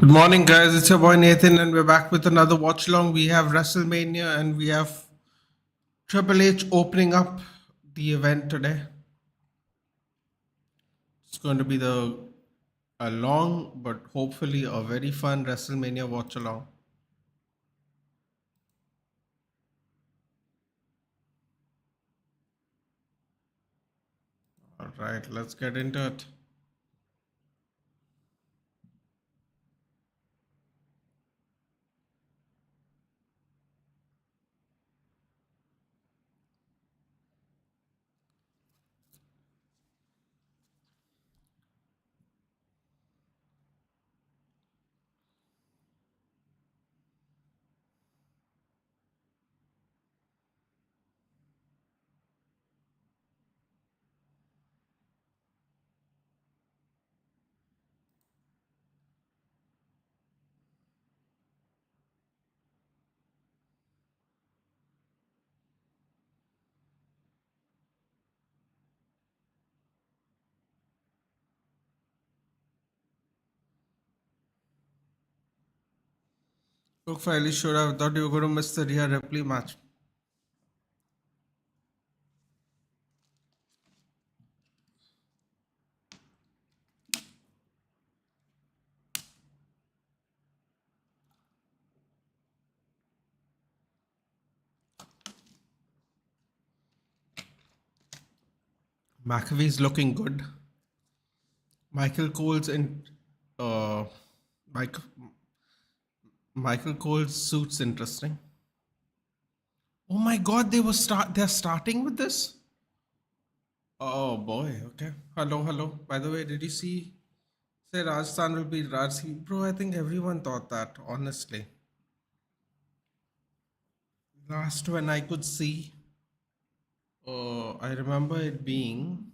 Good morning, guys. It's your boy Nathan, and we're back with another watch along. We have Wrestlemania and we have Triple H opening up the event today. It's going to be a long but hopefully a very fun Wrestlemania watch along. All right, let's get into it. Look, fairly sure I thought you were going to miss the Rhea Ripley match. McAfee's looking good. Michael Cole's in uh Mike, Michael Cole's suit's interesting. Oh my god, they're starting with this? Oh boy, okay. Hello, hello. By the way, did you see? Say Rajasthan will be Rajasthan. Bro, I think everyone thought that, honestly. Last when I could see, I remember it being.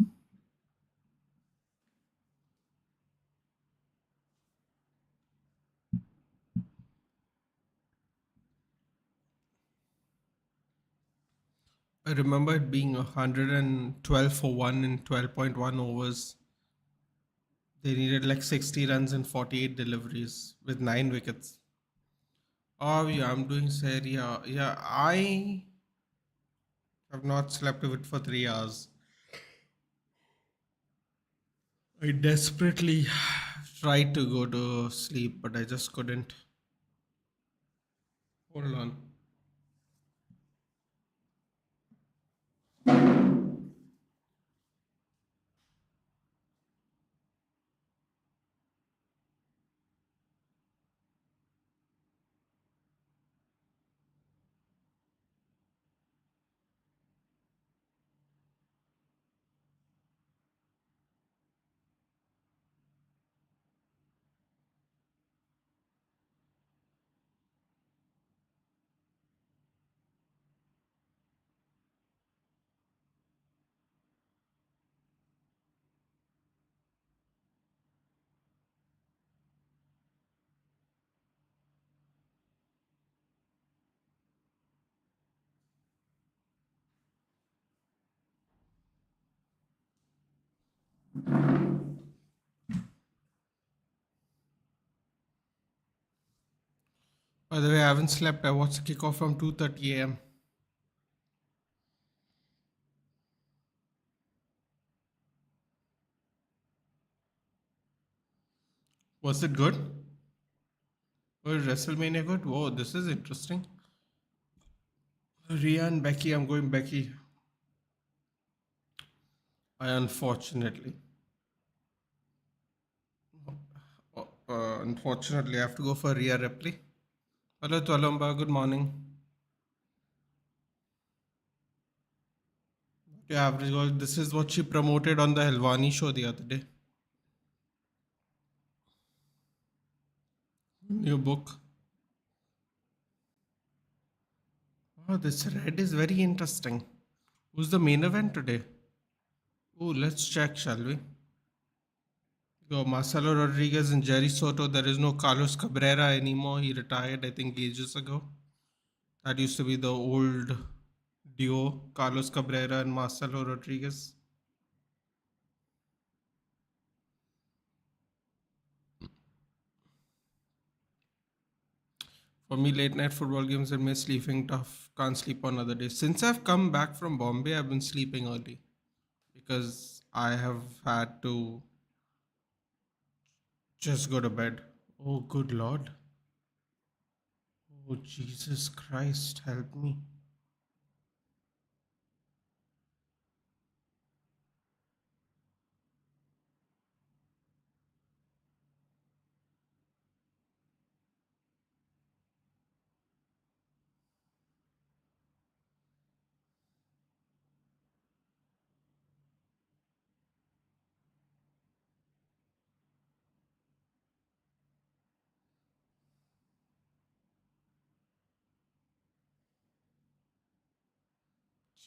I remember it being 112 for 1 in 12.1 overs. They needed like 60 runs and 48 deliveries with 9 wickets. Oh, yeah, I'm doing Seria. Yeah, I have not slept with it for 3 hours. I desperately tried to go to sleep, but I just couldn't. Hold on. By the way, I haven't slept. I watched the kickoff from 2:30 a.m. Was it good? Was WrestleMania good? Whoa, this is interesting. Rhea and Becky, I'm going Becky. I unfortunately have to go for Rhea Ripley. Hello, Tolomba. Good morning. Yeah, average goal. This is what she promoted on the Helwani show the other day. New book. Oh, this red is very interesting. Who's the main event today? Oh, let's check, shall we? Go Marcelo Rodriguez and Jerry Soto. There is no Carlos Cabrera anymore. He retired, I think, ages ago. That used to be the old duo, Carlos Cabrera and Marcelo Rodriguez. For me, late night football games and me sleeping tough. Can't sleep on other days. Since I've come back from Bombay, I've been sleeping early because I have had to just go to bed. Oh, good Lord. Oh, Jesus Christ, help me.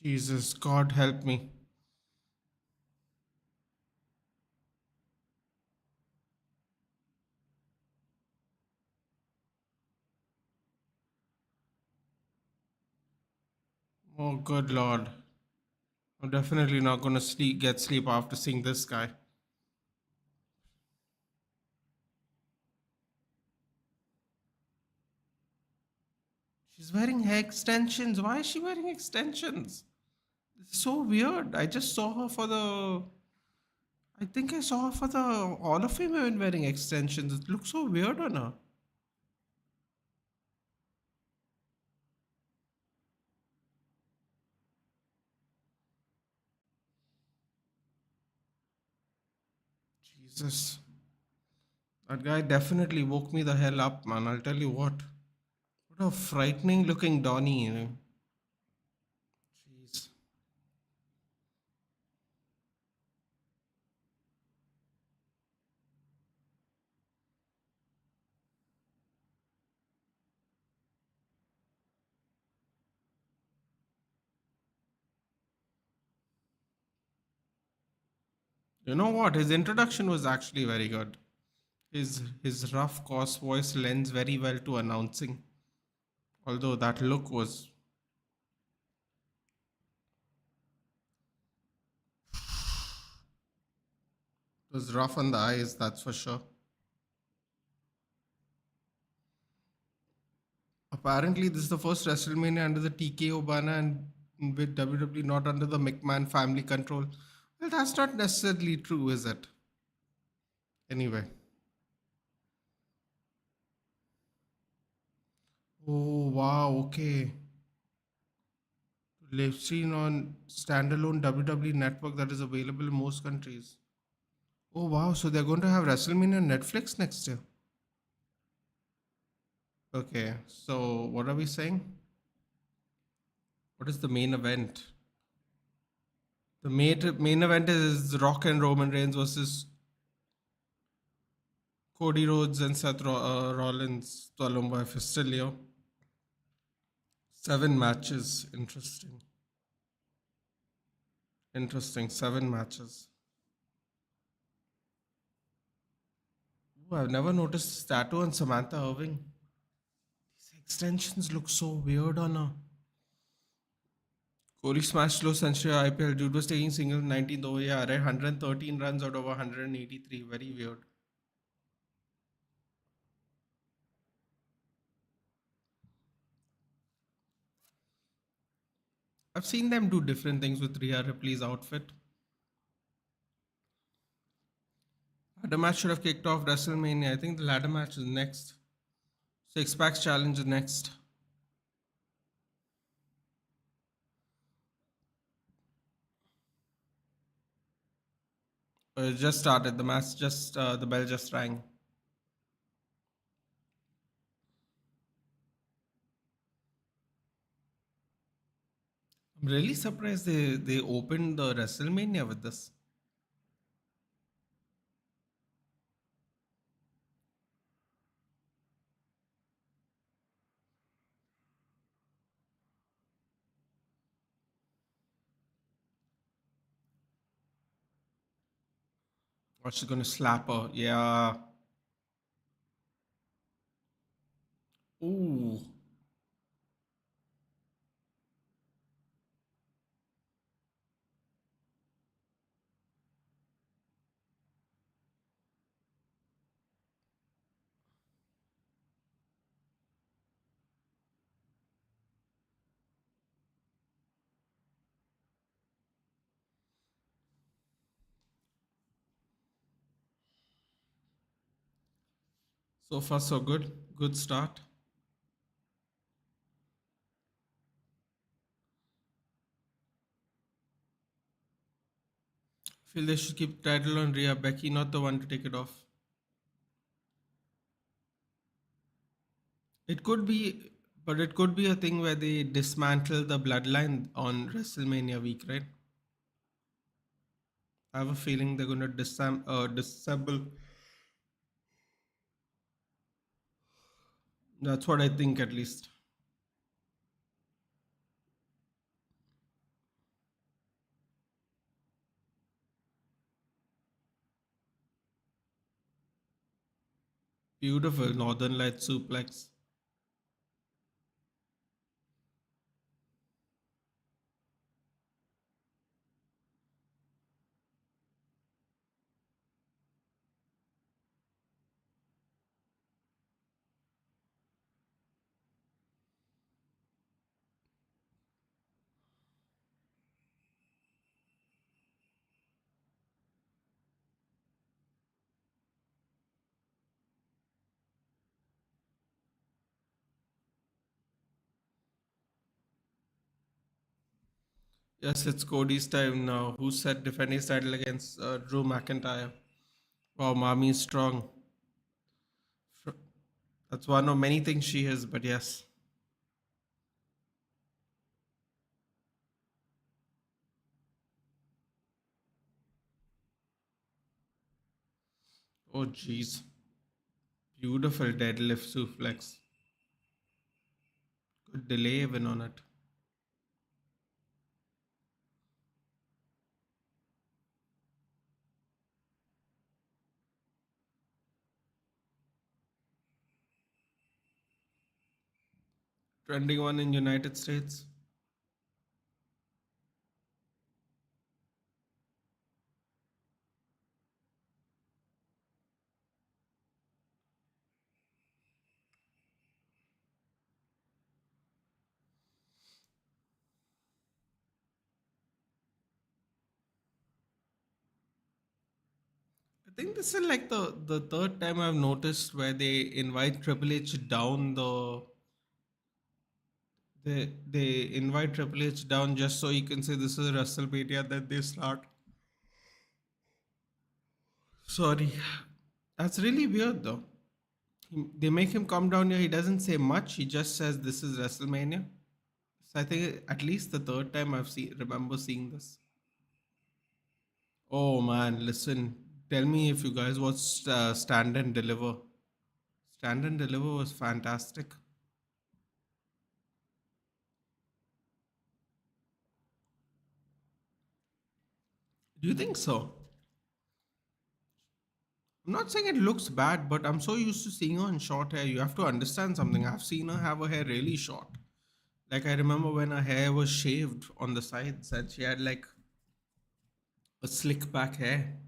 Jesus, God, help me. Oh, good Lord. I'm definitely not going to get sleep after seeing this guy. She's wearing hair extensions. Why is she wearing extensions? It's so weird. I just saw her for the. I think I saw her for the Hall of Fame event wearing extensions. It looks so weird on her. Jesus. That guy definitely woke me the hell up, man. I'll tell you what. What a frightening looking Donnie, you know. Jeez. You know what? His introduction was actually very good. His rough, coarse voice lends very well to announcing. Although that look was rough on the eyes, that's for sure. Apparently, this is the first WrestleMania under the TKO banner and with WWE not under the McMahon family control. Well, that's not necessarily true, is it? Anyway. Oh, wow, okay. Live stream on standalone WWE network that is available in most countries. Oh, wow, so they're going to have WrestleMania on Netflix next year. Okay, so what are we saying? What is the main event? The main event is Rock and Roman Reigns versus Cody Rhodes and Rollins. Palumbo Fistilio. 7 matches. Interesting. Interesting. 7 matches. Ooh, I've never noticed this tattoo on Samantha Irving. These extensions look so weird on her. Kohli smashed low century IPL. Dude was taking singles 19th over. Yeah, right. 113 runs out of 183. Very weird. I've seen them do different things with Rhea Ripley's outfit. Ladder match should have kicked off WrestleMania. I think the ladder match is next. Six Packs Challenge is next. It just started. The match just, the bell just rang. I'm really surprised they opened the WrestleMania with this. Or she's gonna slap her. Yeah. Ooh. So far, so good. Good start. Feel they should keep the title on Rhea. Becky, not the one to take it off. It could be, but it could be a thing where they dismantle the bloodline on WrestleMania week, right? I have a feeling they're going to disassemble. That's what I think, at least. Beautiful Northern Light suplex. Yes, it's Cody's time now. Who said defend his title against Drew McIntyre? Wow, Mami is strong. Fr- That's one of many things she is, but yes. Oh, jeez. Beautiful deadlift suplex. Good delay even on it. Trending one in United States. I think this is like the third time I've noticed where they invite Triple H down they invite Triple H down just so you can say this is WrestleMania, then they start. Sorry. That's really weird though. They make him come down here. He doesn't say much. He just says this is WrestleMania. So I think at least the third time remember seeing this. Oh man, listen. Tell me if you guys watched Stand and Deliver. Stand and Deliver was fantastic. Do you think so? I'm not saying it looks bad, but I'm so used to seeing her in short hair. You have to understand something. I've seen her have her hair really short. Like I remember when her hair was shaved on the sides and she had like a slick back hair.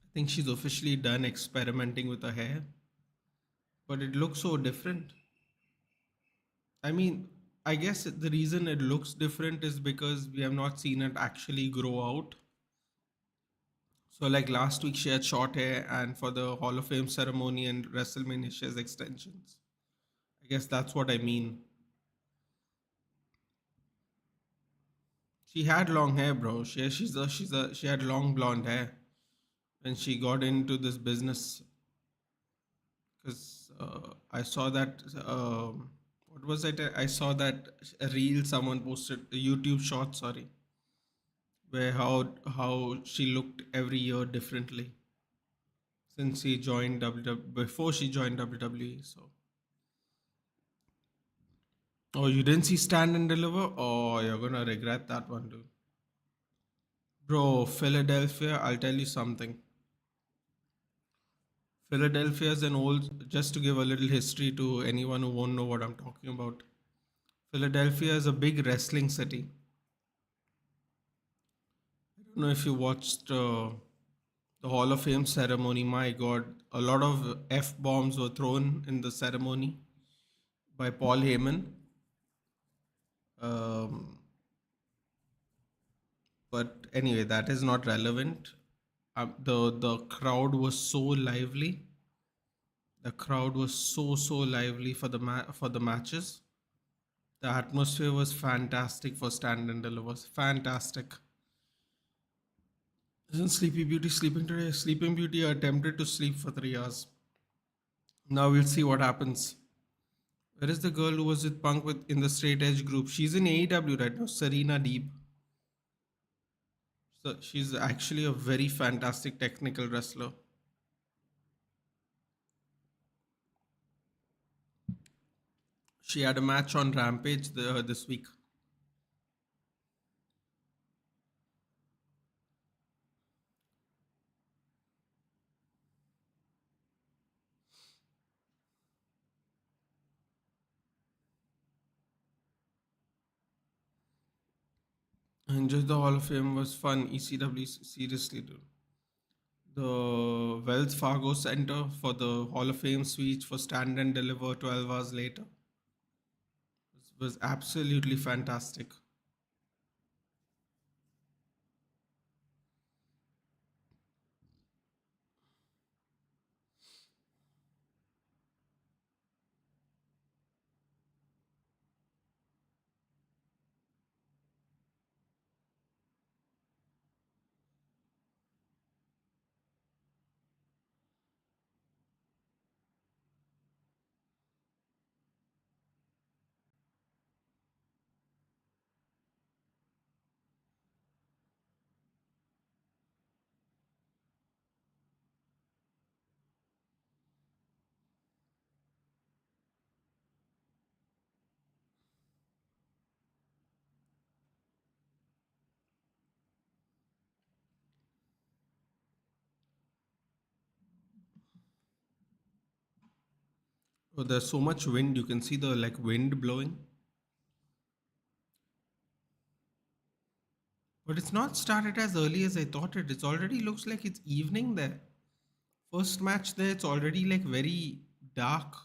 I think she's officially done experimenting with her hair, but it looks so different. I mean, I guess the reason it looks different is because we have not seen it actually grow out. So, like last week, she had short hair, and for the Hall of Fame ceremony and WrestleMania, she has extensions. I guess that's what I mean. She had long hair, bro. She had long blonde hair when she got into this business. Because I saw that. What was it? I saw that a reel someone posted, a YouTube short, sorry, where how she looked every year differently since she joined WWE before she joined WWE. So, oh, you didn't see Stand and Deliver? Oh, you're gonna regret that one, dude. Bro, Philadelphia. I'll tell you something. Philadelphia is an old. Just to give a little history to anyone who won't know what I'm talking about. Philadelphia is a big wrestling city. I don't know if you watched the Hall of Fame ceremony. My God, a lot of f bombs were thrown in the ceremony by Paul Heyman. Um, but anyway, that is not relevant. The crowd was so lively. The crowd was so lively for for the matches. The atmosphere was fantastic for Stand and Deliver. Was fantastic. Isn't Sleepy Beauty sleeping today? Sleeping Beauty attempted to sleep for 3 hours. Now we'll see what happens. Where is the girl who was with Punk with in the straight edge group? She's in AEW right now. Serena Deeb. So she's actually a very fantastic technical wrestler. She had a match on Rampage this week. And just the Hall of Fame was fun. ECW seriously, dude. The Wells Fargo Center for the Hall of Fame speech for Stand and Deliver 12 hours later was absolutely fantastic. Oh, there's so much wind. You can see the like wind blowing. But it's not started as early as I thought it. It's already looks like it's evening there. First match there, it's already like very dark.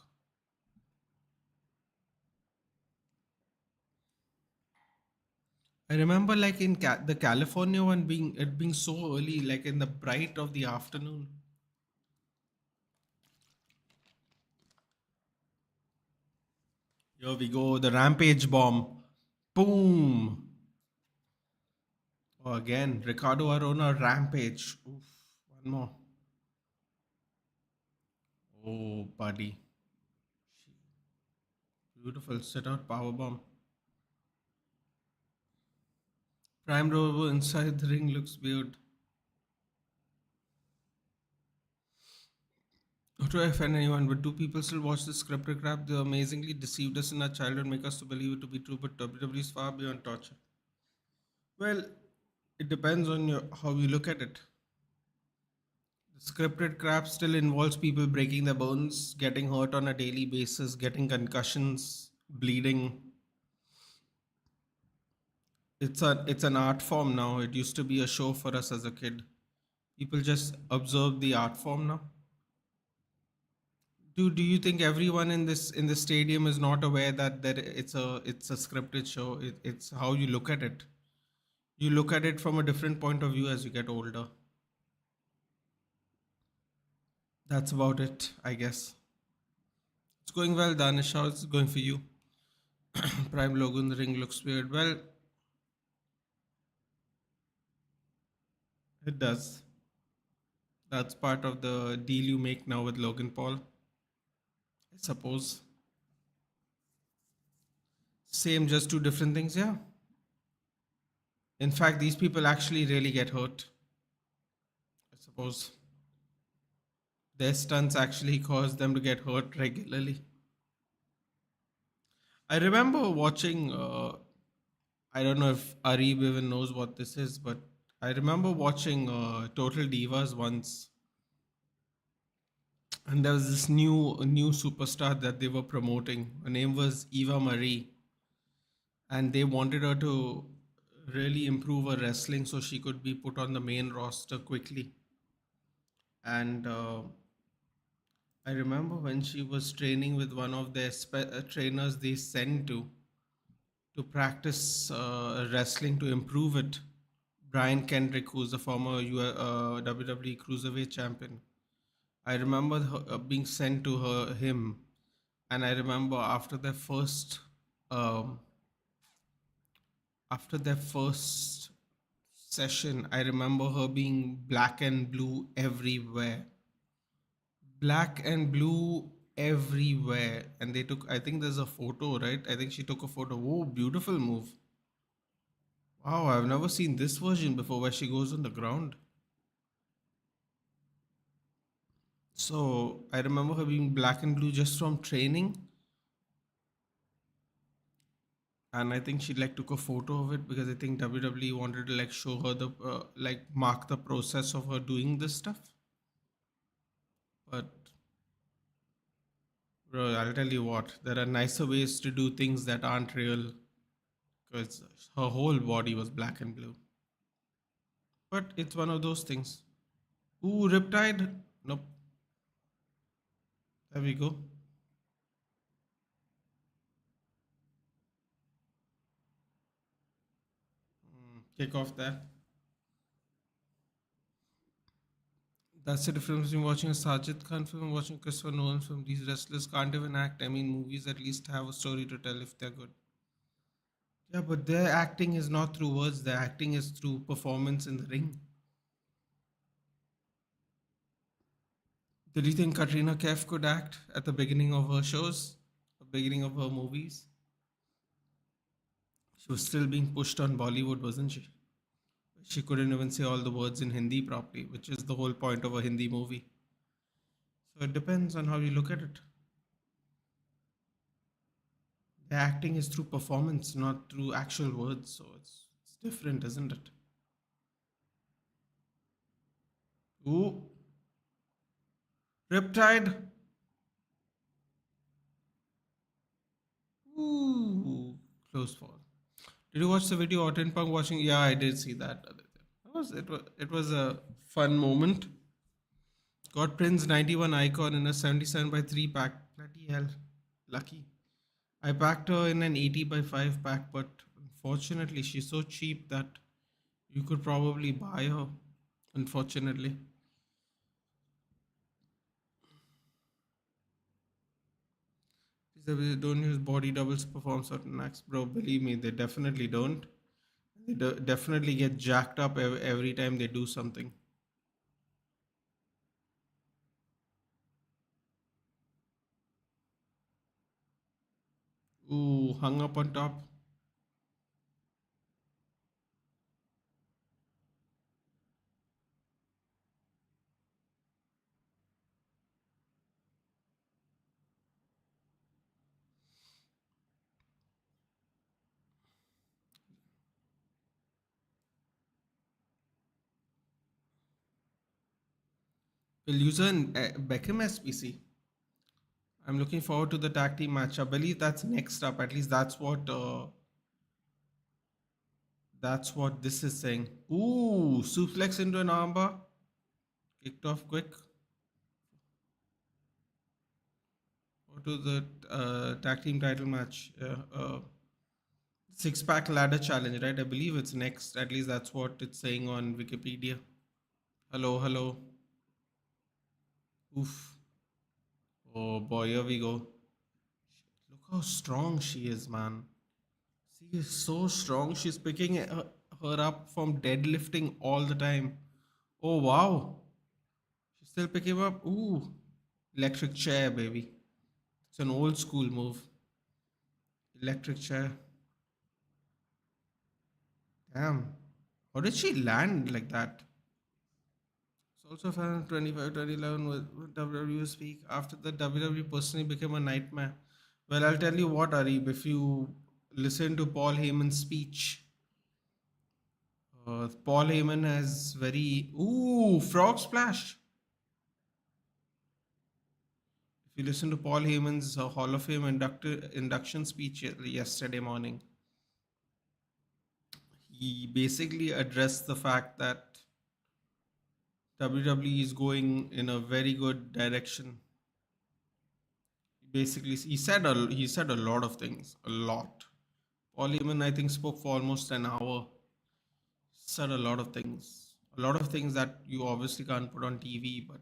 I remember like in the California one being so early, like in the bright of the afternoon. Here we go, the Rampage bomb. Boom. Oh, again, Ricardo Arona Rampage. Oof, one more. Oh, buddy. Beautiful sit out power bomb. Prime Rover inside the ring looks weird. Not to offend anyone, but do people still watch this scripted crap? They amazingly deceived us in our childhood, make us to believe it to be true, but WWE is far beyond torture. Well, it depends on how you look at it. The scripted crap still involves people breaking their bones, getting hurt on a daily basis, getting concussions, bleeding. It's an art form now. It used to be a show for us as a kid. People just observe the art form now. Do you think everyone in this stadium is not aware that it's a scripted show? It's how you look at it. You look at it from a different point of view as you get older. That's about it, I guess. It's going well, Danish. How's it going for you? Prime logo in the ring looks weird. Well, it does. That's part of the deal you make now with Logan Paul, I suppose. Same, just two different things, yeah. In fact, these people actually really get hurt, I suppose. Their stunts actually cause them to get hurt regularly. I remember watching, I don't know if Arib even knows what this is, but I remember watching Total Divas once, and there was this new superstar that they were promoting. Her name was Eva Marie, and they wanted her to really improve her wrestling so she could be put on the main roster quickly. And I remember when she was training with one of their trainers they sent to practice wrestling to improve it. Brian Kendrick, who's the former WWE Cruiserweight champion, I remember being sent to him, and I remember um, after their first session, I remember her being black and blue everywhere, black and blue everywhere. And they took, I think there's a photo, right? I think she took a photo. Oh, beautiful move! Wow, I've never seen this version before where she goes on the ground. So I remember her being black and blue just from training, and I think she like took a photo of it because I think WWE wanted to like show her the like mark the process of her doing this stuff. But bro, I'll tell you what, there are nicer ways to do things that aren't real because her whole body was black and blue. But it's one of those things. Ooh, Riptide. Nope. There we go. Kick off that. That's the difference between watching a Sajid Khan film and watching Christopher Nolan film. These wrestlers can't even act. I mean, movies at least have a story to tell if they're good. Yeah, but their acting is not through words. Their acting is through performance in the ring. Did you think Katrina Kaif could act at the beginning of her shows, the beginning of her movies? She was still being pushed on Bollywood, wasn't she? She couldn't even say all the words in Hindi properly, which is the whole point of a Hindi movie. So it depends on how you look at it. The acting is through performance, not through actual words. So it's different, isn't it? Ooh, Riptide. Ooh, close fall. Did you watch the video Orton Punk watching? Yeah, I did see that. It was a fun moment. Got Prince 91 icon in a 77 by 3 pack. Bloody hell. Lucky. I packed her in an 80 by 5 pack, but unfortunately, she's so cheap that you could probably buy her. Unfortunately. They don't use body doubles to perform certain acts. Bro, believe me, they definitely don't. They definitely get jacked up every time they do something. Ooh, hung up on top. Will user and Beckham SPC. I'm looking forward to the tag team match. I believe that's next up. At least that's what this is saying. Ooh, suplex into an armbar. Kicked off quick. Or to the tag team title match. Six pack ladder challenge, right? I believe it's next. At least that's what it's saying on Wikipedia. Hello, hello. Oof. Oh boy, here we go. Look how strong she is, man. She is so strong. She's picking her up from deadlifting all the time. Oh wow. She's still picking him up. Ooh. Electric chair, baby. It's an old school move. Electric chair. Damn. How did she land like that? It's also found 25 2011 with WWE speak after the WWE personally became a nightmare. Well, I'll tell you what, Arif, if you listen to Paul Heyman's speech, Paul Heyman has very. Ooh, frog splash. If you listen to Paul Heyman's Hall of Fame induction speech yesterday morning, he basically addressed the fact that WWE is going in a very good direction. Basically, he said a lot of things, a lot. Paul Heyman, I think, spoke for almost an hour. Said a lot of things that you obviously can't put on TV, but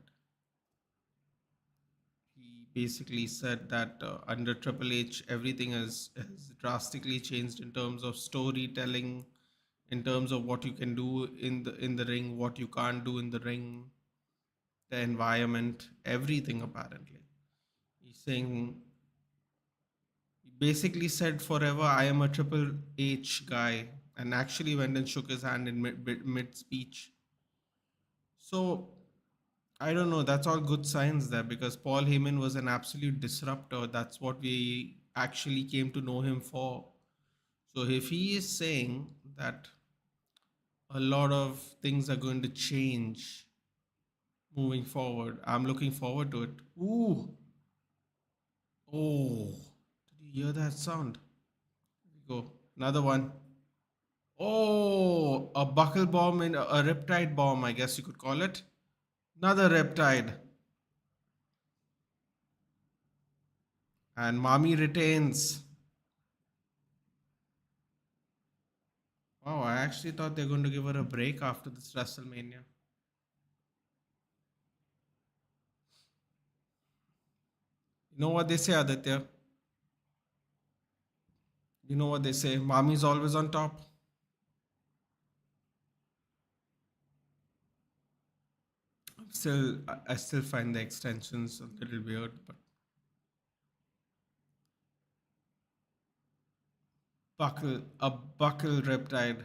basically said that under Triple H, everything has drastically changed in terms of storytelling, in terms of what you can do in the ring, what you can't do in the ring, the environment, everything apparently. He's saying he basically said forever I am a Triple H guy, and actually went and shook his hand in mid speech. So I don't know. That's all good signs there because Paul Heyman was an absolute disruptor. That's what we actually came to know him for. So if he is saying that a lot of things are going to change moving forward, I'm looking forward to it. Ooh, oh, did you hear that sound? Here we go. Another one. Oh, a buckle bomb in a riptide bomb, I guess you could call it. Another riptide. And Mami retains. Wow, I actually thought they're going to give her a break after this WrestleMania. You know what they say, Aditya? You know what they say? Mommy's always on top. I still find the extensions a little weird, but a buckle riptide.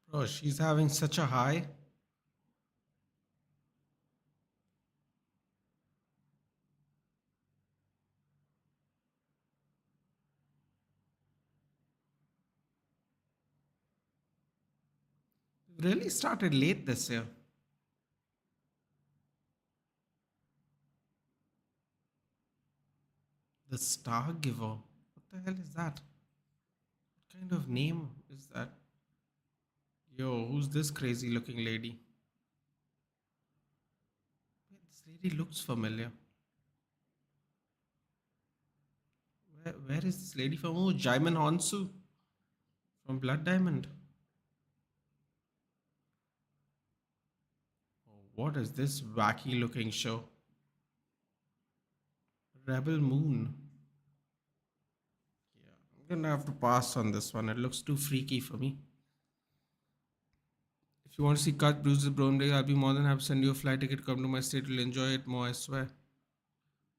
Bro, she's having such a high. Really started late this year. The Star Giver. What the hell is that? What kind of name is that? Yo, who's this crazy looking lady? Wait, this lady looks familiar. Where is this lady from? Oh, Jaimin Honsu from Blood Diamond. Oh, what is this wacky looking show? Rebel Moon. Yeah, I'm gonna have to pass on this one. It looks too freaky for me. If you want to see cut bruises, brown day, I'll be more than happy to send you a flight ticket. Come to my state, you'll enjoy it more. I swear.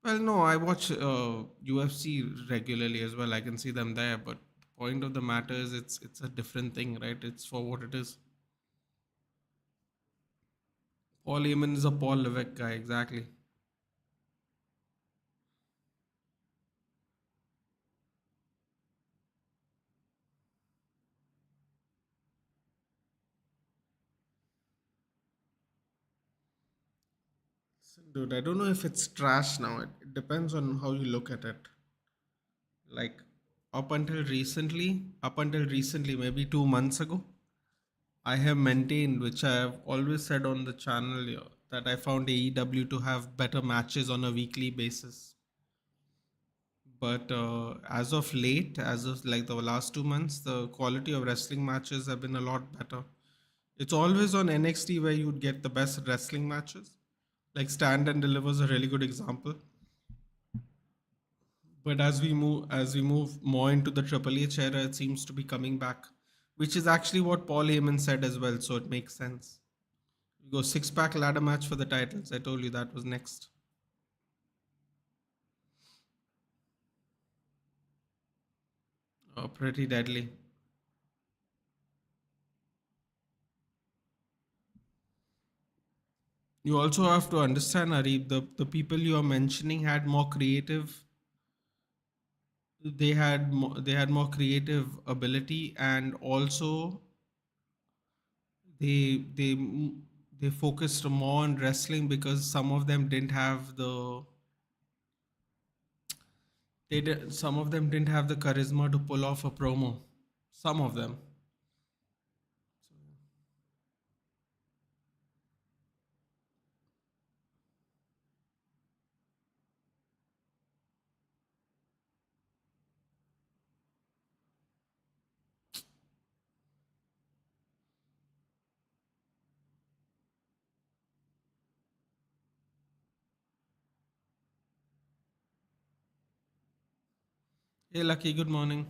Well, no, I watch UFC regularly as well. I can see them there, but the point of the matter is, it's a different thing, right? It's for what it is. Paul Heyman is a Paul Levesque guy, exactly. Listen, dude, I don't know if it's trash now. It depends on how you look at it. Like up until recently, maybe 2 months ago, I have maintained, which I have always said on the channel here, that I found AEW to have better matches on a weekly basis. But as of late, as of like the last 2 months, the quality of wrestling matches have been a lot better. It's always on NXT where you'd get the best wrestling matches. Like Stand and Deliver is a really good example. But as we move more into the Triple H era, it seems to be coming back, which is actually what Paul Heyman said as well. So it makes sense. You go 6 pack ladder match for the titles. I told you that was next. Pretty deadly. You also have to understand, Arif, the people you are mentioning had more creative. They had more creative ability, and also they they focused more on wrestling because some of them didn't have the some of them didn't have the charisma to pull off a promo. Some of them. Hey, Lucky, good morning.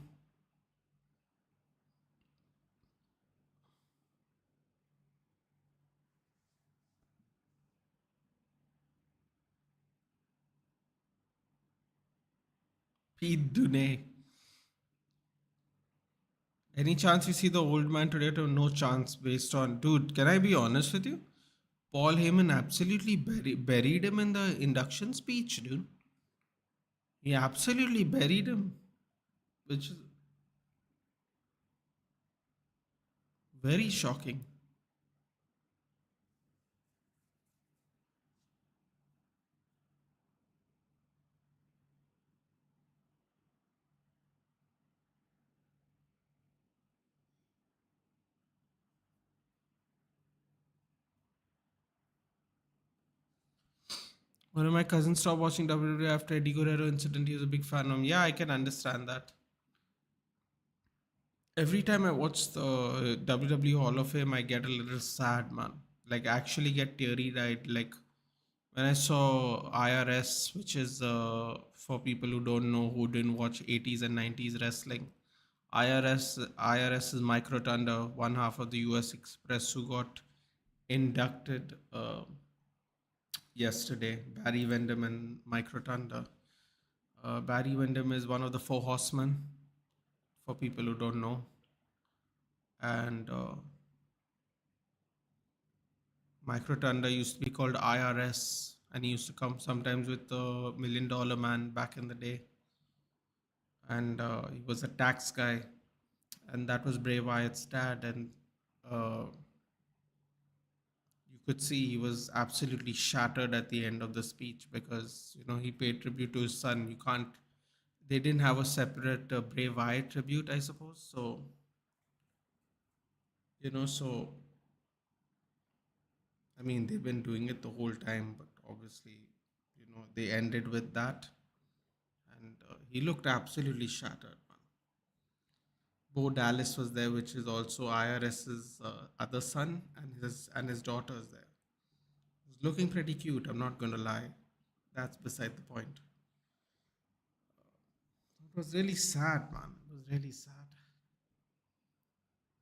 Pete Dunne. Any chance you see the old man today? To no chance based on. Dude, can I be honest with you? Paul Heyman absolutely buried him in the induction speech, dude. He absolutely buried him, which is very shocking. One of my cousins stopped watching WWE after Eddie Guerrero incident. He was a big fan of him. Yeah, I can understand that. Every time I watch the WWE Hall of Fame, I get a little sad, man. Like, actually get teary eyed. Like, when I saw IRS, which is for people who don't know, who didn't watch 80s and 90s wrestling, IRS is Mike Rotunda, one half of the US Express, who got inducted yesterday. Barry Windham and Mike Rotunda. Barry Windham is one of the four horsemen, for people who don't know. And Mike Rotunda used to be called IRS, and he used to come sometimes with the $1 million man back in the day. And he was a tax guy, and that was Bray Wyatt's dad. And uh, you could see he was absolutely shattered at the end of the speech because he paid tribute to his son. You can't. They didn't have a separate Bray Wyatt tribute, I suppose. So so I mean, they've been doing it the whole time, but obviously, they ended with that, and he looked absolutely shattered, man. Bo Dallas was there, which is also IRS's other son, and his daughter's there. He's looking pretty cute. I'm not gonna lie. That's beside the point. It was really sad, man. It was really sad.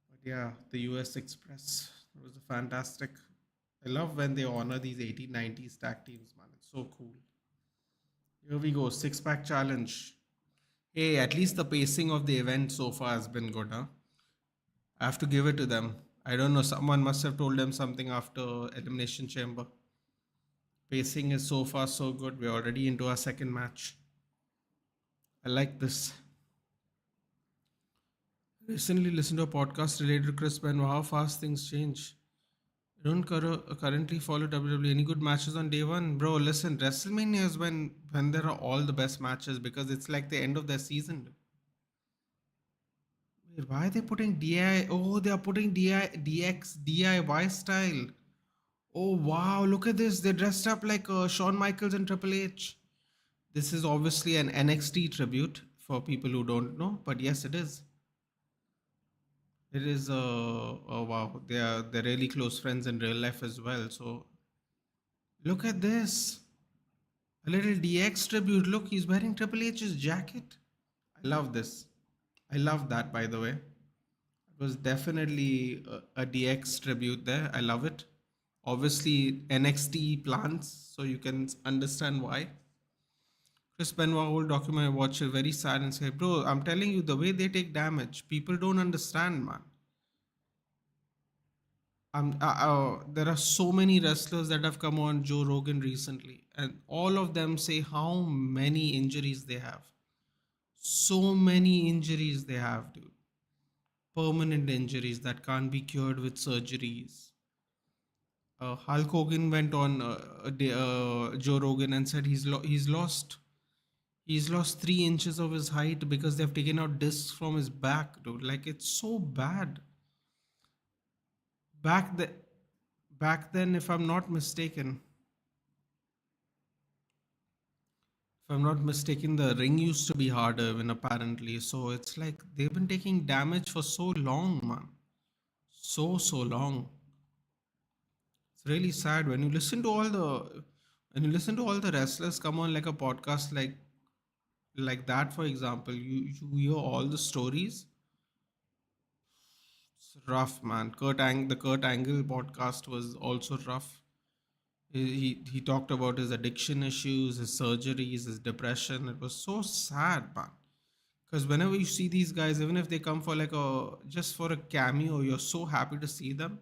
But yeah, the US Express. It was a fantastic. I love when they honor these 1890s tag teams, man. It's so cool. Here we go, six pack challenge. Hey, at least the pacing of the event so far has been good, huh? I have to give it to them. I don't know, someone must have told them something after Elimination Chamber. Pacing is so far so good. We're already into our second match. I like this. Recently listened to a podcast related to Chris Benoit, how fast things change. I don't currently follow WWE. Any good matches on day one? Bro, listen, WrestleMania is when there are all the best matches because it's like the end of their season. Wait, why are they putting DI? Oh, they are putting DX DIY style. Oh wow, look at this. They're dressed up like Shawn Michaels and Triple H. This is obviously an NXT tribute for people who don't know, but yes, it is. It is. Oh wow, they're really close friends in real life as well. So look at this. A little DX tribute. Look, he's wearing Triple H's jacket. I love this. I love that, by the way. It was definitely a DX tribute there. I love it. Obviously, NXT plans, so you can understand why. Chris Benoit whole document I watched it very sad and say, bro, I'm telling you, the way they take damage, people don't understand, man. There are so many wrestlers that have come on Joe Rogan recently, and all of them say how many injuries they have. So many injuries they have, dude. Permanent injuries that can't be cured with surgeries. Hulk Hogan went on Joe Rogan and said he's lost 3 inches of his height because they've taken out discs from his back, dude. Like it's so bad. Back the back then, if I'm not mistaken, the ring used to be harder when apparently. So it's like they've been taking damage for so long, man. So long. It's really sad when you listen to all the wrestlers come on like a podcast like like that, for example, you hear all the stories. It's rough, man. The Kurt Angle podcast was also rough. He talked about his addiction issues, his surgeries, his depression. It was so sad, man. Because whenever you see these guys, even if they come for like a just for a cameo, you're so happy to see them.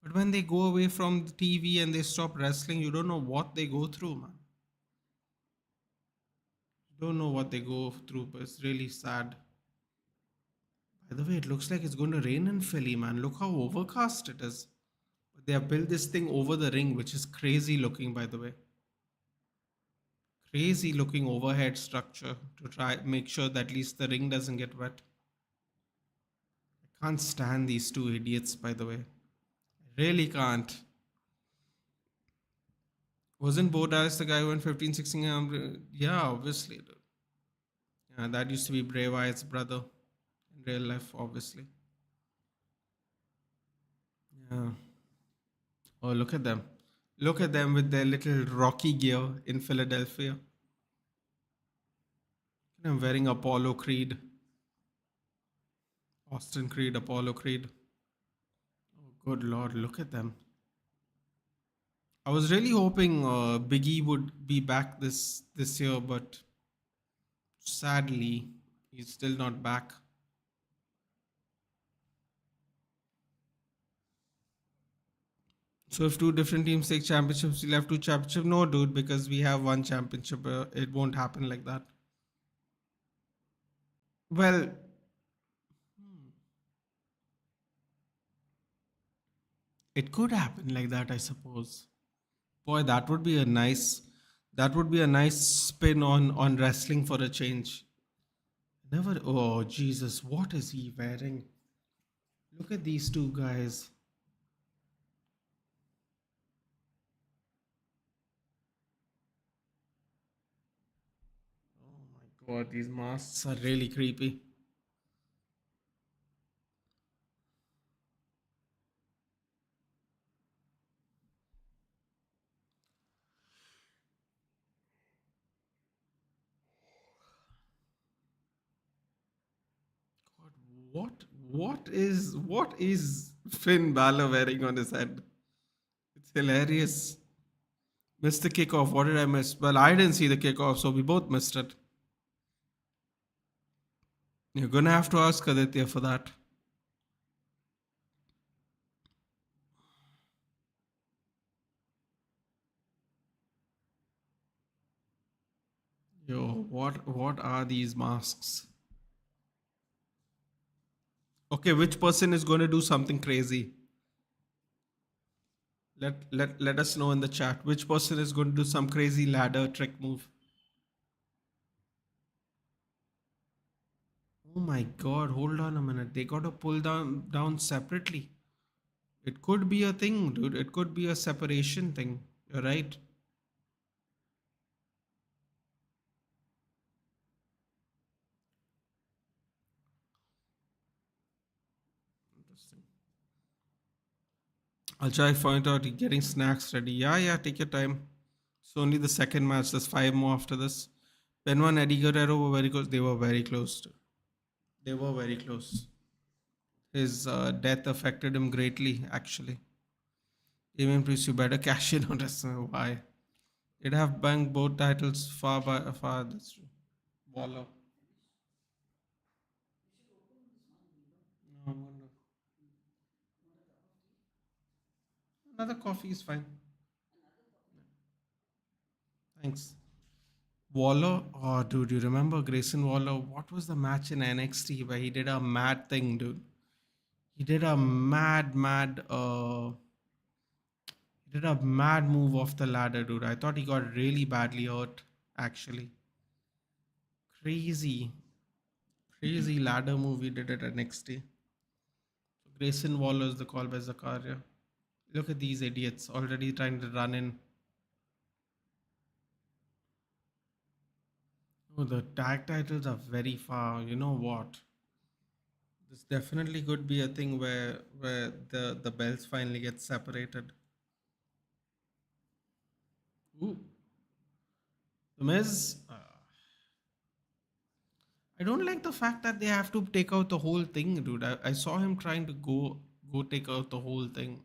But when they go away from the TV and they stop wrestling, you don't know what they go through, man. You don't know what they go through, but it's really sad. By the way, it looks like it's going to rain in Philly, man. Look how overcast it is. But they have built this thing over the ring, which is crazy looking, by the way. Crazy looking overhead structure to try make sure that at least the ring doesn't get wet. I can't stand these two idiots, by the way. Really can't. Wasn't Bo Dallas the guy who went 15, 16? Yeah, obviously. Dude. Yeah, that used to be Bray Wyatt's brother in real life, obviously. Yeah. Oh, look at them. Look at them with their little Rocky gear in Philadelphia. I'm wearing Apollo Creed. Austin Creed, Apollo Creed. Oh, good lord, look at them. I was really hoping Biggie would be back this year, but sadly, he's still not back. So if two different teams take championships, we'll have two championships. No, dude, because we have one championship. It won't happen like that. Well, it could happen like that, I suppose. Boy, that would be a nice spin on wrestling for a change. Never. Oh Jesus, what is he wearing? Look at these two guys. Oh my God, these masks are really creepy. God, what is Finn Balor wearing on his head? It's hilarious. Missed the kickoff. What did I miss? Well, I didn't see the kickoff, so we both missed it. You're gonna have to ask Aditya for that. Yo, what are these masks? Okay, which person is going to do something crazy? Let us know in the chat. Which person is going to do some crazy ladder trick move? Oh my God! Hold on a minute. They got to pull down separately. It could be a thing, dude. It could be a separation thing. You're right. Interesting. I'll try to find out. Getting snacks ready. Yeah, yeah. Take your time. It's only the second match. There's five more after this. Benoit and Eddie Guerrero were very close. They were very close. They were very close. His death affected him greatly, actually. Even Priest, you better cash in on us. Why? You'd have banked both titles far by far. That's true. Waller. No, I'm gonna- Another coffee is fine. Thanks. Waller, oh dude, you remember Grayson Waller? What was the match in NXT where he did a mad thing, dude? He did a he did a mad move off the ladder, dude. I thought he got really badly hurt, actually. Crazy, crazy ladder move he did at NXT. Grayson Waller is the call by Zakaria. Look at these idiots already trying to run in. Oh, the tag titles are very far. You know what? This definitely could be a thing where the belts finally get separated. Ooh, the Miz. I don't like the fact that they have to take out the whole thing, dude. I saw him trying to go take out the whole thing.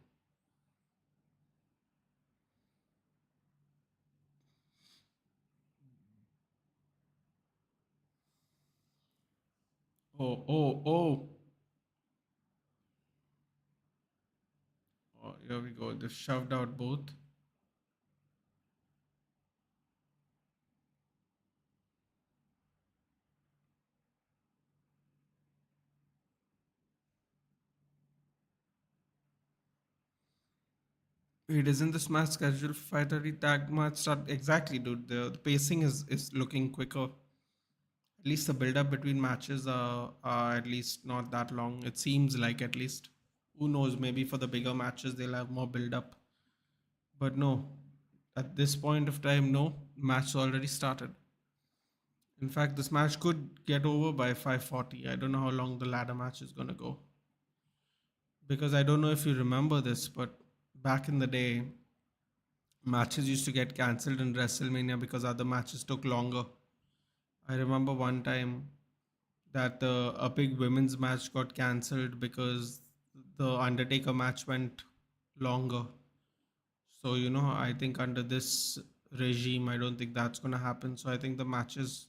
Oh, oh, oh. Oh, here we go. They shoved out both. It isn't this match scheduled for 5:30 tag match start exactly, dude. The pacing is looking quicker. At least the build up between matches are at least not that long. It seems like at least. Who knows? Maybe for the bigger matches they'll have more build up. But no, at this point of time, no match already started. In fact, this match could get over by 5:40. I don't know how long the ladder match is gonna go because I don't know if you remember this, but back in the day, matches used to get cancelled in WrestleMania because other matches took longer. I remember one time that a big women's match got cancelled because the Undertaker match went longer. So, I think under this regime, I don't think that's going to happen. So, I think the matches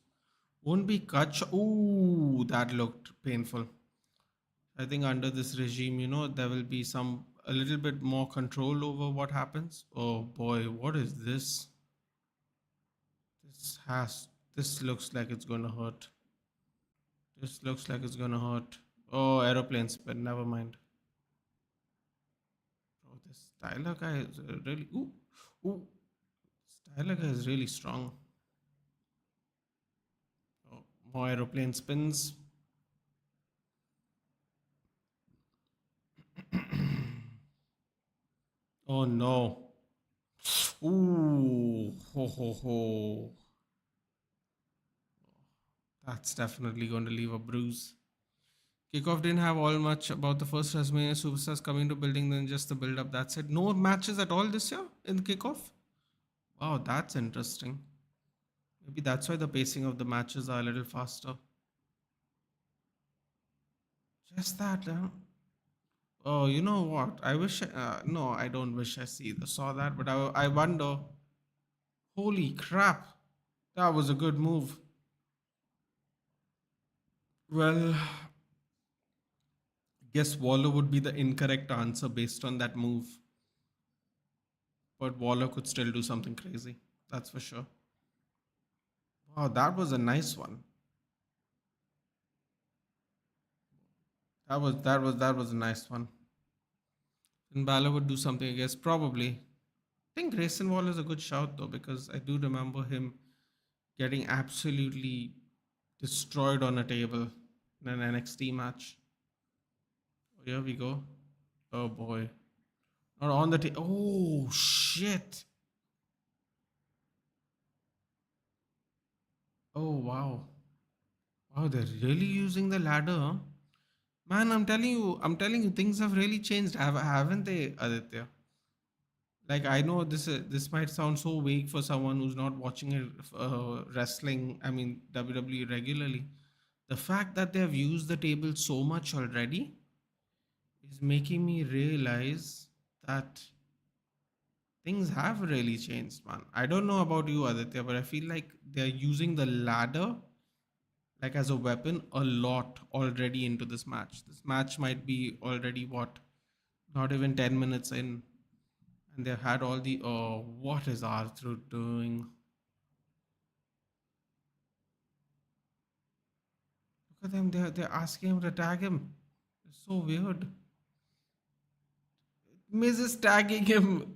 won't be cut. Ooh, that looked painful. I think under this regime, there will be a little bit more control over what happens. Oh boy, what is this? This has, this looks like it's going to hurt. This looks like it's going to hurt. Oh, aeroplane spin, never mind. Oh, this Tyler guy is really, ooh, Tyler guy is really strong. Oh, more aeroplane spins. Oh no. Ooh, ho ho ho. That's definitely going to leave a bruise. Kickoff didn't have all much about the first WrestleMania superstars coming to building than just the build up. That's it. No matches at all this year in kickoff. Wow, that's interesting. Maybe that's why the pacing of the matches are a little faster. Just that, huh? Oh, you know what? I wish. No, I don't wish I saw that, but I wonder. Holy crap! That was a good move. Well, guess Waller would be the incorrect answer based on that move, but Waller could still do something crazy. That's for sure. Wow, that was a nice one. That was a nice one. And Balor would do something, I guess, probably. I think Grayson Waller is a good shout though, because I do remember him getting absolutely destroyed on a table in an NXT match. Oh, here we go. Oh boy. Not on the table. Oh shit. Oh wow. Wow, they're really using the ladder, huh? Man, I'm telling you, things have really changed, haven't they, Aditya? Like I know this might sound so vague for someone who's not watching wrestling. I mean WWE regularly. The fact that they have used the table so much already is making me realize that things have really changed, man. I don't know about you, Aditya, but I feel like they're using the ladder like as a weapon a lot already into this match. This match might be already what, not even 10 minutes in, and they've had all the what is Arthur doing? Look at them, they're asking him to tag him. It's so weird. Miz is tagging him.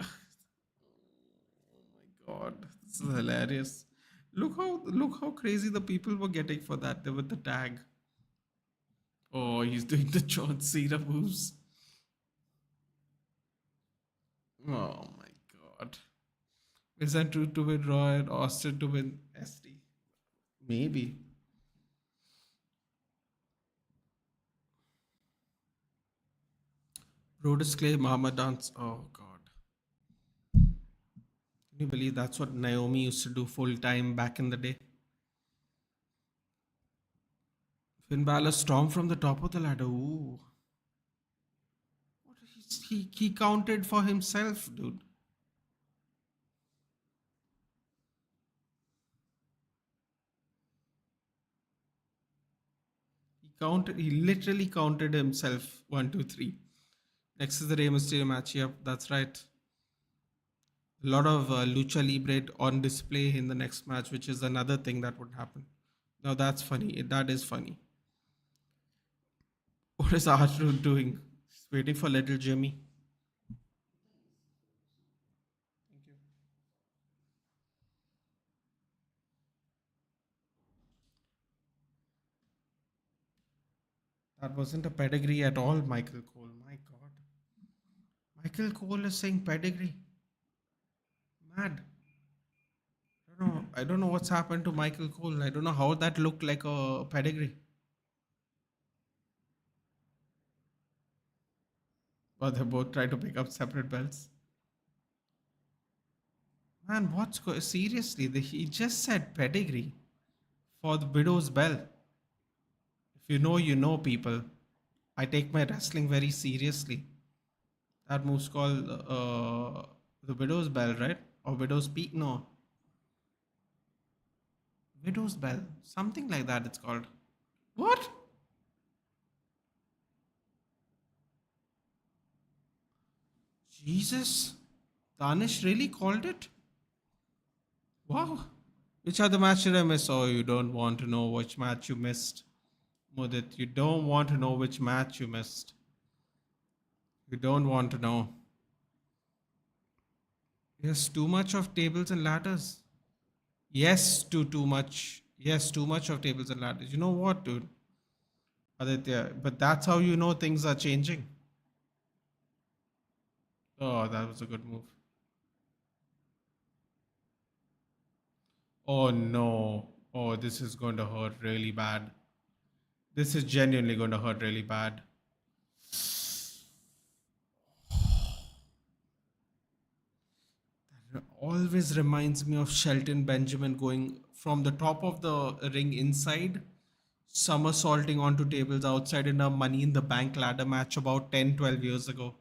Oh my god, this is hilarious. Look how crazy the people were getting for that with the tag. Oh, he's doing the John Cena moves. Oh my god. Is that true to win Raw and Austin to win SD? Maybe. Brodus Clay, Mama Dance. Oh god. Can you believe that's what Naomi used to do full time back in the day? Finn Balor stormed from the top of the ladder. Ooh. What he counted for himself, dude. He literally counted himself. One, two, three. Next is the Rey Mysterio match. Yep, that's right. A lot of lucha libre on display in the next match, which is another thing that would happen. Now that's funny. That is funny. What is R-Truth doing? He's waiting for little Jimmy. That wasn't a pedigree at all, Michael Cole. My God. Michael Cole is saying pedigree. Mad. I don't know what's happened to Michael Cole. I don't know how that looked like a pedigree. But they both try to pick up separate belts. Man, seriously? He just said pedigree for the widow's bell. If you know, you know, people. I take my wrestling very seriously. That move's called the widow's bell, right? Or widow's peak? No, widow's bell. Something like that. It's called. What? Jesus, Danish really called it. Wow. Which other match did I miss? Oh, you don't want to know which match you missed. Mudit, you don't want to know which match you missed. You don't want to know. Yes, too much of tables and ladders. Yes, to too much. Yes, too much of tables and ladders. You know what, dude? Aditya, but that's how you know things are changing. Oh, that was a good move. Oh no. Oh, this is going to hurt really bad. This is genuinely going to hurt really bad. Always reminds me of Shelton Benjamin going from the top of the ring inside, somersaulting onto tables outside in a Money in the Bank ladder match about 10, 12 years ago.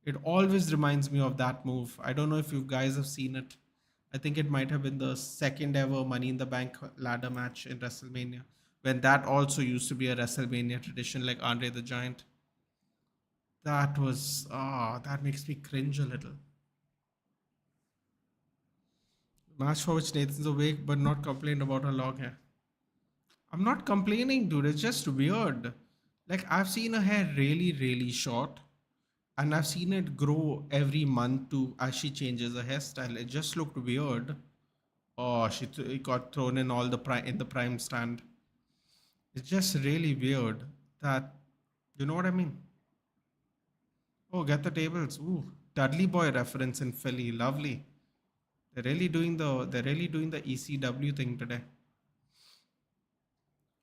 It always reminds me of that move. I don't know if you guys have seen it. I think it might have been the second ever Money in the Bank ladder match in WrestleMania, when that also used to be a WrestleMania tradition like Andre the Giant. That makes me cringe a little. Match for which Nathan's awake but not complained about her long hair. I'm not complaining, dude. It's just weird. Like, I've seen her hair really, really short, and I've seen it grow every month to as she changes her hairstyle. It just looked weird. Oh, it got thrown in all the in the prime stand. It's just really weird that you know what I mean. Oh, get the tables. Ooh, Dudley Boy reference in Philly. Lovely. They're really doing the ECW thing today.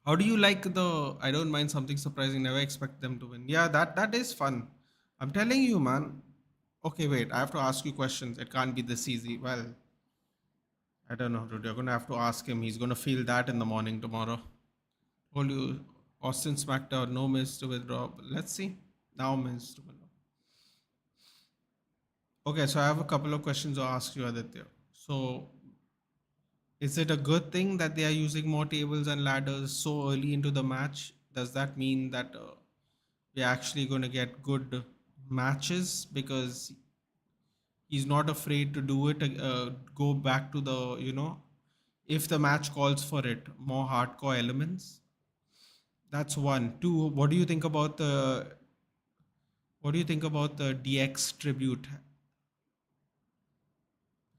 How do you like the I don't mind something surprising, never expect them to win? Yeah, that is fun. I'm telling you, man. Okay, wait, I have to ask you questions. It can't be this easy. Well, I don't know, dude. You're gonna have to ask him. He's gonna feel that in the morning tomorrow. Told you Austin SmackDown, no miss to withdraw. Let's see. Now miss to withdraw. Okay, so I have a couple of questions to ask you, Aditya. So is it a good thing that they are using more tables and ladders so early into the match? Does that mean that we're actually going to get good matches because he's not afraid to do it? Go back to if the match calls for it, more hardcore elements. That's one. Two. What do you think about the DX tribute?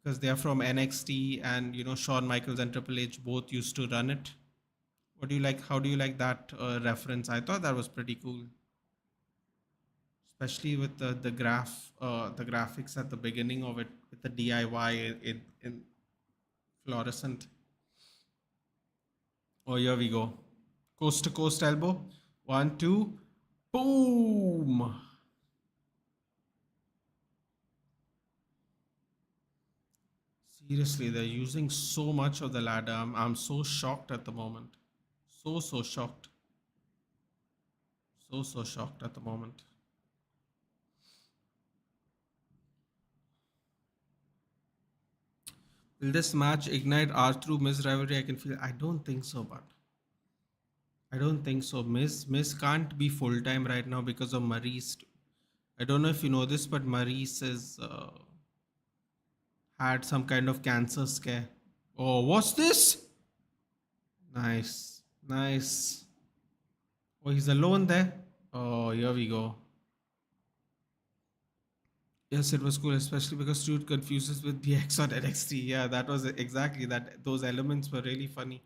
Because they are from NXT, and Shawn Michaels and Triple H both used to run it. What do you like? How do you like that reference? I thought that was pretty cool, especially with the graphics at the beginning of it with the DIY in fluorescent. Oh, here we go, coast to coast elbow, 1, 2, boom. Seriously, they're using so much of the ladder. I'm so shocked at the moment, so shocked. So shocked at the moment. Will this match ignite R through Miz rivalry? I can feel. I don't think so, but I don't think so. Miz can't be full time right now because of Maurice. I don't know if you know this, but Maurice is had some kind of cancer scare. Oh, what's this? Nice, nice. Oh, he's alone there. Oh, here we go. Yes, it was cool, especially because Stuart confuses with DX on NXT. Yeah, that was exactly that. Those elements were really funny.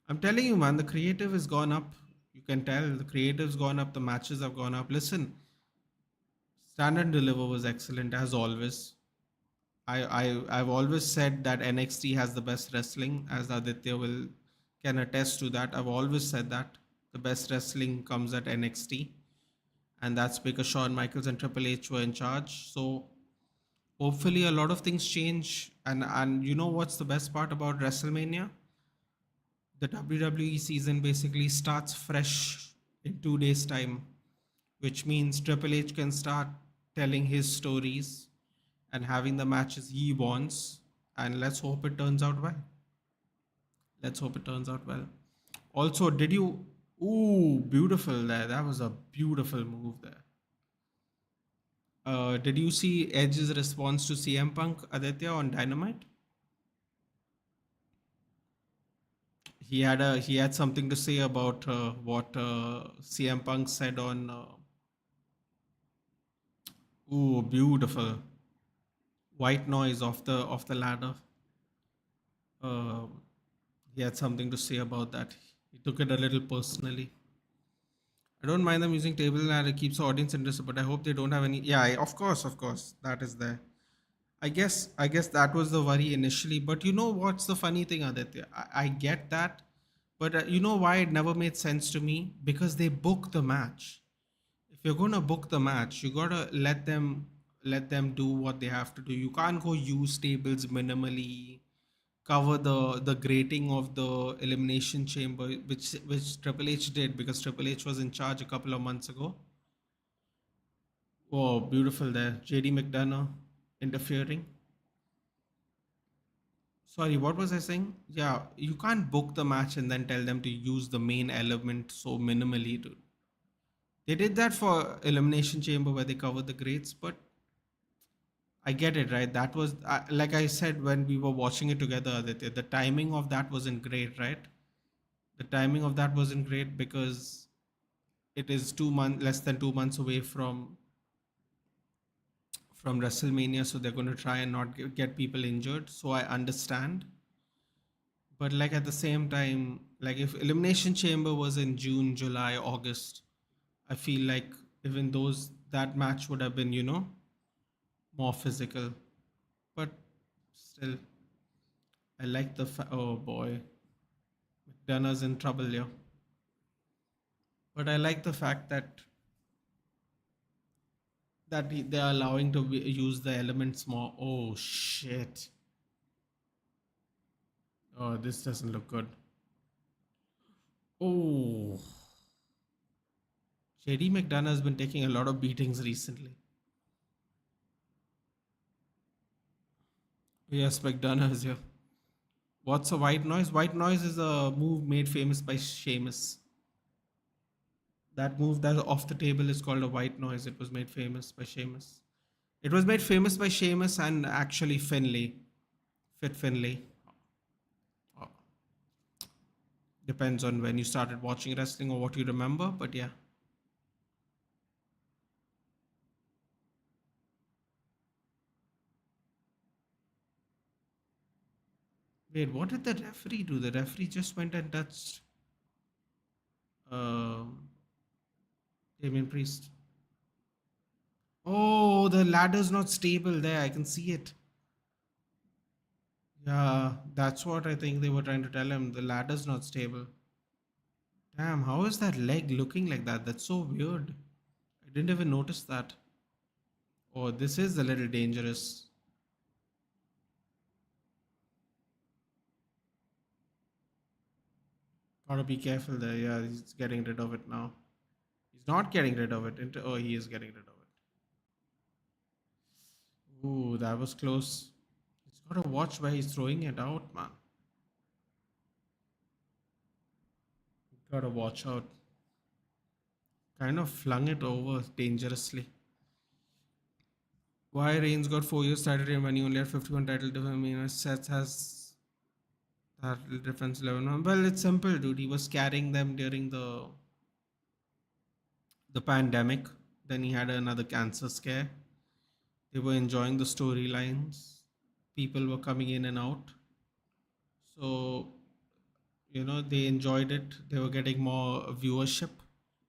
I'm telling you, man, the creative has gone up. You can tell the creative's gone up. The matches have gone up. Listen, Stand and Deliver was excellent as always. I've always said that NXT has the best wrestling, as Aditya will can attest to that. I've always said that the best wrestling comes at NXT, and that's because Shawn Michaels and Triple H were in charge. So hopefully a lot of things change. And you know what's the best part about WrestleMania? The WWE season basically starts fresh in 2 days' time, which means Triple H can start telling his stories and having the matches he wants. And let's hope it turns out well. Let's hope it turns out well. Also, did you? Ooh, beautiful there. That was a beautiful move there. Did you see Edge's response to CM Punk, Aditya, on Dynamite? He had something to say about what CM Punk said on. Ooh, beautiful white noise off the ladder. Uh, he had something to say about that. He took it a little personally. I don't mind them using table and it keeps the audience interested, but I hope they don't have any. Yeah, of course, that is there. I guess that was the worry initially, but you know what's the funny thing, Aditya? I get that, but you know why it never made sense to me? Because they book the match. If you're gonna book the match, you gotta let them do what they have to do. You can't go use tables minimally, cover the grating of the elimination chamber, which Triple H did because Triple H was in charge a couple of months ago. Oh, beautiful there, JD McDonough interfering. Sorry, what was I saying? Yeah, you can't book the match and then tell them to use the main element so minimally. They did that for Elimination Chamber where they covered the greats, but I get it, right? That was, like I said when we were watching it together, Aditya, the timing of that wasn't great, right? The timing of that wasn't great because it is 2 months, less than 2 months away from WrestleMania, so they're going to try and not get people injured. So I understand, but like at the same time, like if Elimination Chamber was in June, July, August, I feel like even those that match would have been, more physical. But still, I like oh boy, McDonough's in trouble here. But I like the fact that they are allowing to use the elements more. Oh shit! Oh, this doesn't look good. Oh, JD McDonough has been taking a lot of beatings recently. Yes, McDonough is here. What's a white noise? White noise is a move made famous by Sheamus. That move that off the table is called a white noise. It was made famous by Sheamus. It was made famous by Sheamus and actually Finlay. Fit Finlay. Uh, Depends on when you started watching wrestling or what you remember, but yeah. Wait, what did the referee do? The referee just went and touched um Damien Priest. Oh, the ladder's not stable there. I can see it. Yeah, that's what I think they were trying to tell him. The ladder's not stable. Damn, how is that leg looking like that? That's so weird. I didn't even notice that. Oh, this is a little dangerous. Gotta be careful there. Yeah, he's getting rid of it now. He's not getting rid of it. Oh, he is getting rid of it. Ooh, that was close. He's got to watch where he's throwing it out, man. Got to watch out. Kind of flung it over dangerously. Why Reigns got 4 years title reign when he only had 51 title difference? I mean, Seth has title difference 11. Well, it's simple, dude. He was carrying them during the pandemic. Then he had another cancer scare. They were enjoying the storylines. People were coming in and out. So, they enjoyed it. They were getting more viewership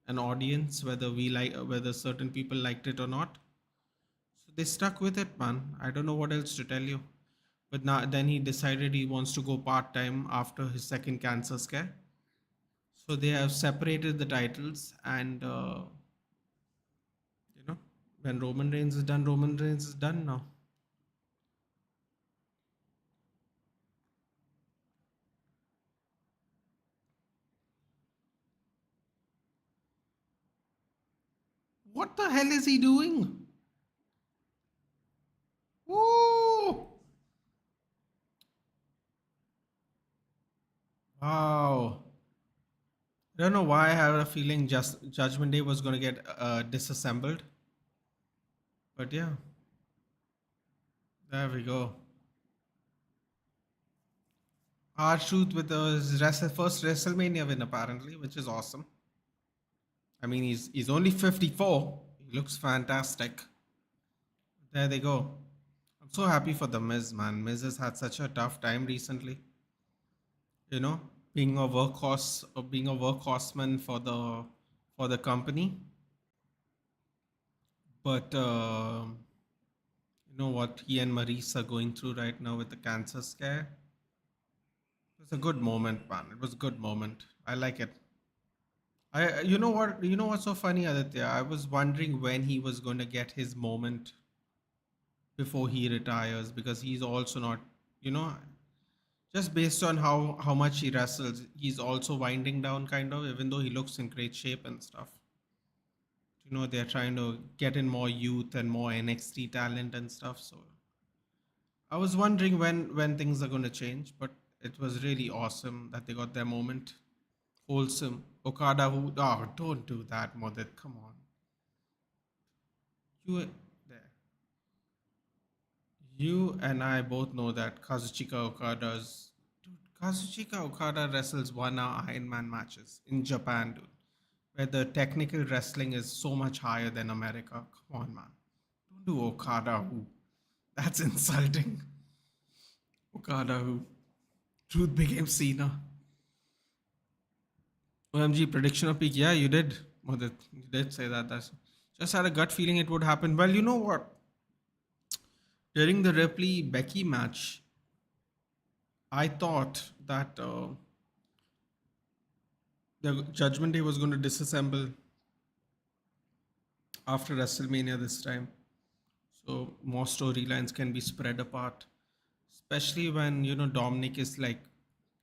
and audience, whether certain people liked it or not. So they stuck with it, man. I don't know what else to tell you. But now, then he decided he wants to go part time after his second cancer scare. So they have separated the titles, and you know, when Roman Reigns is done, Roman Reigns is done now. What the hell is he doing? Woo! Wow. I don't know why I have a feeling just Judgment Day was going to get disassembled. But yeah, there we go. R-Truth with his first WrestleMania win apparently, which is awesome. I mean, he's only 54. He looks fantastic. There they go. I'm so happy for the Miz, man. Miz has had such a tough time recently. You know, being a workhorse or being a workhorseman for the company. But you know what he and Maurice are going through right now with the cancer scare. It was a good moment, man. It was a good moment. I like it. You know what? You know what's so funny, Aditya? I was wondering when he was going to get his moment before he retires because he's also not, you know, just based on how much he wrestles, he's also winding down kind of, even though he looks in great shape and stuff. You know, they're trying to get in more youth and more NXT talent and stuff. So I was wondering when things are going to change, but it was really awesome that they got their moment. Wholesome. Okada, who? Oh, don't do that, Modit. Come on. You there. You and I both know that Kazuchika Okada's dude. Kazuchika Okada wrestles 1 hour Iron Man matches in Japan, dude, where the technical wrestling is so much higher than America. Come on, man. Don't do Okada who. That's insulting. Okada who. Truth became Cena. OMG prediction of peak. Yeah, you did. Modit. You did say that. That's just had a gut feeling it would happen. Well, you know what? During the Ripley Becky match, I thought that the Judgment Day was going to disassemble after WrestleMania this time. So more storylines can be spread apart, especially when Dominic is like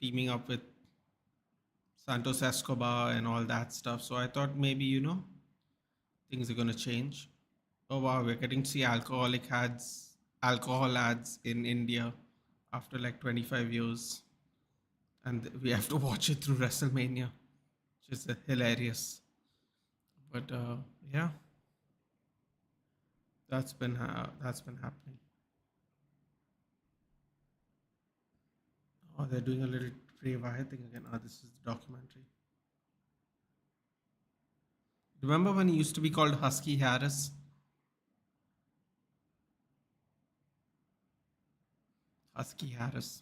teaming up with Santos Escobar and all that stuff. So I thought maybe things are going to change. Oh wow, we're getting to see alcohol ads in India after like 25 years, and we have to watch it through WrestleMania, which is hilarious. But yeah, that's been happening. Oh, they're doing a little Bray Wyatt thing again. Oh, this is the documentary. Remember when he used to be called Husky Harris? Husky Harris.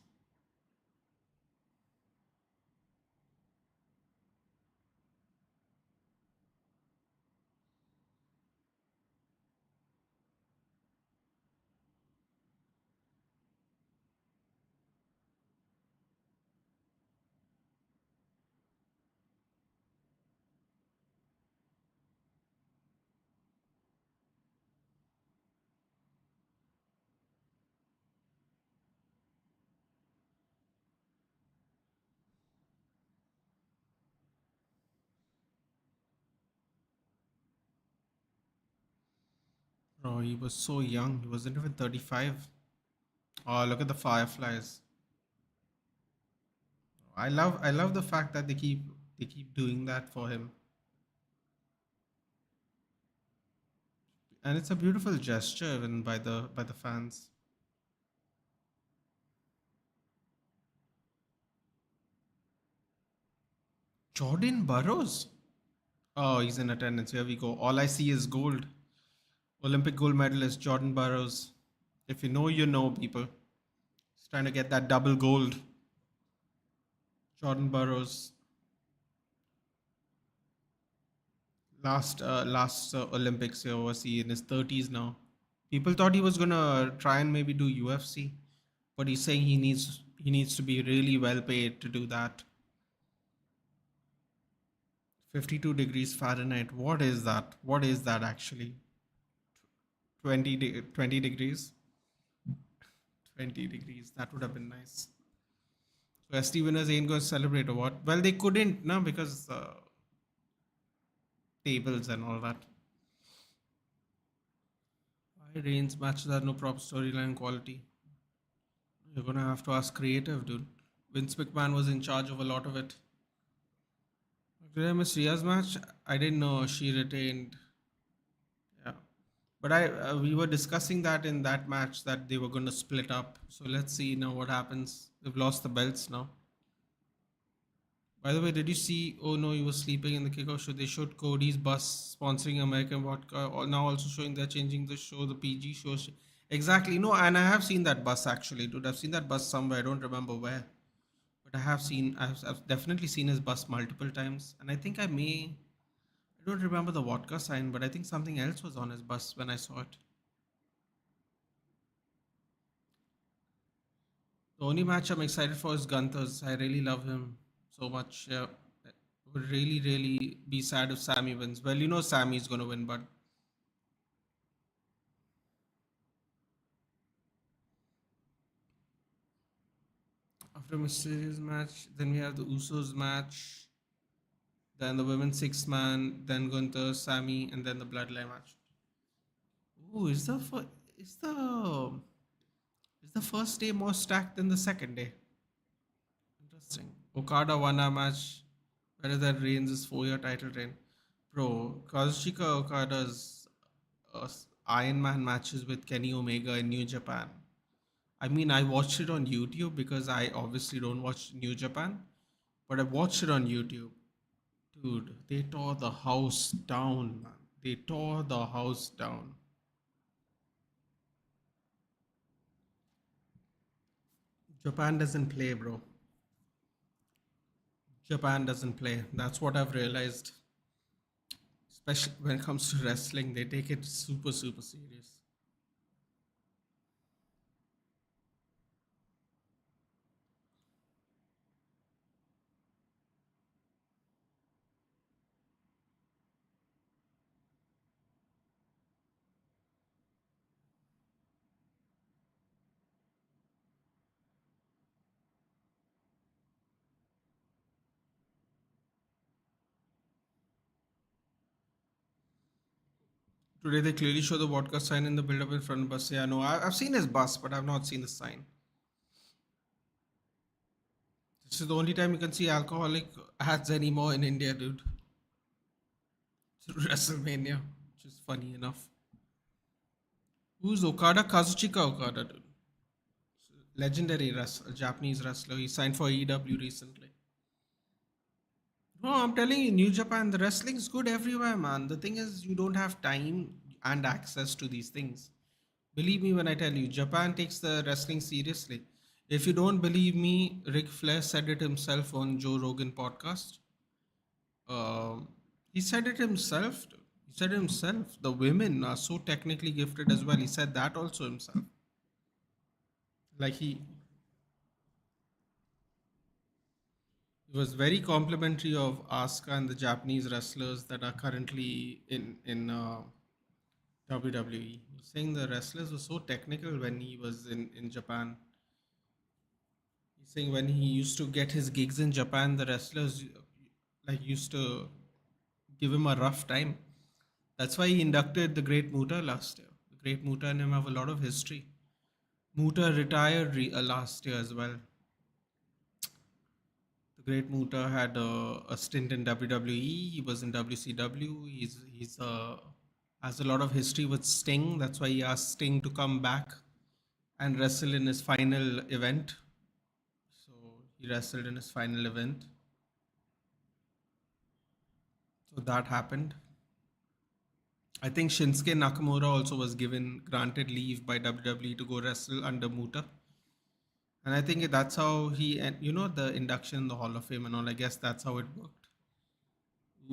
Bro, he was so young. He wasn't even 35. Oh, look at the fireflies. I love the fact that they keep doing that for him. And it's a beautiful gesture even by the fans. Jordan Burroughs. Oh, he's in attendance. Here we go. All I see is gold. Olympic gold medalist Jordan Burroughs. If you know, you know, people. He's trying to get that double gold. Jordan Burroughs. Last Olympics here was he in his 30s now. People thought he was gonna try and maybe do UFC, but he's saying he needs to be really well paid to do that. 52 degrees Fahrenheit. What is that? What is that actually? 20 degrees? 20 degrees. That would have been nice. So ST winners ain't going to celebrate or what? Well, they couldn't, no, because tables and all that. Why Reigns matches had no proper storyline quality? You're gonna have to ask creative, dude. Vince McMahon was in charge of a lot of it. Did I miss Rhea's match? I didn't know she retained. Yeah, but I we were discussing that in that match that they were gonna split up. So let's see now what happens. They've lost the belts now. By the way, did you see? Oh no, he was sleeping in the kickoff show. They showed Cody's bus sponsoring American vodka. Now also showing they're changing the show, the PG show. Exactly. No, and I have seen that bus actually, dude. I've seen that bus somewhere. I don't remember where, but I've definitely seen his bus multiple times. And I don't remember the vodka sign, but I think something else was on his bus when I saw it. The only match I'm excited for is Gunther's. I really love him so much. Yeah. Would really, really be sad if Sammy wins. Well, you know Sammy's gonna win, but after Mysterious match, then we have the Usos match, then the women's six man, then Gunther, Sammy, and then the Bloodline match. Ooh, is the first day more stacked than the second day? Interesting. Okada won a match better than Reigns' 4-year title reign. Bro, Kazuchika Okada's Iron Man matches with Kenny Omega in New Japan. I mean, I watched it on YouTube because I obviously don't watch New Japan, but I watched it on YouTube. Dude, they tore the house down, man. They tore the house down. Japan doesn't play, bro. Japan doesn't play. That's what I've realized. Especially when it comes to wrestling, they take it super, super serious. Today they clearly show the vodka sign in the build-up in front of bus. Yeah, no, I've seen his bus, but I've not seen the sign. This is the only time you can see alcoholic ads anymore in India, dude. WrestleMania, which is funny enough. Who's Okada? Kazuchika Okada, dude. Legendary wrestler, Japanese wrestler. He signed for AEW recently. No, I'm telling you, New Japan, the wrestling's good everywhere, man. The thing is, you don't have time and access to these things. Believe me when I tell you, Japan takes the wrestling seriously. If you don't believe me, Ric Flair said it himself on Joe Rogan podcast. Um, he said it himself. He said it himself. The women are so technically gifted as well. He said that also himself. Like he was very complimentary of Asuka and the Japanese wrestlers that are currently in WWE. He's saying the wrestlers were so technical when he was in Japan. He's saying when he used to get his gigs in Japan, the wrestlers like used to give him a rough time. That's why he inducted the Great Muta last year The great Muta and him have a lot of history. Muta retired last year as well. The great Muta had a stint in WWE. He was in WCW. He's has a lot of history with Sting. That's why he asked Sting to come back and wrestle in his final event. So he wrestled in his final event. So that happened. I think Shinsuke Nakamura also was given granted leave by WWE to go wrestle under Muta. And I think that's how he, and the induction in the Hall of Fame and all, I guess that's how it worked.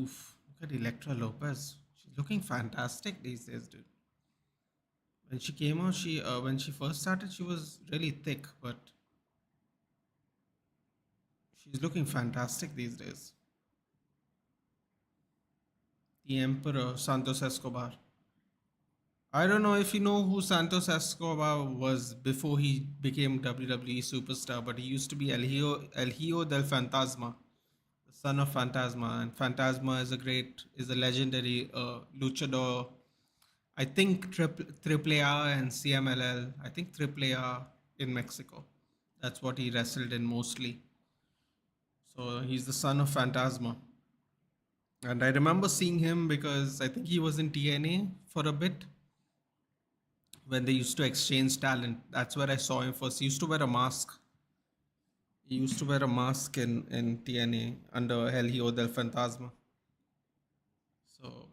Oof, look at Electra Lopez. She's looking fantastic these days, dude. When she came out, when she first started, she was really thick, but she's looking fantastic these days. The Emperor, Santos Escobar. I don't know if you know who Santos Escobar was before he became WWE superstar, but he used to be El Hijo del Fantasma, the son of Fantasma, and Fantasma is a legendary luchador. I think Triple A and CMLL. I think Triple A in Mexico. That's what he wrestled in mostly. So he's the son of Fantasma. And I remember seeing him because I think he was in TNA for a bit when they used to exchange talent. That's where I saw him first. He used to wear a mask. He used to wear a mask in TNA under El Hijo del Fantasma. So,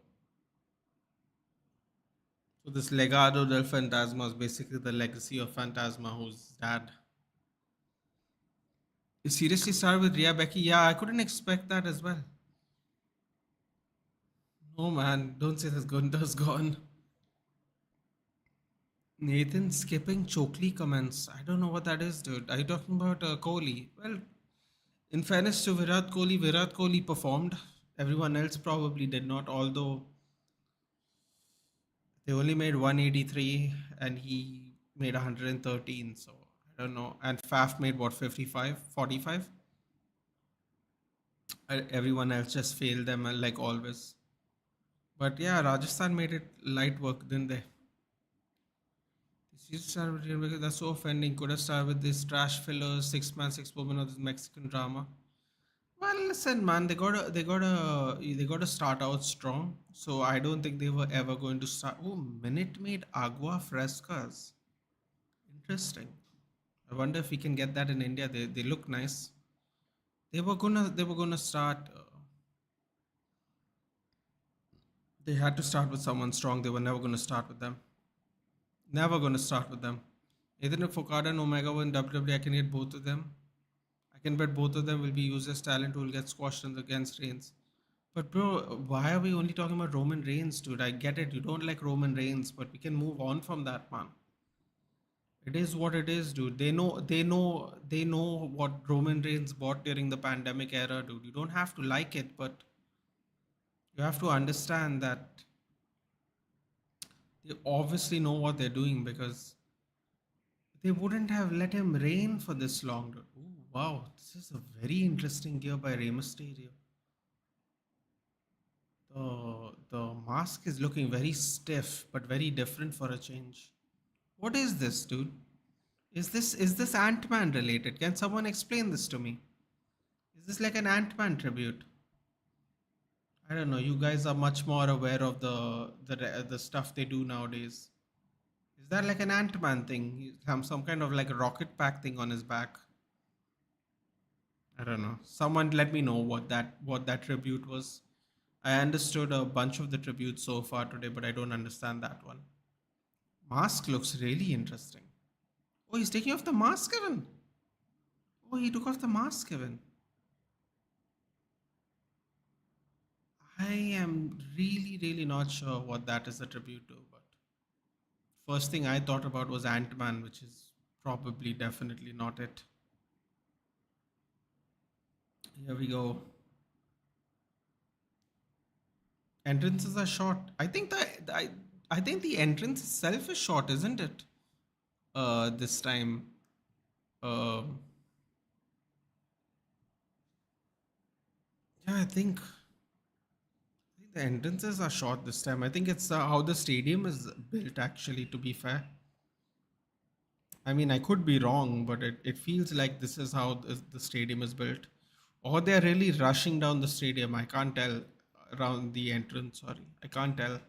so this Legado del Fantasma is basically the legacy of Fantasma, whose dad. You seriously started with Rhea Becky? Yeah, I couldn't expect that as well. No man, don't say this Gunther's gone. Nathan skipping Chokli comments. I don't know what that is, dude. Are you talking about Kohli? Well, in fairness to Virat Kohli performed. Everyone else probably did not, although they only made 183 and he made 113. So I don't know. And Faf made what, 55, 45? Everyone else just failed them like always. But yeah, Rajasthan made it light work, didn't they? You start with because that's so offending. Could have started with this trash filler, 6 man, 6 woman of this Mexican drama. Well, listen, man, they got to start out strong. So I don't think they were ever going to start. Oh, Minute Maid Agua Frescas. Interesting. I wonder if we can get that in India. They look nice. They were gonna start. They had to start with someone strong. They were never gonna start with them. Never gonna start with them. Either if Okada and Omega were in WWE, I can get both of them. I can bet both of them will be used as talent who will get squashed against Reigns. But bro, why are we only talking about Roman Reigns, dude? I get it. You don't like Roman Reigns, but we can move on from that, man. It is what it is, dude. They know what Roman Reigns bought during the pandemic era, dude. You don't have to like it, but you have to understand that they obviously know what they're doing because they wouldn't have let him reign for this long, dude. Ooh, wow, this is a very interesting gear by Rey Mysterio. The mask is looking very stiff, but very different for a change. What is this, dude? Is this Ant-Man related? Can someone explain this to me? Is this like an Ant-Man tribute? I don't know. You guys are much more aware of the stuff they do nowadays. Is that like an Ant-Man thing? Some kind of like a rocket pack thing on his back? I don't know. Someone let me know what that tribute was. I understood a bunch of the tributes so far today, but I don't understand that one. Mask looks really interesting. Oh, he's taking off the mask, Kevin. Oh, he took off the mask, Kevin. I am really, really not sure what that is a tribute to, but first thing I thought about was Ant-Man, which is probably definitely not it. Here we go. Entrances are short. I think the entrance itself is short, isn't it? This time. Uh, yeah, I think The entrances are short this time. I think it's how the stadium is built, actually, to be fair. I mean, I could be wrong, but it feels like this is how the stadium is built. Or they're really rushing down the stadium. I can't tell around the entrance. Sorry. I can't tell.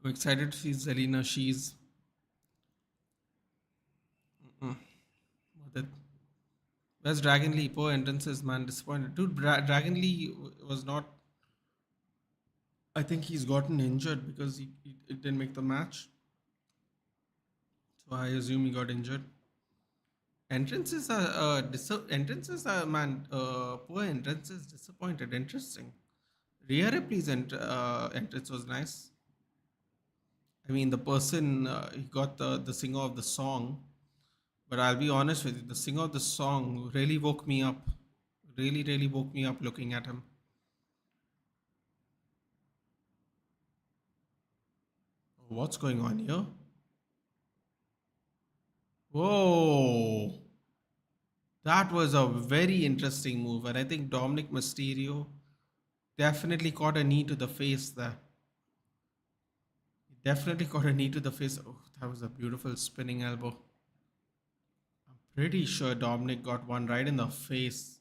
I'm excited to see Zelina. She's. Mm, what it- Where's Dragon Lee? Poor entrances, man. Disappointed. Dude, Dragon Lee was not. I think he's gotten injured because he it didn't make the match. So I assume he got injured. Entrances are, man, poor entrances, disappointed. Interesting. Rhea Ripley's entrance was nice. I mean, the person he got the singer of the song, but I'll be honest with you, the singer of the song really woke me up. Really, really woke me up looking at him. What's going on here? Whoa, that was a very interesting move, and I think Dominic Mysterio definitely caught a knee to the face there. He definitely caught a knee to the face. Oh, that was a beautiful spinning elbow. Pretty sure Dominic got one right in the face.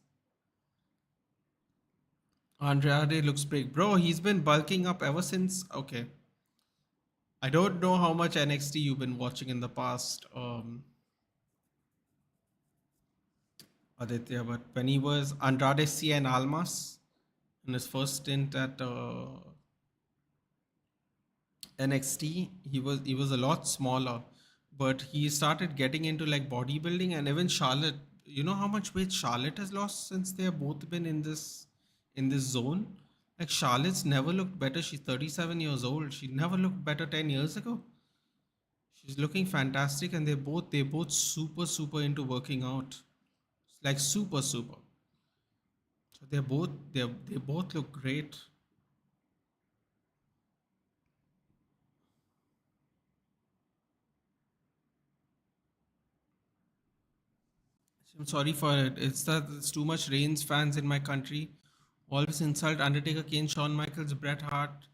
Andrade looks big. Bro, he's been bulking up ever since. Okay. I don't know how much NXT you've been watching in the past, Aditya, but when he was Andrade Cien Almas in his first stint at NXT, he was a lot smaller, but he started getting into like bodybuilding, and even Charlotte. You know how much weight Charlotte has lost since they have both been in this zone. Like Charlotte's never looked better. She's 37 years old. She never looked better 10 years ago. She's looking fantastic, and they both super into working out. It's like super. So they both look great. I'm sorry for it. It's that there's too much Reigns fans in my country. Always insult Undertaker, Kane, Shawn Michaels, Bret Hart.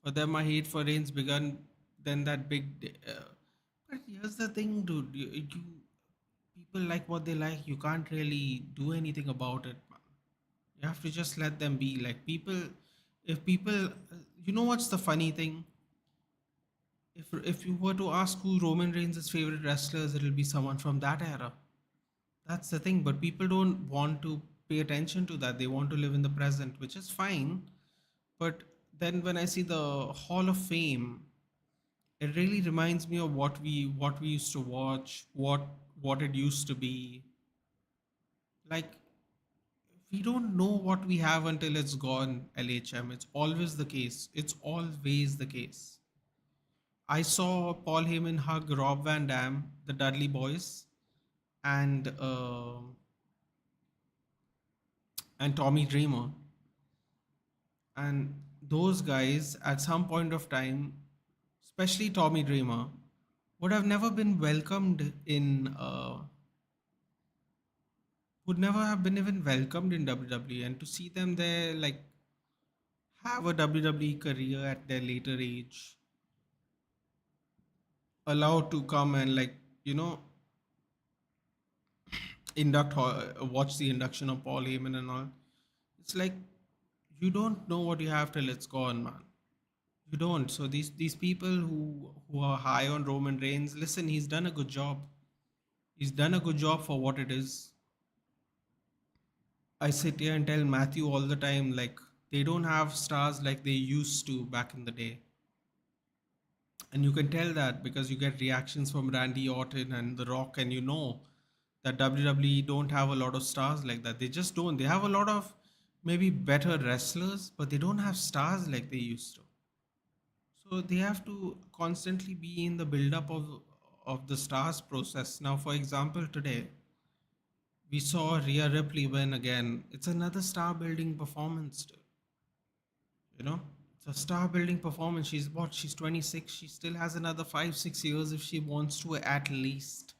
For them, my hate for Reigns began then that big. But here's the thing, dude. You people like what they like. You can't really do anything about it, man. You have to just let them be. Like people, if people, you know what's the funny thing? If you were to ask who Roman Reigns' favorite wrestlers, it'll be someone from that era. That's the thing, but people don't want to pay attention to that. They want to live in the present, which is fine. But then when I see the Hall of Fame, it really reminds me of what we used to watch, what it used to be. Like we don't know what we have until it's gone, LHM. It's always the case. It's always the case. I saw Paul Heyman hug Rob Van Dam, the Dudley Boys, and Tommy Dreamer, and those guys at some point of time, especially Tommy Dreamer, would have never been welcomed in would never have been even welcomed in WWE, and to see them there like have a WWE career at their later age, allowed to come and like you know watch the induction of Paul Heyman and all. It's like you don't know what you have till it's gone, man. You don't. So these people who are high on Roman Reigns, listen, he's done a good job. He's done a good job for what it is. I sit here and tell Matthew all the time, like they don't have stars like they used to back in the day. And you can tell that because you get reactions from Randy Orton and The Rock, and you know that WWE don't have a lot of stars like that. They just don't. They have a lot of maybe better wrestlers, but they don't have stars like they used to. So they have to constantly be in the build-up of the stars process. Now, for example, today we saw Rhea Ripley win again. It's another star-building performance, dude. You know, it's a star-building performance. She's what? She's 26. She still has another 5, 6 years if she wants to, at least.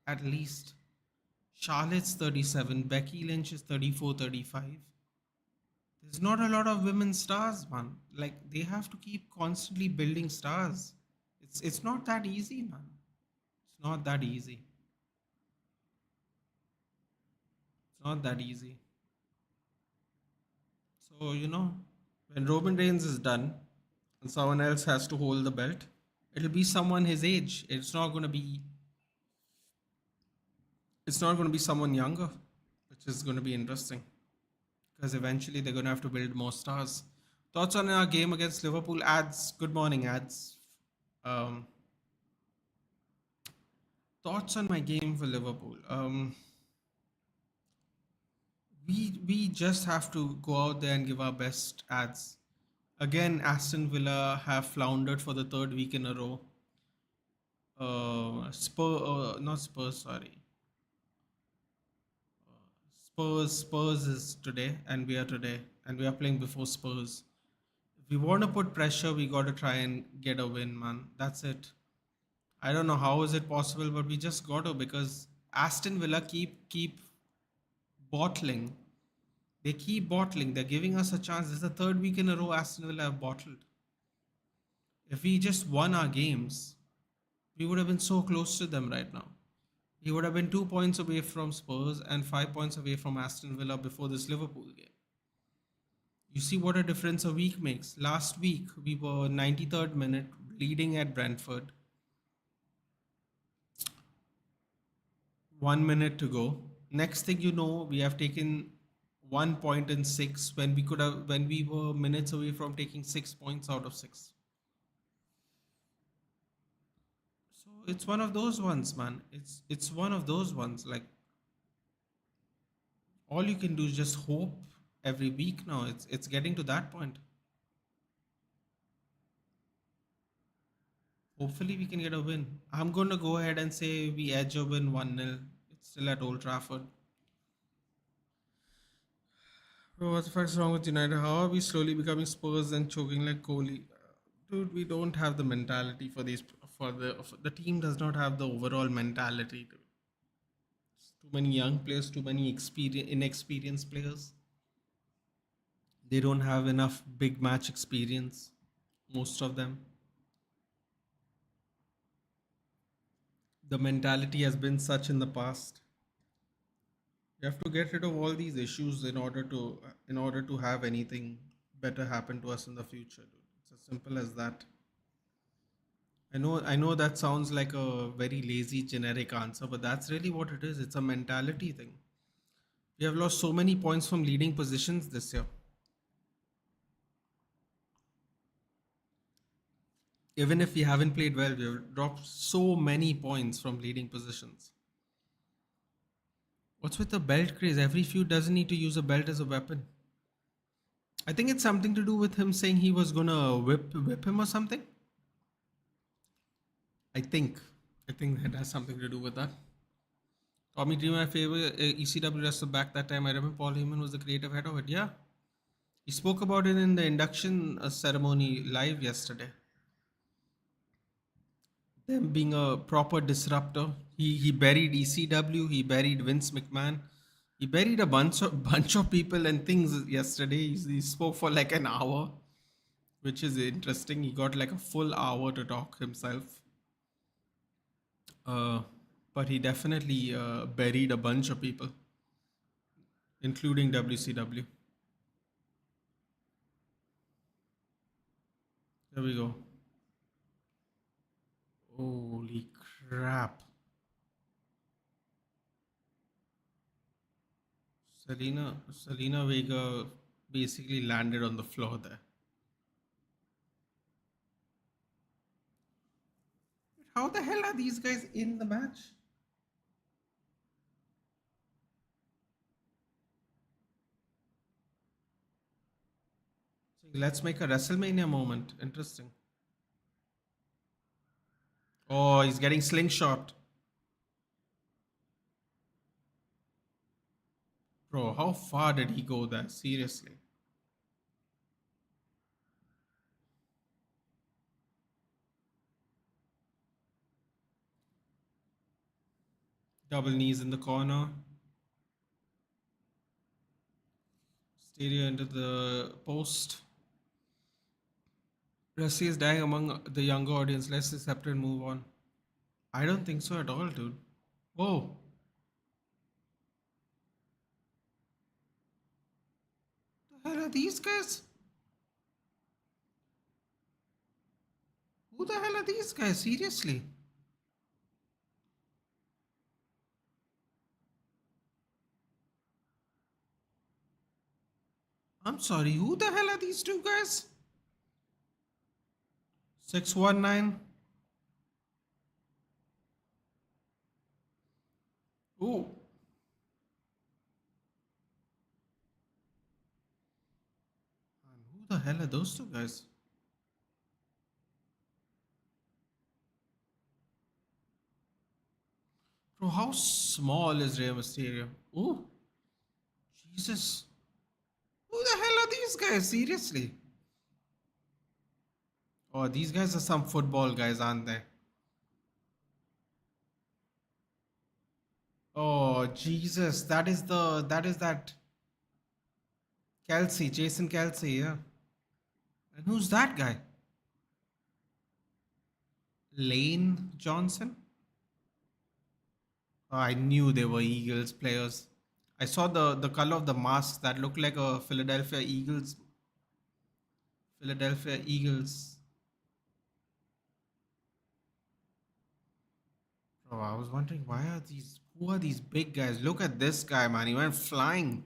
At least. Charlotte's 37. Becky Lynch is 34, 35. There's not a lot of women stars, man. Like they have to keep constantly building stars. It's not that easy, man. It's not that easy. It's not that easy. So, when Roman Reigns is done and someone else has to hold the belt, it'll be someone his age. It's not going to be someone younger, which is going to be interesting because eventually they're going to have to build more stars. Thoughts on our game against Liverpool? Ads. Good morning, ads. Um, Thoughts on my game for Liverpool. We just have to go out there and give our best, ads. Again, Aston Villa have floundered for the third week in a row. Not Spurs, sorry. Spurs is today, and we are today, and we are playing before Spurs. If we want to put pressure, we got to try and get a win, man. That's it. I don't know how is it possible, but we just got to, because Aston Villa keep bottling. They keep bottling. They're giving us a chance. This is the third week in a row Aston Villa have bottled. If we just won our games, we would have been so close to them right now. We would have been 2 points away from Spurs and 5 points away from Aston Villa before this Liverpool game. You see what a difference a week makes. Last week, we were 93rd minute leading at Brentford. 1 minute to go. Next thing you know, we have taken 1 point in six when we were minutes away from taking 6 points out of six. So it's one of those ones, man. It's one of those ones. Like all you can do is just hope every week now. It's getting to that point. Hopefully we can get a win. I'm going to go ahead and say we edge a win 1-0. It's still at Old Trafford. Bro, what the fuck's wrong with United? How are we slowly becoming Spurs and choking like Kohli? Dude, we don't have the mentality for these. For the team does not have the overall mentality. Too many young players, too many inexperienced players. They don't have enough big match experience. Most of them. The mentality has been such in the past. You have to get rid of all these issues in order to have anything better happen to us in the future, dude. It's as simple as that. I know that sounds like a very lazy generic answer, but that's really what it is. It's a mentality thing. We have lost so many points from leading positions this year. Even if we haven't played well, we have dropped so many points from leading positions. What's with the belt craze? Every feud doesn't need to use a belt as a weapon. I think it's something to do with him saying he was gonna whip him or something. I think. I think that has something to do with that. Tommy Dreamer, my favorite ECW wrestler back that time. I remember Paul Heyman was the creative head of it. Yeah. He spoke about it in the induction ceremony live yesterday. Them being a proper disruptor. He buried ECW. He buried Vince McMahon. He buried a bunch of people and things yesterday. He spoke for like an hour, which is interesting. He got like a full hour to talk himself. Uh, but he definitely buried a bunch of people, including WCW. There we go. Holy crap. Selena Vega basically landed on the floor there. How the hell are these guys in the match? Let's make a WrestleMania moment. Interesting. Oh, he's getting slingshot. Bro, how far did he go there? Seriously. Double knees in the corner. Mysterio into the post. Wrestling is dying among the younger audience. Let's accept it and move on. I don't think so at all, dude. Oh, the hell are these guys? Who the hell are these guys? Seriously? I'm sorry. Who the hell are these two guys? 619. Oh, and who the hell are those two guys? Bro, how small is Rey Mysterio? Oh, Jesus. Who the hell are these guys? Seriously? Oh, these guys are some football guys, aren't they? Oh, Jesus. That is that Kelsey, Jason Kelsey, yeah. And who's that guy? Lane Johnson? Oh, I knew they were Eagles players. I saw the color of the mask that looked like a Philadelphia Eagles. Bro, I was wondering who are these big guys? Look at this guy, man. He went flying.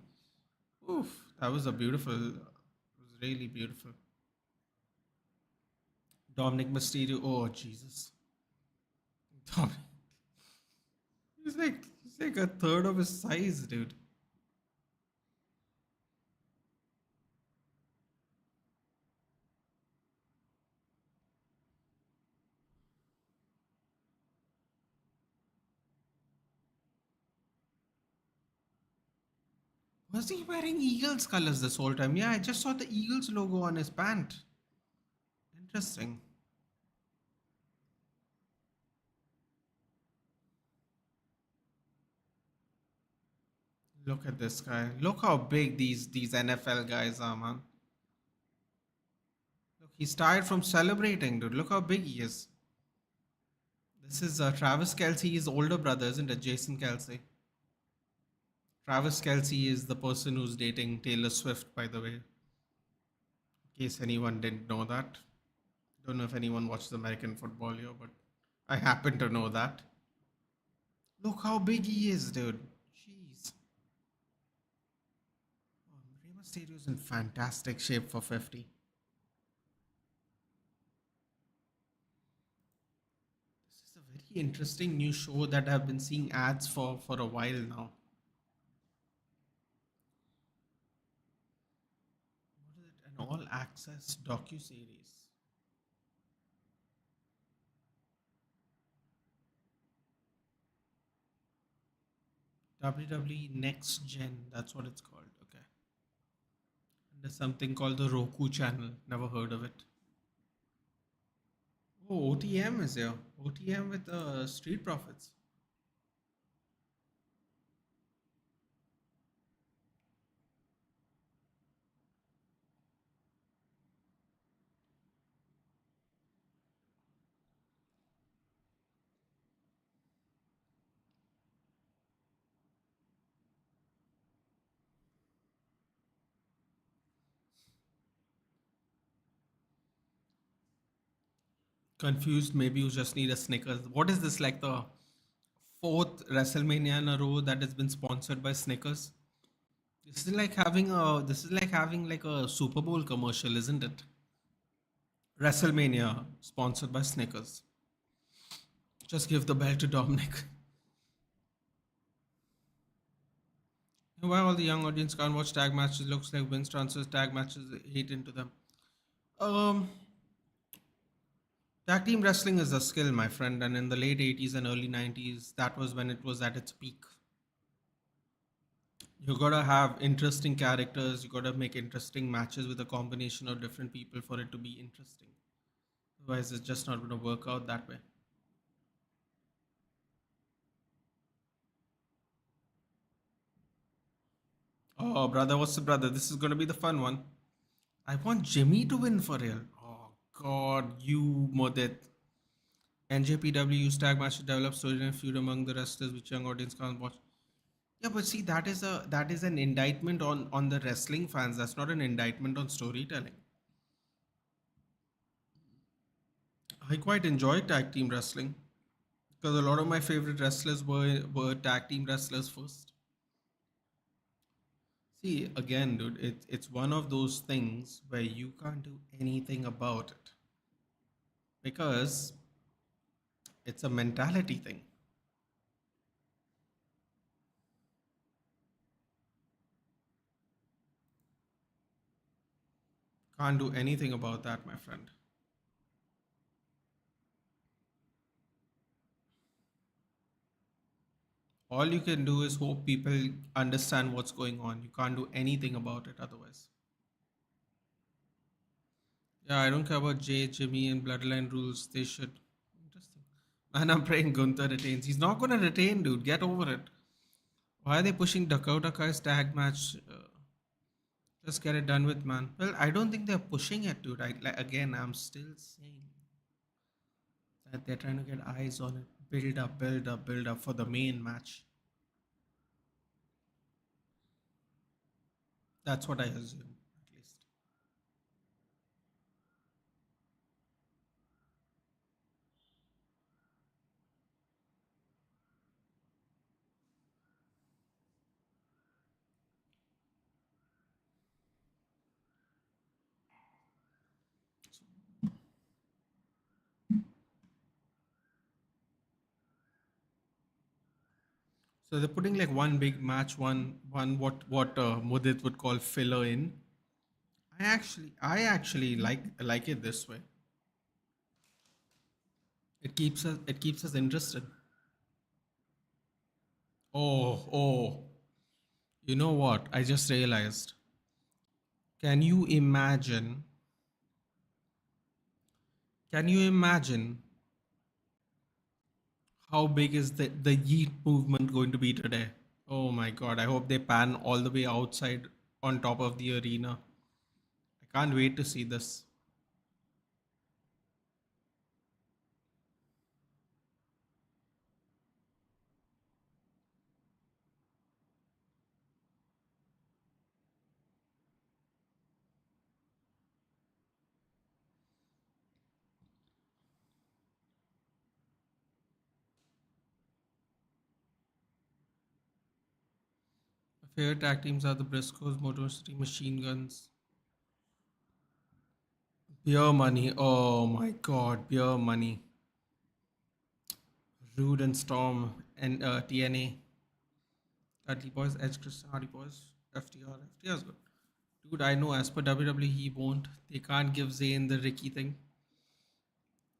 Oof, that was it was really beautiful. Dominic Mysterio. Oh, Jesus. Dominic, he's like a third of his size, dude. Was he wearing Eagles colors this whole time? Yeah, I just saw the Eagles logo on his pant. Interesting. Look at this guy. Look how big these NFL guys are, man. Look, he's tired from celebrating, dude. Look how big he is. This is Travis Kelsey's older brother, isn't it? Jason Kelsey. Travis Kelsey is the person who's dating Taylor Swift, by the way. In case anyone didn't know that. Don't know if anyone watches American football here, but I happen to know that. Look how big he is, dude. Jeez. Oh, Rey Mysterio's in fantastic shape for 50. This is a very interesting new show that I've been seeing ads for a while now. What is it? An all access docu-series. WWE Next Gen, that's what it's called. Okay. And there's something called the Roku channel. Never heard of it. Oh, OTM is here. OTM with Street Profits. Confused, maybe you just need a Snickers. What is this, like the fourth WrestleMania in a row that has been sponsored by Snickers? This is like having like a Super Bowl commercial, isn't it? WrestleMania sponsored by Snickers. Just give the belt to Dominic. Why all the young audience can't watch tag matches? Looks like Vince transfers tag matches hate into them. Um, Tag team wrestling is a skill, my friend, and in the late 80s and early 90s, that was when it was at its peak. You gotta have interesting characters, you gotta make interesting matches with a combination of different people for it to be interesting. Otherwise, it's just not gonna work out that way. Oh, brother, what's the brother? This is going to be the fun one. I want Jimmy to win for real. Oh, God, you Modit. NJPW use tag match to develop story and feud among the wrestlers which young audience can't watch. Yeah, but see, that is an indictment on the wrestling fans. That's not an indictment on storytelling. I quite enjoy tag team wrestling because a lot of my favorite wrestlers were tag team wrestlers first. See, again, dude, it's one of those things where you can't do anything about it because it's a mentality thing. Can't do anything about that, my friend. All you can do is hope people understand what's going on. You can't do anything about it otherwise. Yeah, I don't care about Jay, Jimmy, and Bloodline rules. They should. Interesting. And I'm praying Gunther retains. He's not going to retain, dude. Get over it. Why are they pushing Dakota Kai's tag match? Just get it done with, man. Well, I don't think they're pushing it, dude. Again, I'm still saying that they're trying to get eyes on it. Build up, build up, build up for the main match. That's what I assume, at least. So they're putting like one big match, one what Mudit would call filler in. I actually like it this way. It keeps us interested. Oh, you know what? I just realized. Can you imagine? Can you imagine how big is the Yeet movement going to be today? Oh my god! I hope they pan all the way outside on top of the arena. I can't wait to see this. My favorite tag teams are the Briscoes, Motor City Machine Guns, Beer Money. Oh my god, Beer Money, Rude and Storm, and TNA, Dudley Boys, Edge Christian Hardy Boys, FTR. FTR is good. Dude, I know as per WWE he won't. They can't give Zayn the Ricky thing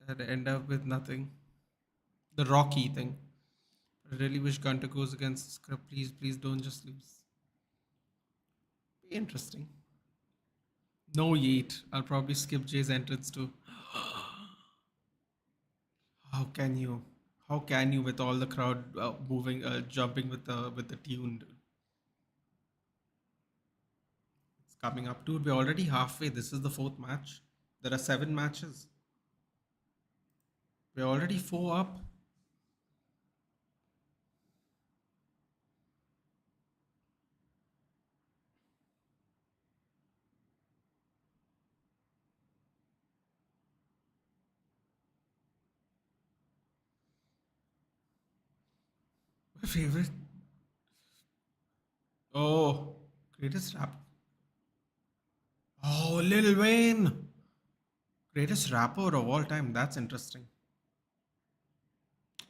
and end up with nothing. The Rocky thing. I really wish Gunter goes against the script. Please, please don't just lose. Be interesting. No Yeet. I'll probably skip Jay's entrance too. How can you? How can you with all the crowd moving, jumping with the tune? Dude? It's coming up, dude. We're already halfway. This is the fourth match. There are 7 matches. We're already 4 up. My favorite. Oh, greatest rap. Oh, Lil Wayne. Greatest rapper of all time. That's interesting.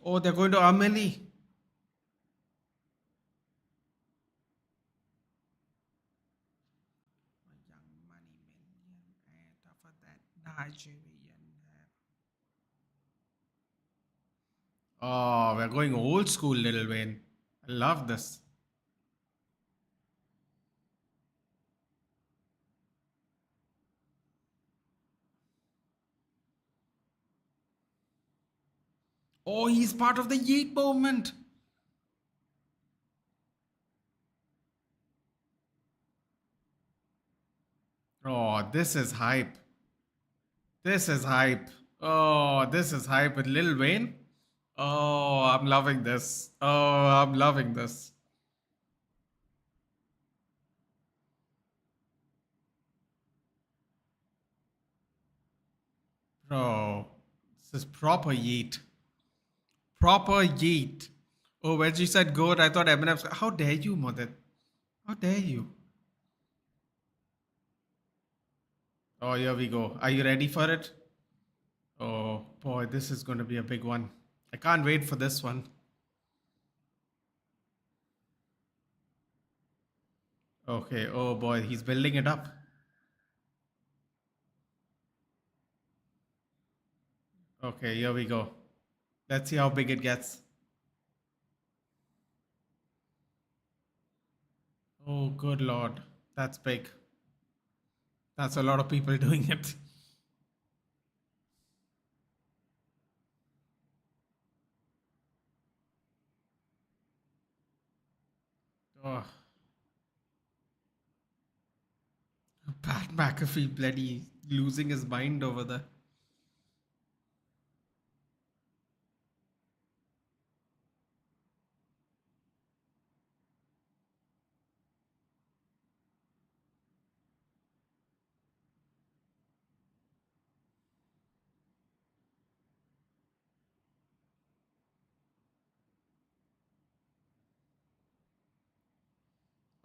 Oh, they're going to Amelie. Young money million for that Nigerian. Oh, we're going old school, Little Wayne. I love this. Oh, he's part of the Yeet movement. Oh, this is hype. This is hype. Oh, this is hype with Lil Wayne. Oh, I'm loving this. Oh, I'm loving this. Bro, this is proper yeet. Proper yeet. Oh, when she said goat, I thought Eminem's. How dare you, mother? How dare you? Oh, here we go. Are you ready for it? Oh, boy, this is going to be a big one. I can't wait for this one. Okay, oh boy, he's building it up. Okay, here we go. Let's see how big it gets. Oh, good lord. That's big. That's a lot of people doing it. Oh, Pat McAfee bloody losing his mind over there.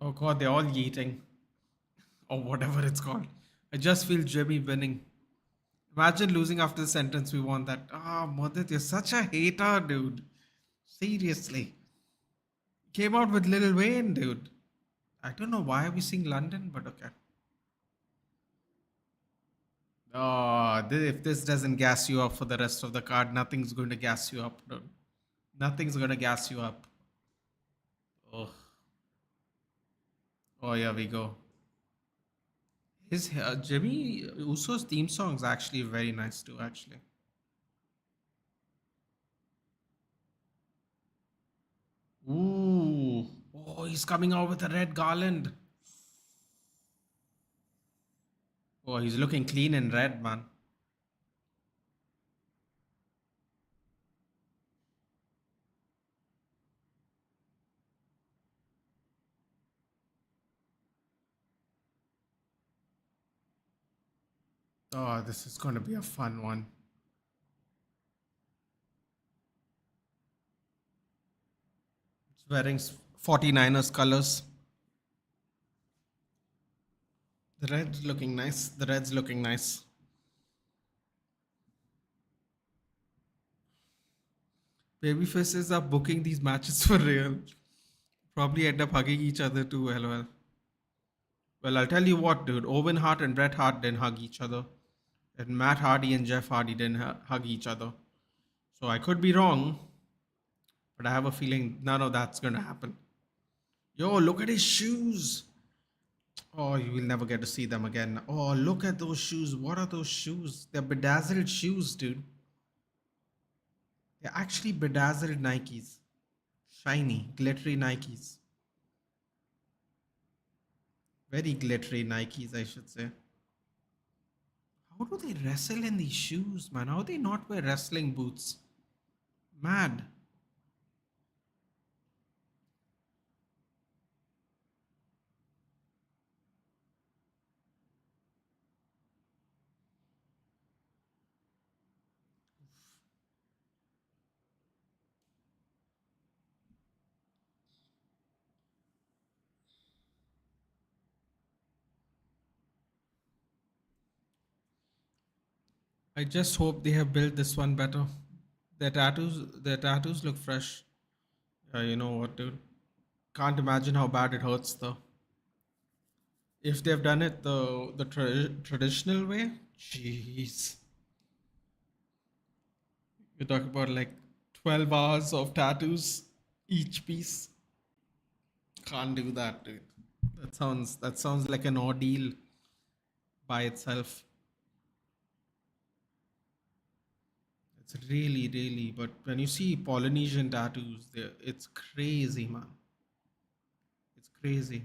Oh god, they're all eating. Or whatever it's called. I just feel Jimmy winning. Imagine losing after the sentence we want that. Ah, Mudit, you're such a hater, dude. Seriously. Came out with Lil Wayne, dude. I don't know why we sing London, but okay. Oh, if this doesn't gas you up for the rest of the card, nothing's going to gas you up, dude. Nothing's going to gas you up. Oh, oh, here we go. His Jimmy Uso's theme song is actually very nice too. Actually, ooh, oh, he's coming out with a red garland. Oh, he's looking clean in red, man. Oh, this is going to be a fun one. It's wearing 49ers colors. The red's looking nice. The red's looking nice. Babyfaces are booking these matches for real. Probably end up hugging each other too. LOL. Well, I'll tell you what, dude. Owen Hart and Bret Hart didn't hug each other, and Matt Hardy and Jeff Hardy didn't hug each other. So I could be wrong, but I have a feeling none of that's gonna happen. Yo, look at his shoes. Oh, you will never get to see them again. Oh, look at those shoes. What are those shoes? They're bedazzled shoes, dude. They're actually bedazzled Nikes. Shiny, glittery Nikes. Very glittery Nikes, I should say. How do they wrestle in these shoes, man? How do they not wear wrestling boots? Mad. I just hope they have built this one better. Their tattoos look fresh. You know what, dude? Can't imagine how bad it hurts though. If they've done it the traditional way, jeez, you talk about like 12 hours of tattoos each piece. Can't do that, dude. That sounds like an ordeal by itself. It's really, really. But when you see Polynesian tattoos, it's crazy, man. It's crazy.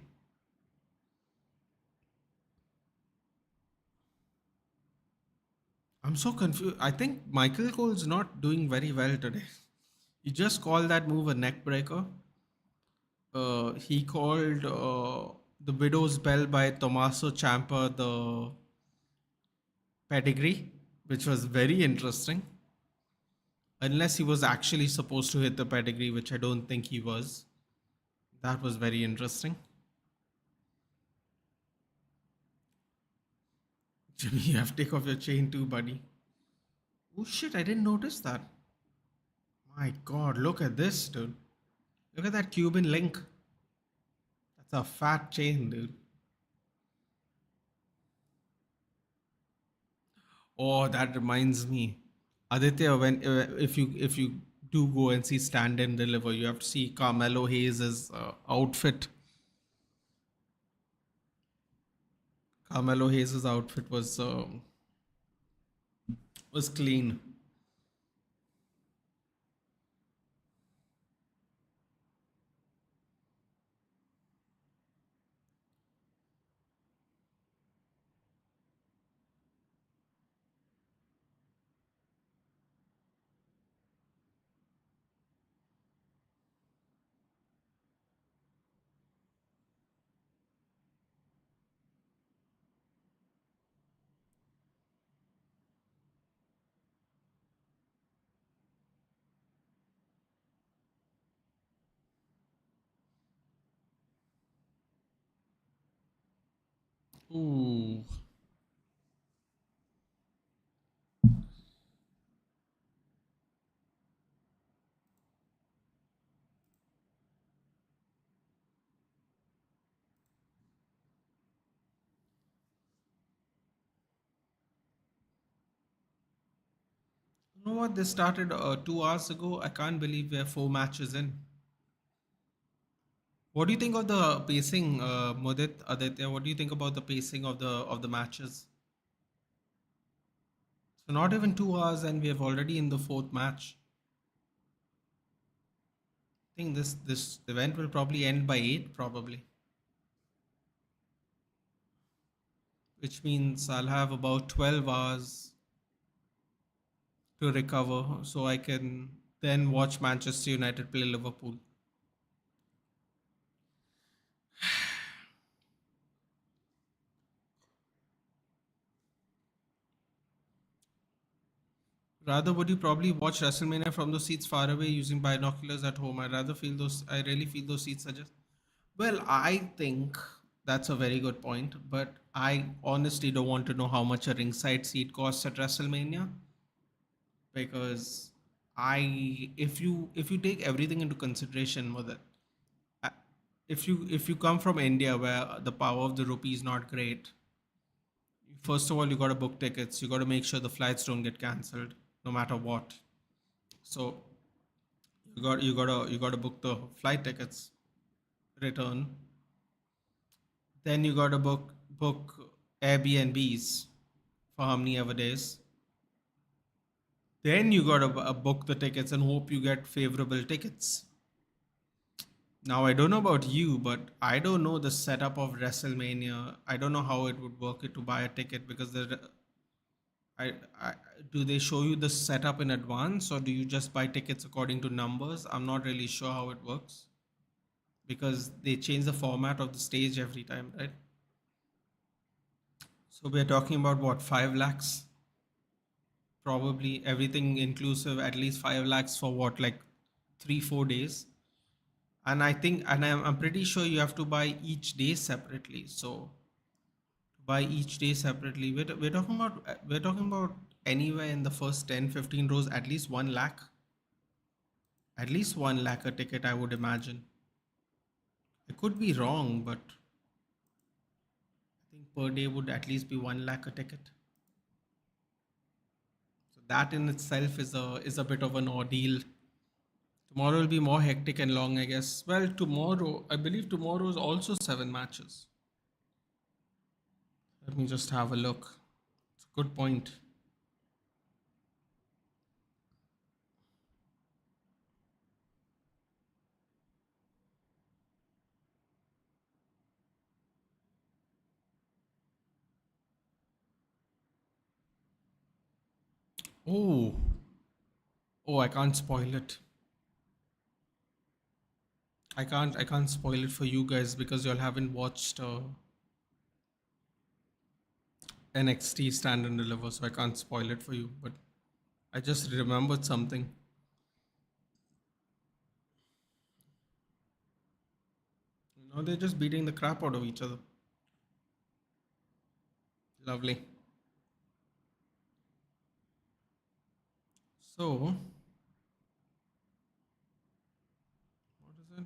I'm so confused. I think Michael Cole's not doing very well today. He just called that move a neck breaker. He called the Widow's Bell by Tommaso Ciampa the pedigree, which was very interesting. Unless he was actually supposed to hit the pedigree, which I don't think he was. That was very interesting. Jimmy, you have to take off your chain too, buddy. Oh shit, I didn't notice that. My god, look at this, dude. Look at that Cuban link. That's a fat chain, dude. Oh, that reminds me. Aditya, when if you do go and see Stand and Deliver, you have to see Carmelo Hayes' outfit. Carmelo Hayes' outfit was clean. Ooh. You know what? This started 2 hours ago. I can't believe we're 4 matches in. What do you think of the pacing, Mudit, Aditya? What do you think about the pacing of the matches? So not even 2 hours, and we have already in the fourth match. I think this event will probably end by 8, probably, which means I'll have about 12 hours to recover, so I can then watch Manchester United play Liverpool. Rather, would you probably watch WrestleMania from those seats far away using binoculars at home? I really feel those seats are just. Well, I think that's a very good point, but I honestly don't want to know how much a ringside seat costs at WrestleMania because if you take everything into consideration, Mother, uh, if you come from India where the power of the rupee is not great, first of all you got to book tickets. You got to make sure the flights don't get cancelled, no matter what. So you got to book the flight tickets, return. Then you got to book Airbnbs for how many ever days. Then you got to book the tickets and hope you get favorable tickets. Now I don't know about you, but I don't know the setup of WrestleMania. I don't know how it would work it to buy a ticket because I, I do they show you the setup in advance or do you just buy tickets according to numbers? I'm not really sure how it works because they change the format of the stage every time, right? So we're talking about what, 5 lakhs? Probably everything inclusive, at least 5 lakhs for what, like 3 4 days. And I think, and I'm pretty sure you have to buy each day separately. So buy each day separately. We're talking about anywhere in the first 10 15 rows, at least 1 lakh. At least 1 lakh a ticket, I would imagine. I could be wrong, but I think per day would at least be 1 lakh a ticket. So that in itself is a bit of an ordeal. Tomorrow will be more hectic and long, I guess. Well, tomorrow, I believe tomorrow is also 7 matches. Let me just have a look. It's a good point. Oh, oh, I can't spoil it. I can't spoil it for you guys because y'all haven't watched NXT Stand and Deliver, so I can't spoil it for you. But I just remembered something. They're just beating the crap out of each other. Lovely. So, what is it?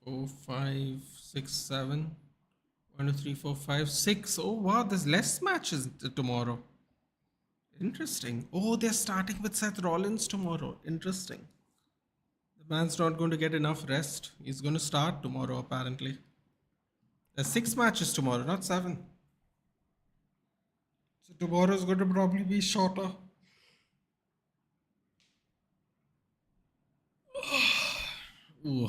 4, 5, 6, 7. 1, 2, 3, 4, 5, 6. Oh wow, there's less matches tomorrow. Interesting. Oh, they're starting with Seth Rollins tomorrow. Interesting. The man's not going to get enough rest. He's going to start tomorrow, apparently. There's 6 matches tomorrow, not 7. So tomorrow is going to probably be shorter. Ooh.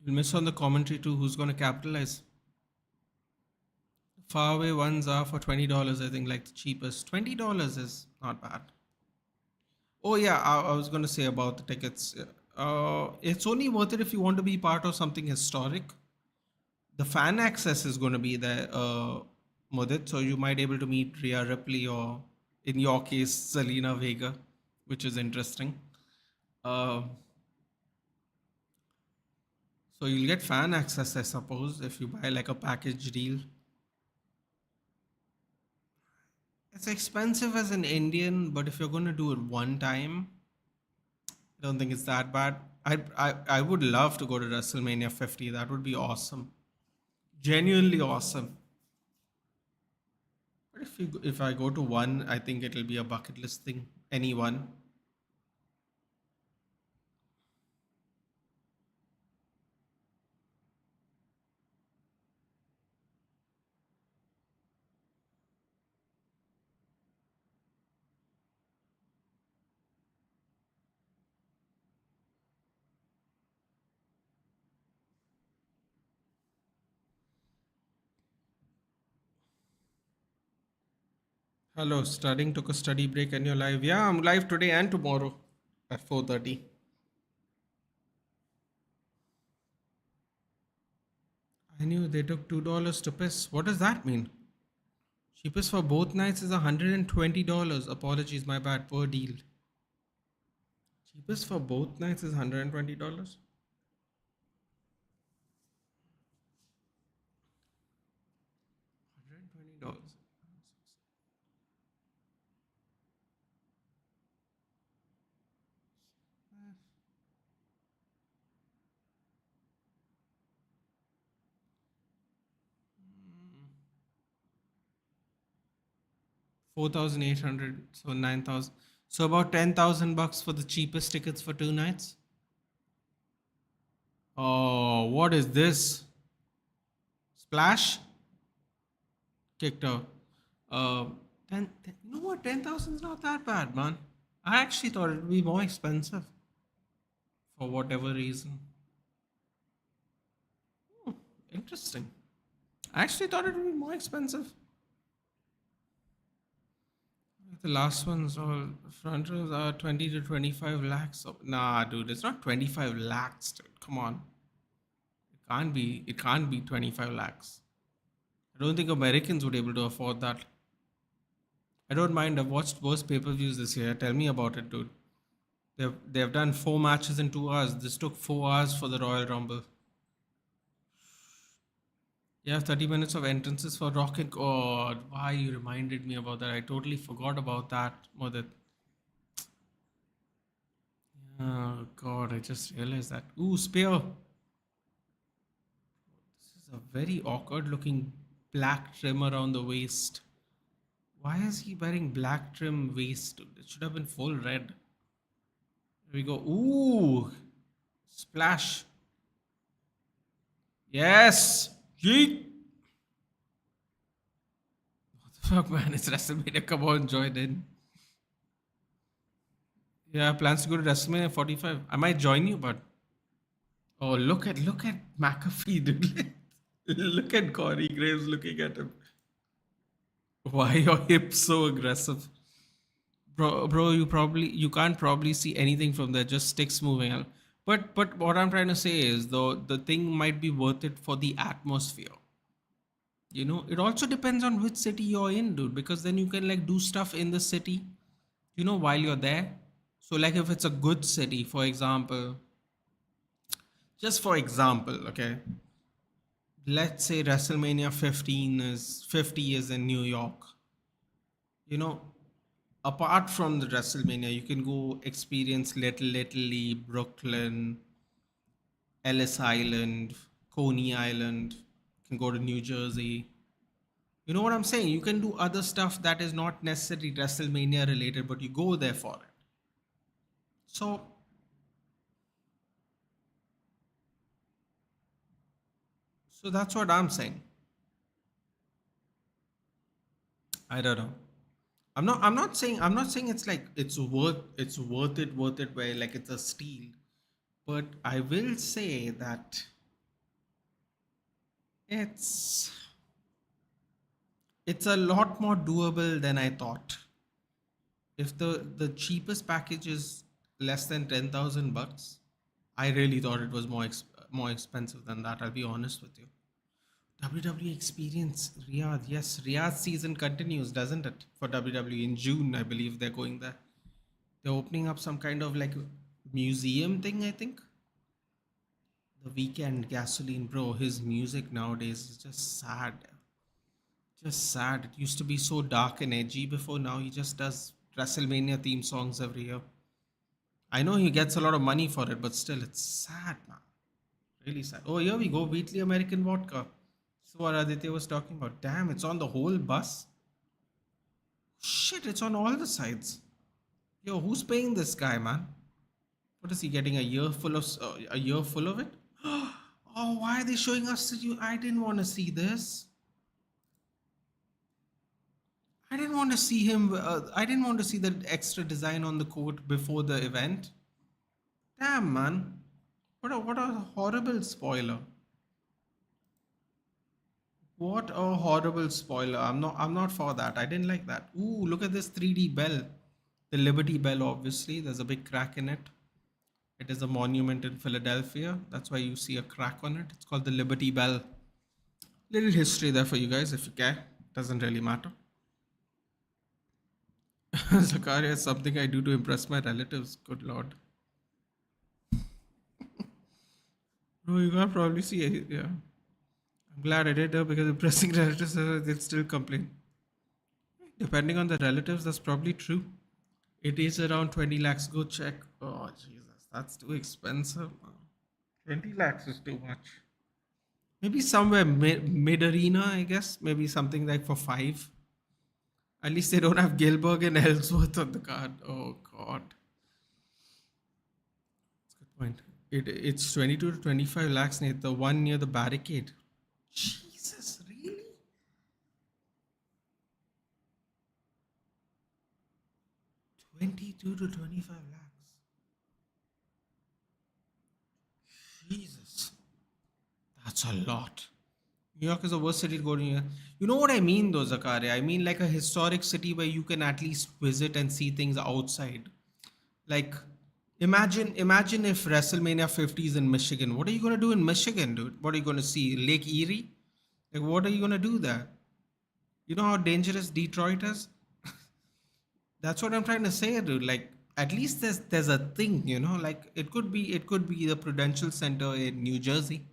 You'll miss on the commentary too. Who's going to capitalize? Faraway ones are for $20, I think, like the cheapest. $20 is not bad. Oh yeah, I was going to say about the tickets. It's only worth it if you want to be part of something historic. The fan access is going to be there, Mudit, so you might able to meet Rhea Ripley or, in your case, Selena Vega, which is interesting. Uh, so you'll get fan access, I suppose, if you buy like a package deal. It's expensive as an Indian, but if you're going to do it one time, I don't think it's that bad. I would love to go to WrestleMania 50. That would be awesome. Genuinely awesome. But if I go to one, I think it'll be a bucket list thing. Anyone. Hello, studying took a study break and you're live. Yeah, I'm live today and tomorrow at 4:30. I knew they took $2 to piss. What does that mean? Cheapest for both nights is $120. Apologies, my bad. Poor deal. Cheapest for both nights is $120. $120. 4,800. So 9,000. So about 10,000 bucks for the cheapest tickets for 2 nights. Oh, what is this? Splash? Kicked out. Uh, 10, you know what? 10,000 is not that bad, man. I actually thought it would be more expensive for whatever reason. Hmm, interesting. I actually thought it would be more expensive. The last ones, all front rows are 20 to 25 lakhs. Nah, dude, it's not 25 lakhs, dude. Come on. It can't be 25 lakhs. I don't think Americans would be able to afford that. I don't mind. I've watched worse pay-per-views this year. Tell me about it, dude. They've done 4 matches in 2 hours. This took 4 hours for the Royal Rumble. You have 30 minutes of entrances for Rocket. God, why you reminded me about that? I totally forgot about that. Modit. Oh God, I just realized that. Ooh, spear. This is a very awkward looking black trim around the waist. Why is he wearing black trim waist? It should have been full red. Here we go. Ooh, splash. Yes. Yeet. What the fuck, man? It's WrestleMania. Come on, join in. Yeah, plans to go to WrestleMania 45. I might join you, but Oh, look at McAfee, dude. Look at Corey Graves looking at him. Why your hips so aggressive? Bro, you can't probably see anything from there, just sticks moving out. But what I'm trying to say is though the thing might be worth it for the atmosphere. It also depends on which city you're in, dude, because then you can like do stuff in the city, while you're there. So like if it's a good city, for example, just for example, okay, let's say WrestleMania 50 is in New York. You know, Apart from the WrestleMania, you can go experience Little Italy, Brooklyn, Ellis Island, Coney Island. You can go to New Jersey. You know what I'm saying? You can do other stuff that is not necessarily WrestleMania related, but you go there for it. So, so that's what I'm saying. I don't know. I'm not saying it's like it's worth it where like it's a steal. But I will say that it's it's a lot more doable than I thought. If the cheapest package is less than 10,000 bucks, I really thought it was more expensive than that. I'll be honest with you. WWE Experience Riyadh. Yes, Riyadh season continues, doesn't it? For WWE in June, I believe they're going there. They're opening up some kind of like museum thing, I think. The Weekend, Gasoline, bro. His music nowadays is just sad. Just sad. It used to be so dark and edgy before. Now he just does WrestleMania theme songs every year. I know he gets a lot of money for it, but still, it's sad, man. Really sad. Oh, here we go. Wheatley American vodka. This is what Aditya was talking about. Damn, it's on the whole bus. Shit, it's on all the sides. Yo, who's paying this guy, man? What is he getting? A year full of it? Oh, why are they showing us? I didn't want to see this. I didn't want to see him. I didn't want to see the extra design on the coat before the event. Damn, man. What a horrible spoiler. What a horrible spoiler. I'm not for that. I didn't like that. Ooh, look at this 3D bell. The Liberty Bell, obviously. There's a big crack in it. It is a monument in Philadelphia. That's why you see a crack on it. It's called the Liberty Bell. Little history there for you guys if you care. Doesn't really matter. Zakaria is something I do to impress my relatives. Good lord. No, you can't probably see it. Yeah. I'm glad I did because impressing relatives, they'll still complain. Depending on the relatives, that's probably true. It is around 20 lakhs. Go check. Oh, Jesus. That's too expensive. 20 lakhs is too much. Maybe somewhere mid arena, I guess. Maybe something like for five. At least they don't have Gilbert and Ellsworth on the card. Oh, God. Good point. It's 22 to 25 lakhs, Nate. The one near the barricade. Jesus, really? 22 to 25 lakhs. Jesus. That's a lot. New York is the worst city to go to. You know what I mean, though, Zakaria? I mean, like a historic city where you can at least visit and see things outside. Like, imagine if WrestleMania 50 is in Michigan. What are you gonna do in Michigan, dude? What are you gonna see? Lake Erie? Like, what are you gonna do there? You know how dangerous Detroit is? That's what I'm trying to say, dude. Like, at least there's a thing, like it could be the Prudential Center in New Jersey.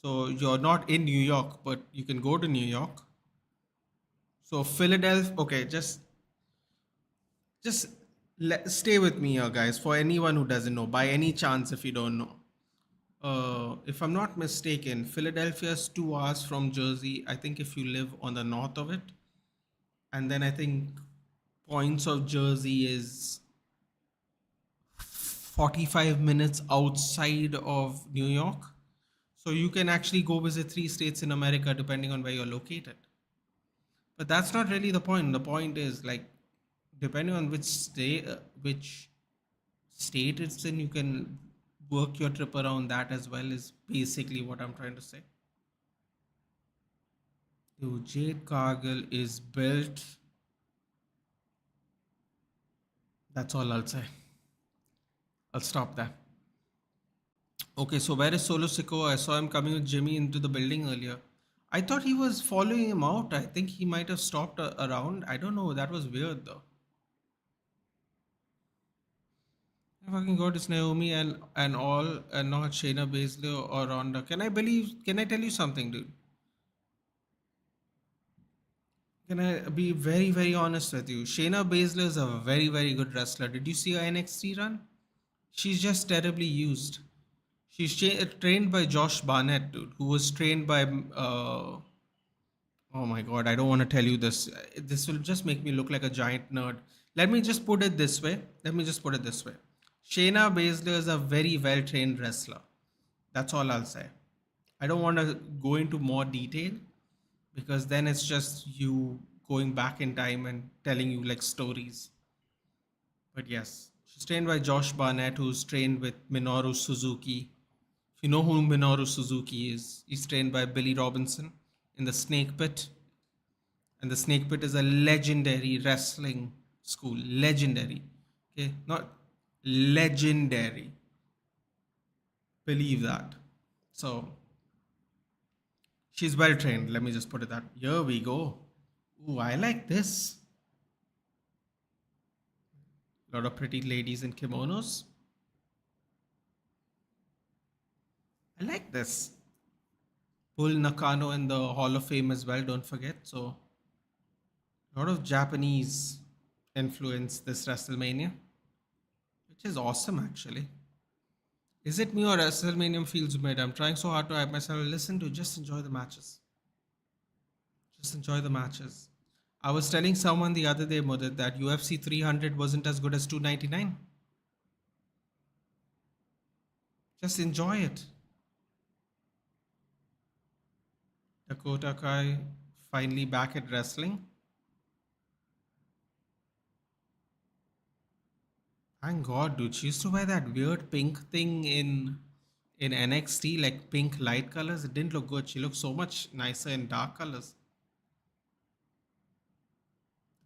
So you're not in New York, but you can go to New York. So Philadelphia, okay, just stay with me here, guys. For anyone who doesn't know, by any chance, if you don't know, if I'm not mistaken, Philadelphia is 2 hours from Jersey. I think if you live on the north of it, and then I think points of Jersey is 45 minutes outside of New York. So you can actually go visit 3 states in America depending on where you're located. But that's not really the point. The point is like depending on which state it's in, you can work your trip around that as well, is basically what I'm trying to say. Dude, Jade Cargill is built. That's all I'll say. I'll stop there. Okay, so where is Solo Sikoa? I saw him coming with Jimmy into the building earlier. I thought he was following him out. I think he might have stopped around. I don't know. That was weird though. I fucking God, it's Naomi and all, and not Shayna Baszler or Ronda. Can I believe? Can I tell you something, dude? Can I be very honest with you? Shayna Baszler is a very good wrestler. Did you see her NXT run? She's just terribly used. She's trained by Josh Barnett, dude, who was trained by. Oh my God, I don't want to tell you this. This will just make me look like a giant nerd. Let me just put it this way. Shayna Baszler is a very well trained wrestler. That's all I'll say. I don't want to go into more detail because then it's just you going back in time and telling you like stories. But yes, she's trained by Josh Barnett, who's trained with Minoru Suzuki. If you know who Minoru Suzuki is, he's trained by Billy Robinson in the Snake Pit. And the Snake Pit is a legendary wrestling school. Legendary. Okay, not legendary. Believe that. So she's well trained. Let me just put it that. Here we go. Ooh, I like this. A lot of pretty ladies in kimonos. I like this. Bull Nakano in the Hall of Fame as well, don't forget. So, a lot of Japanese influence this WrestleMania, which is awesome actually. Is it me or WrestleMania feels mid? I'm trying so hard to hype myself. Listen to just enjoy the matches. Just enjoy the matches. I was telling someone the other day, Mudit, that UFC 300 wasn't as good as 299. Just enjoy it. Dakota Kai finally back at wrestling. Thank God, dude. She used to wear that weird pink thing in NXT, like pink light colors. It didn't look good. She looked so much nicer in dark colors.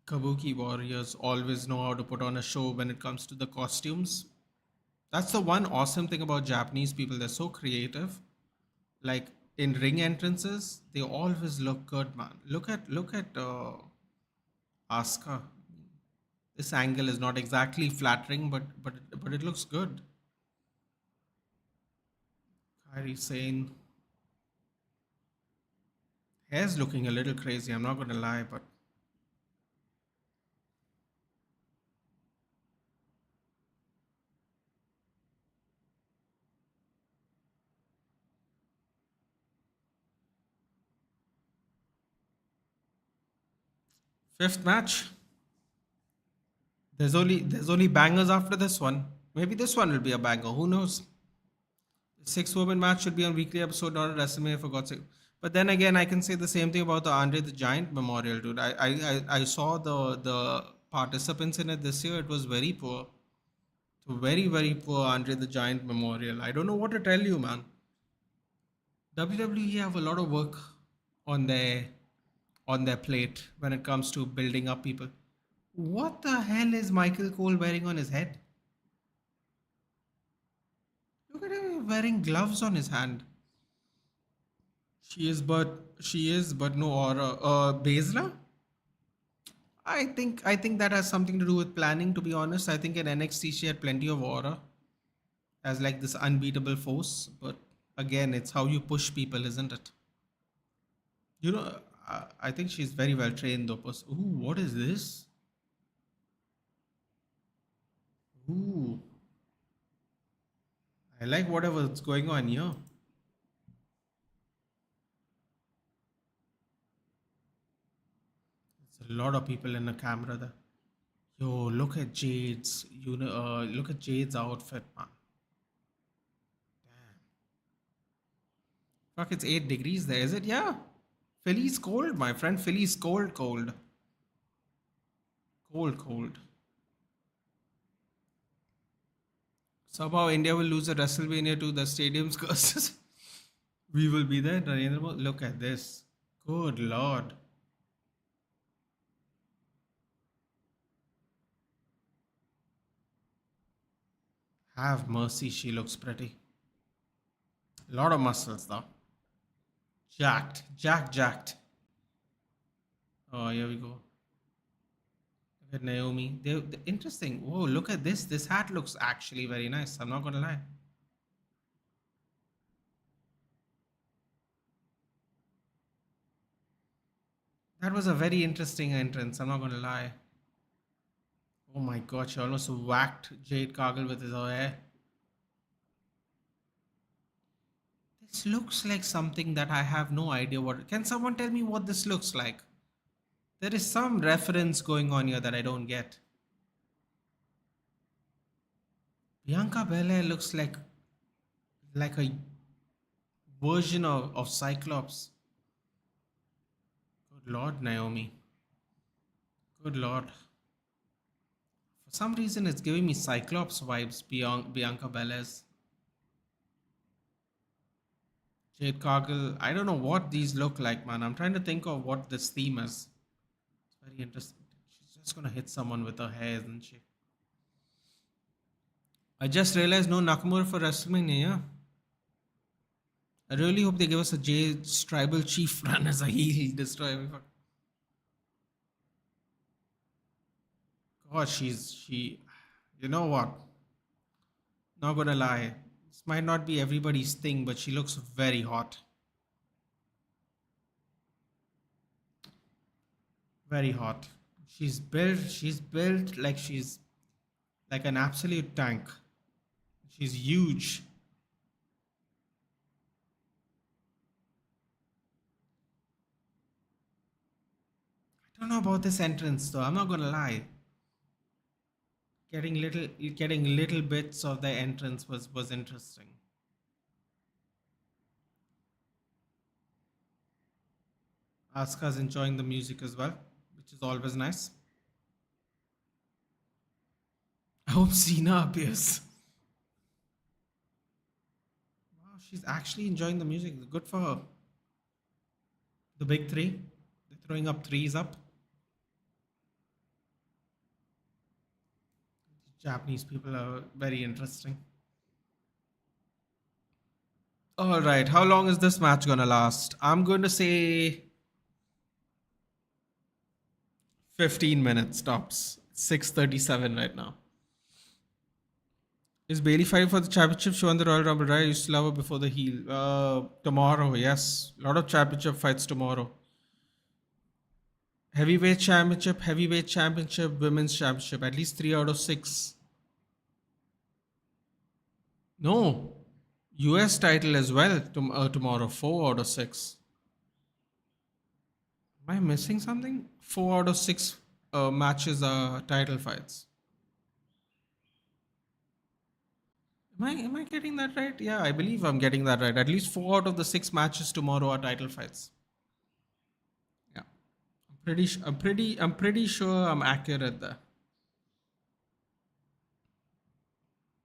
Kabuki warriors always know how to put on a show when it comes to the costumes. That's the one awesome thing about Japanese people. They're so creative. Like in ring entrances, they always look good, man. Look at Asuka. This angle is not exactly flattering, but it looks good. Kairi Sane. Hair's looking a little crazy, I'm not gonna lie, but fifth match. There's only bangers after this one. Maybe this one will be a banger. Who knows? The six-woman match should be on weekly episode, not a WrestleMania for God's sake. But then again, I can say the same thing about the Andre the Giant Memorial, dude. I saw the participants in it this year. It was very poor. So very poor Andre the Giant Memorial. I don't know what to tell you, man. WWE have a lot of work on their on their plate when it comes to building up people. What the hell is Michael Cole wearing on his head? Look at him wearing gloves on his hand. She is but no aura. Baszler? I think that has something to do with planning. To be honest, I think in NXT she had plenty of aura as like this unbeatable force. But again, it's how you push people, isn't it? You know, I think she's very well trained though. Ooh, what is this? Ooh, I like whatever's going on here. There's a lot of people in the camera there. Yo, look at Jade's. Look at Jade's outfit, man. Fuck, it's 8 degrees there, is it? Yeah. Philly's cold, my friend. Philly's cold. Cold. Somehow India will lose at WrestleMania to the stadium's curses. We will be there. Narendra Modi. Look at this. Good Lord. Have mercy. She looks pretty. A lot of muscles though. Jacked. Jacked. Oh, here we go. Look at Naomi. Interesting. Whoa, look at this. This hat looks actually very nice. I'm not going to lie. That was a very interesting entrance. I'm not going to lie. Oh my god, she almost whacked Jade Cargill with his hair. This looks like something that I have no idea what. Can someone tell me what this looks like? There is some reference going on here that I don't get. Bianca Belair looks like a version of Cyclops. Good Lord, Naomi. Good Lord. For some reason, it's giving me Cyclops vibes beyond Bianca Belair's. Jade Cargill. I don't know what these look like, man. I'm trying to think of what this theme is. It's very interesting. She's just gonna hit someone with her hair, isn't she? I just realized no Nakamura for WrestleMania. Yeah? I really hope they give us a Jade's tribal chief run as a heel destroy me. God, she. You know what? Not gonna lie. This might not be everybody's thing, but she looks very hot. Very hot. She's built like she's like an absolute tank. She's huge. I don't know about this entrance though. I'm not gonna lie. Getting little bits of the entrance was interesting. Asuka's enjoying the music as well, which is always nice. I hope Cena appears. Wow, she's actually enjoying the music. Good for her. The big three. They're throwing up threes up. Japanese people are very interesting. All right, how long is this match gonna last? I'm going to say 15 minutes tops. 6:37 right now. Is Bailey fighting for the championship? She won the Royal Rumble, right? I used to love her before the heel. Tomorrow, yes. A lot of championship fights tomorrow. Heavyweight championship, women's championship. At least 3 out of 6. No. US title as well tomorrow. 4 out of 6. Am I missing something? 4 out of 6 matches are title fights. Am I getting that right? Yeah, I believe I'm getting that right. At least 4 out of the 6 matches tomorrow are title fights. Yeah, I'm pretty sure I'm accurate there.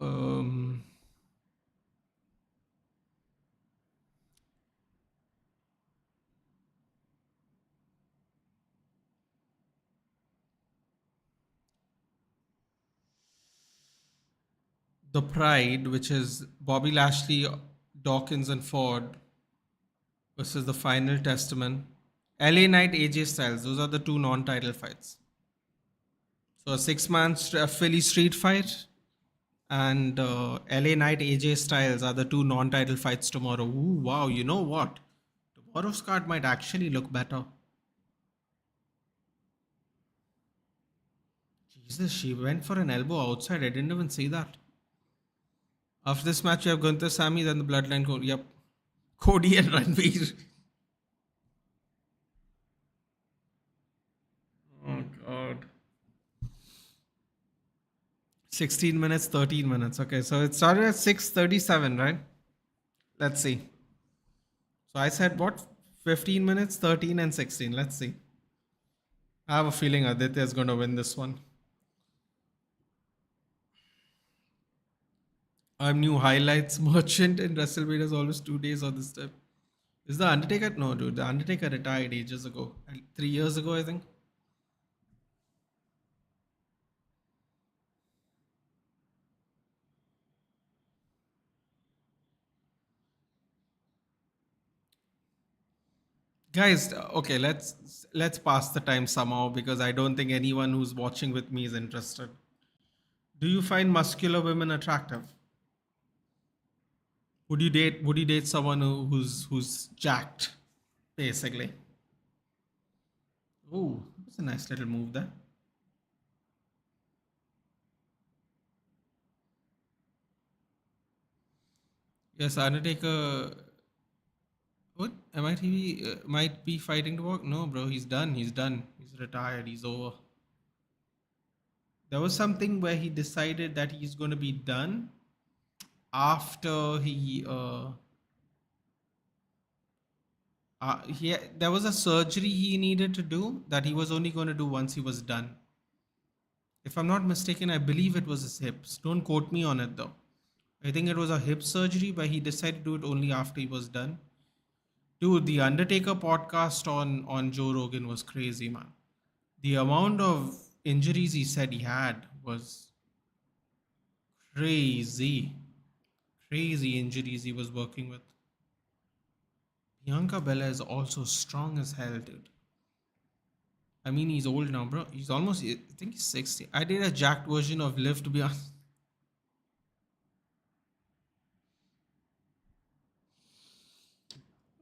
Um, the Pride, which is Bobby Lashley, Dawkins, and Ford versus the Final Testament. LA Knight, AJ Styles. Those are the 2 non-title fights. So a 6-man Philly Street fight and LA Knight, AJ Styles are the 2 non-title fights tomorrow. Ooh, wow! You know what? Tomorrow's card might actually look better. Jesus, she went for an elbow outside. I didn't even see that. After this match, you have Gunther, Sammy, then the Bloodline. Yep, Cody and Ranveer. Oh God. 16 minutes, 13 minutes. Okay, so it started at 6:37, right? Let's see. So I said what? 15 minutes, 13 and 16. Let's see. I have a feeling Aditya is going to win this one. I'm new highlights merchant and WrestleMania is always 2 days on this time. Is the Undertaker? No, dude. The Undertaker retired ages ago. 3 years ago, I think. Guys, okay, let's pass the time somehow because I don't think anyone who's watching with me is interested. Do you find muscular women attractive? Would you date someone who's jacked, basically? Ooh, that's a nice little move there. Yes, Undertaker. What? MITV might be fighting to walk? No, bro, he's done. He's done. He's retired. He's over. There was something where he decided that he's going to be done after there was a surgery he needed to do that he was only going to do once he was done. If I'm not mistaken, I believe it was his hips. Don't quote me on it though. I think it was a hip surgery, but he decided to do it only after he was done. Dude, the Undertaker podcast on Joe Rogan was crazy, man. The amount of injuries he said he had was crazy. Crazy injuries he was working with. Bianca Bella is also strong as hell, dude. I mean, he's old now, bro. He's almost, I think he's 60. I did a jacked version of Liv, to be honest.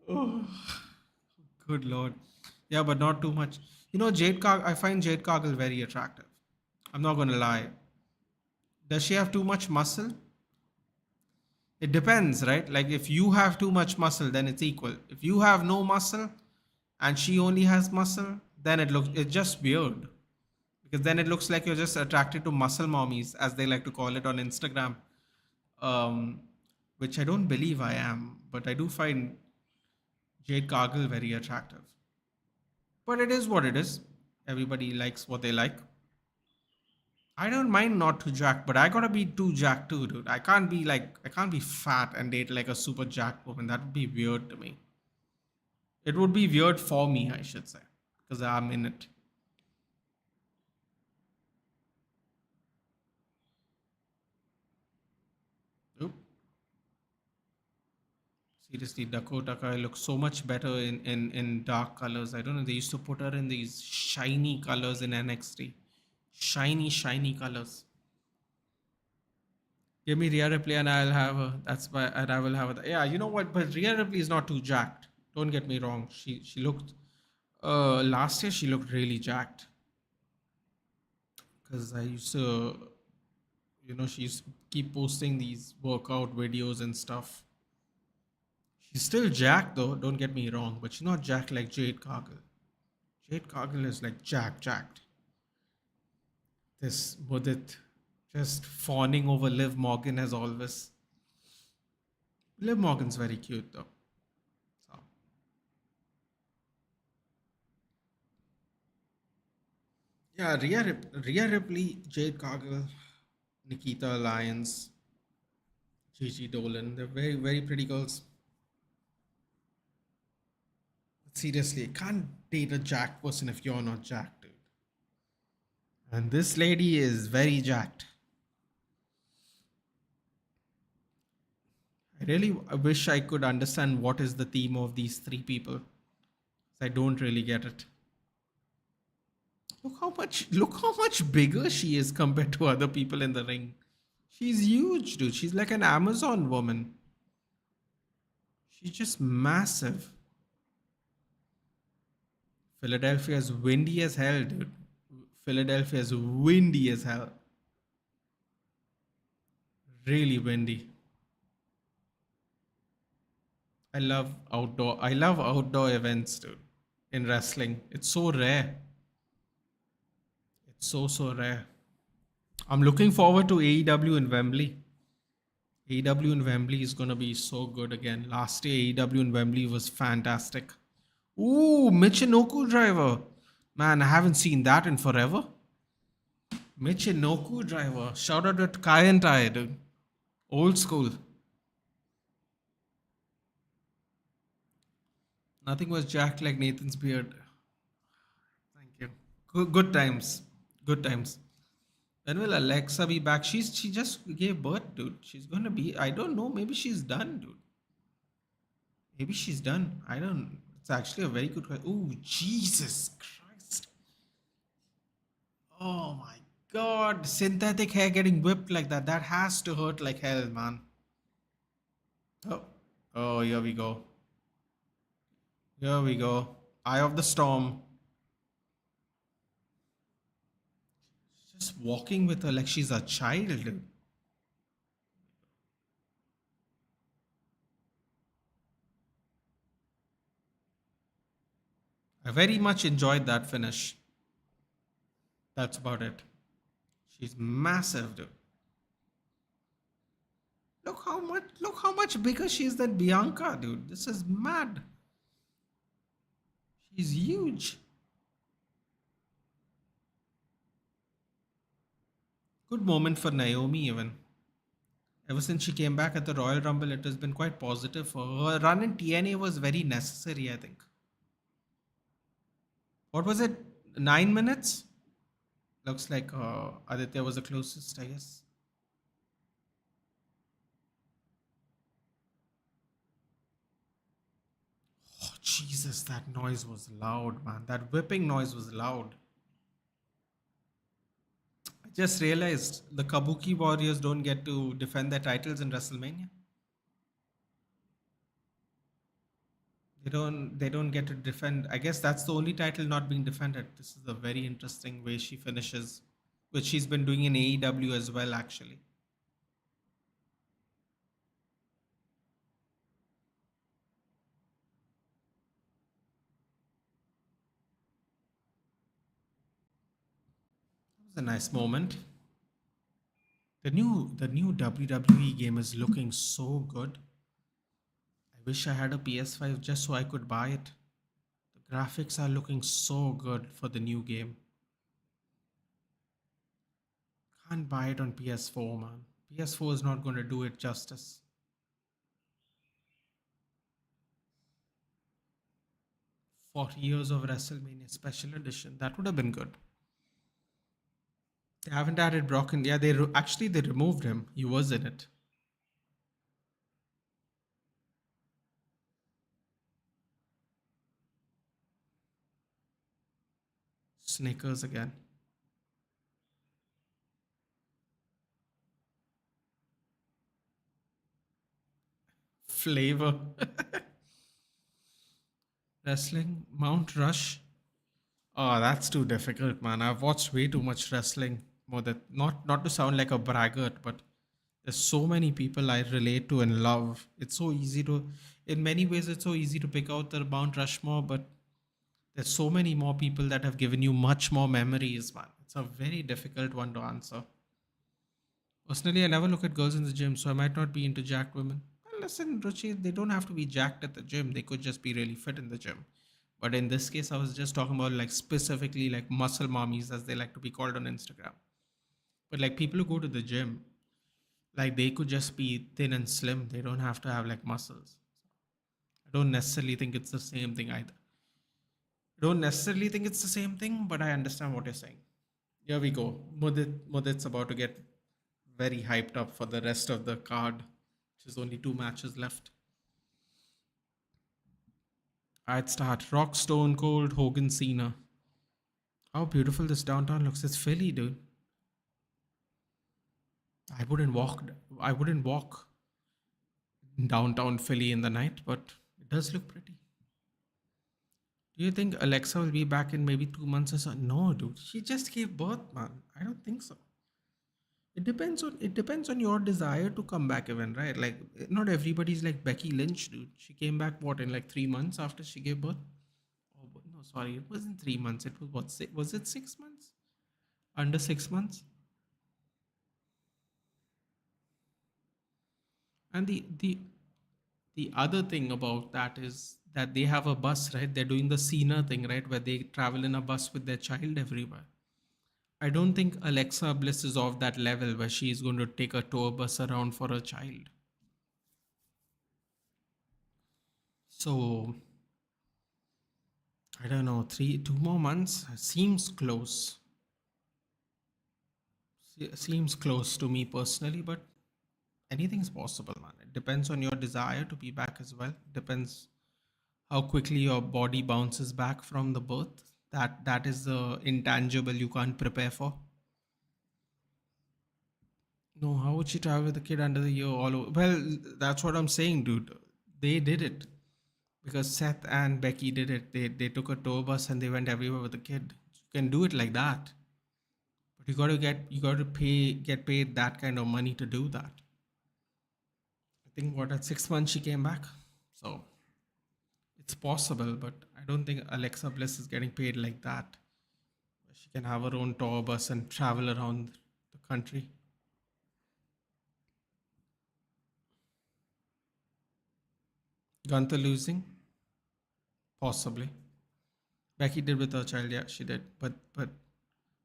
Oh, good lord. Yeah, but not too much. You know, I find Jade Cargill very attractive. I'm not going to lie. Does she have too much muscle? It depends, right? Like if you have too much muscle, then it's equal. If you have no muscle and she only has muscle, then it's just weird. Because then it looks like you're just attracted to muscle mommies, as they like to call it on Instagram. Um, which I don't believe I am, but I do find Jade Cargill very attractive. But it is what it is. Everybody likes what they like. I don't mind not too jacked, but I gotta be too jacked too, dude. I can't be fat and date like a super jacked woman. That would be weird to me. It would be weird for me, I should say, because I'm in it. Oop. Seriously, Dakota Kai looks so much better in dark colors. I don't know. They used to put her in these shiny colors in NXT. Shiny colors. Give me Rhea Ripley and I'll have her. That's why, and I will have her. Yeah, you know what? But Rhea Ripley is not too jacked. Don't get me wrong. She looked last year she looked really jacked. Because I used to, she used to keep posting these workout videos and stuff. She's still jacked though, don't get me wrong, but she's not jacked like Jade Cargill. Jade Cargill is like jacked. This Mudit just fawning over Liv Morgan as always. Liv Morgan's very cute though. So. Yeah, Rhea Ripley, Jade Cargill, Nikita Lyons, Gigi Dolan. They're very pretty girls. Seriously, I can't date a jacked person if you're not jacked, dude. And this lady is very jacked. I wish I could understand what is the theme of these three people. I don't really get it. Look how much bigger she is compared to other people in the ring. She's huge, dude. She's like an Amazon woman. She's just massive. Philadelphia is windy as hell, dude. Philadelphia is windy as hell. Really windy. I love outdoor events, dude. In wrestling. It's so rare. It's so rare. I'm looking forward to AEW in Wembley. AEW in Wembley is gonna be so good again. Last year AEW in Wembley was fantastic. Ooh, Michinoku driver. Man, I haven't seen that in forever. Michinoku driver. Shout out to Kai and Tai, dude. Old school. Nothing was jacked like Nathan's beard. Thank you. Good times. Good times. When will Alexa be back? She just gave birth, dude. She's gonna be. I don't know. Maybe she's done, dude. Maybe she's done. I don't. It's actually a very good question. Oh, Jesus Christ! Oh my God! Synthetic hair getting whipped like that. That has to hurt like hell, man. Oh, oh, here we go. Here we go. Eye of the storm. Just walking with her like she's a child, dude. I very much enjoyed that finish. That's about it. She's massive, dude. Look how much bigger she is than Bianca, dude. This is mad. She's huge. Good moment for Naomi even. Ever since she came back at the Royal Rumble, it has been quite positive for her. Her run in TNA was very necessary, I think. What was it? 9 minutes? Looks like Aditya was the closest, I guess. Oh, Jesus, that noise was loud, man. That whipping noise was loud. I just realized the Kabuki Warriors don't get to defend their titles in WrestleMania. They don't get to defend. I guess that's the only title not being defended. This is a very interesting way she finishes, which she's been doing in AEW as well, actually. It was a nice moment. The new WWE game is looking so good. I wish I had a PS5 just so I could buy it. The graphics are looking so good for the new game. Can't buy it on PS4, man. PS4 is not going to do it justice. 40 years of WrestleMania special edition. That would have been good. They haven't added Brock in. Yeah, actually they removed him. He was in it. Snickers again. Flavor. Wrestling. Mount Rush. Oh, that's too difficult, man. I've watched way too much wrestling. More that not to sound like a braggart, but there's so many people I relate to and love. It's so easy to, in many ways, it's so easy to pick out the Mount Rushmore, but there's so many more people that have given you much more memories, man. It's a very difficult one to answer. Personally, I never look at girls in the gym, so I might not be into jacked women. Well, listen, Ruchi, they don't have to be jacked at the gym. They could just be really fit in the gym. But in this case, I was just talking about like specifically like muscle mommies, as they like to be called on Instagram. But like people who go to the gym, like they could just be thin and slim. They don't have to have like muscles. I don't necessarily think it's the same thing either. I don't necessarily think it's the same thing, but I understand what you're saying. Here we go. Mudit's about to get very hyped up for the rest of the card, which is only two matches left. I'd start Rock, Stone Cold, Hogan, Cena. How beautiful this downtown looks. It's Philly, dude. I wouldn't walk. I wouldn't walk downtown Philly in the night, but it does look pretty. Do you think Alexa will be back in maybe 2 months or so? No, dude. She just gave birth, man. I don't think so. It depends on your desire to come back even, right? Like not everybody's like Becky Lynch, dude. She came back what in like 3 months after she gave birth? Oh no, sorry, it wasn't 3 months. It was what? Was it 6 months? Under 6 months? And the other thing about that is that they have a bus, right? They're doing the Cena thing, right? Where they travel in a bus with their child everywhere. I don't think Alexa Bliss is of that level where she's going to take a tour bus around for a child. So I don't know, 2 more months seems close. Seems close to me personally, but anything's possible, man. It depends on your desire to be back as well. Depends how quickly your body bounces back from the birth. That is the intangible you can't prepare for. No, how would she travel with a kid under the year all over? Well, that's what I'm saying, dude. They did it because Seth and Becky did it. They took a tour bus and they went everywhere with a kid. You can do it like that, but you got to get paid that kind of money to do that. I think what at 6 months she came back, so it's possible, but I don't think Alexa Bliss is getting paid like that. She can have her own tour bus and travel around the country. Gunther losing, possibly. Becky did with her child, yeah, she did, but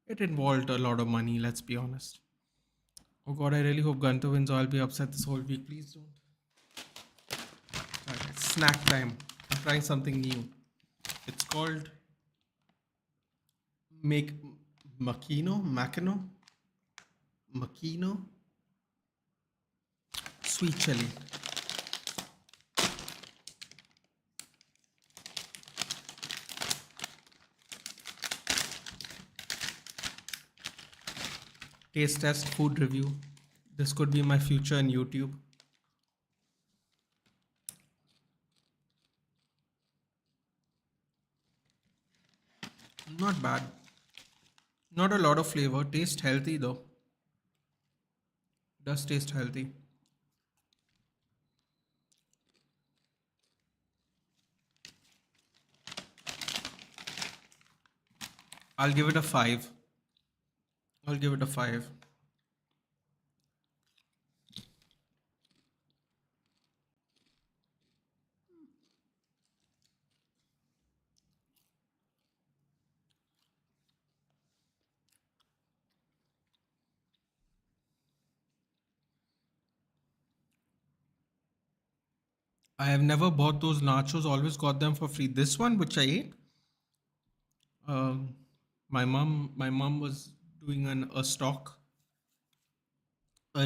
it involved a lot of money. Let's be honest. Oh God, I really hope Gunther wins, or I'll be upset this whole week. Please don't. Alright, it's snack time. I'm trying something new. It's called make Makino sweet chili. Taste test, food review. This could be my future in YouTube. Not bad. Not a lot of flavor. Taste healthy though. Does taste healthy. I'll give it a 5. I'll give it a 5. I have never bought those nachos, always got them for free. This one, which I ate, um, my mom was doing a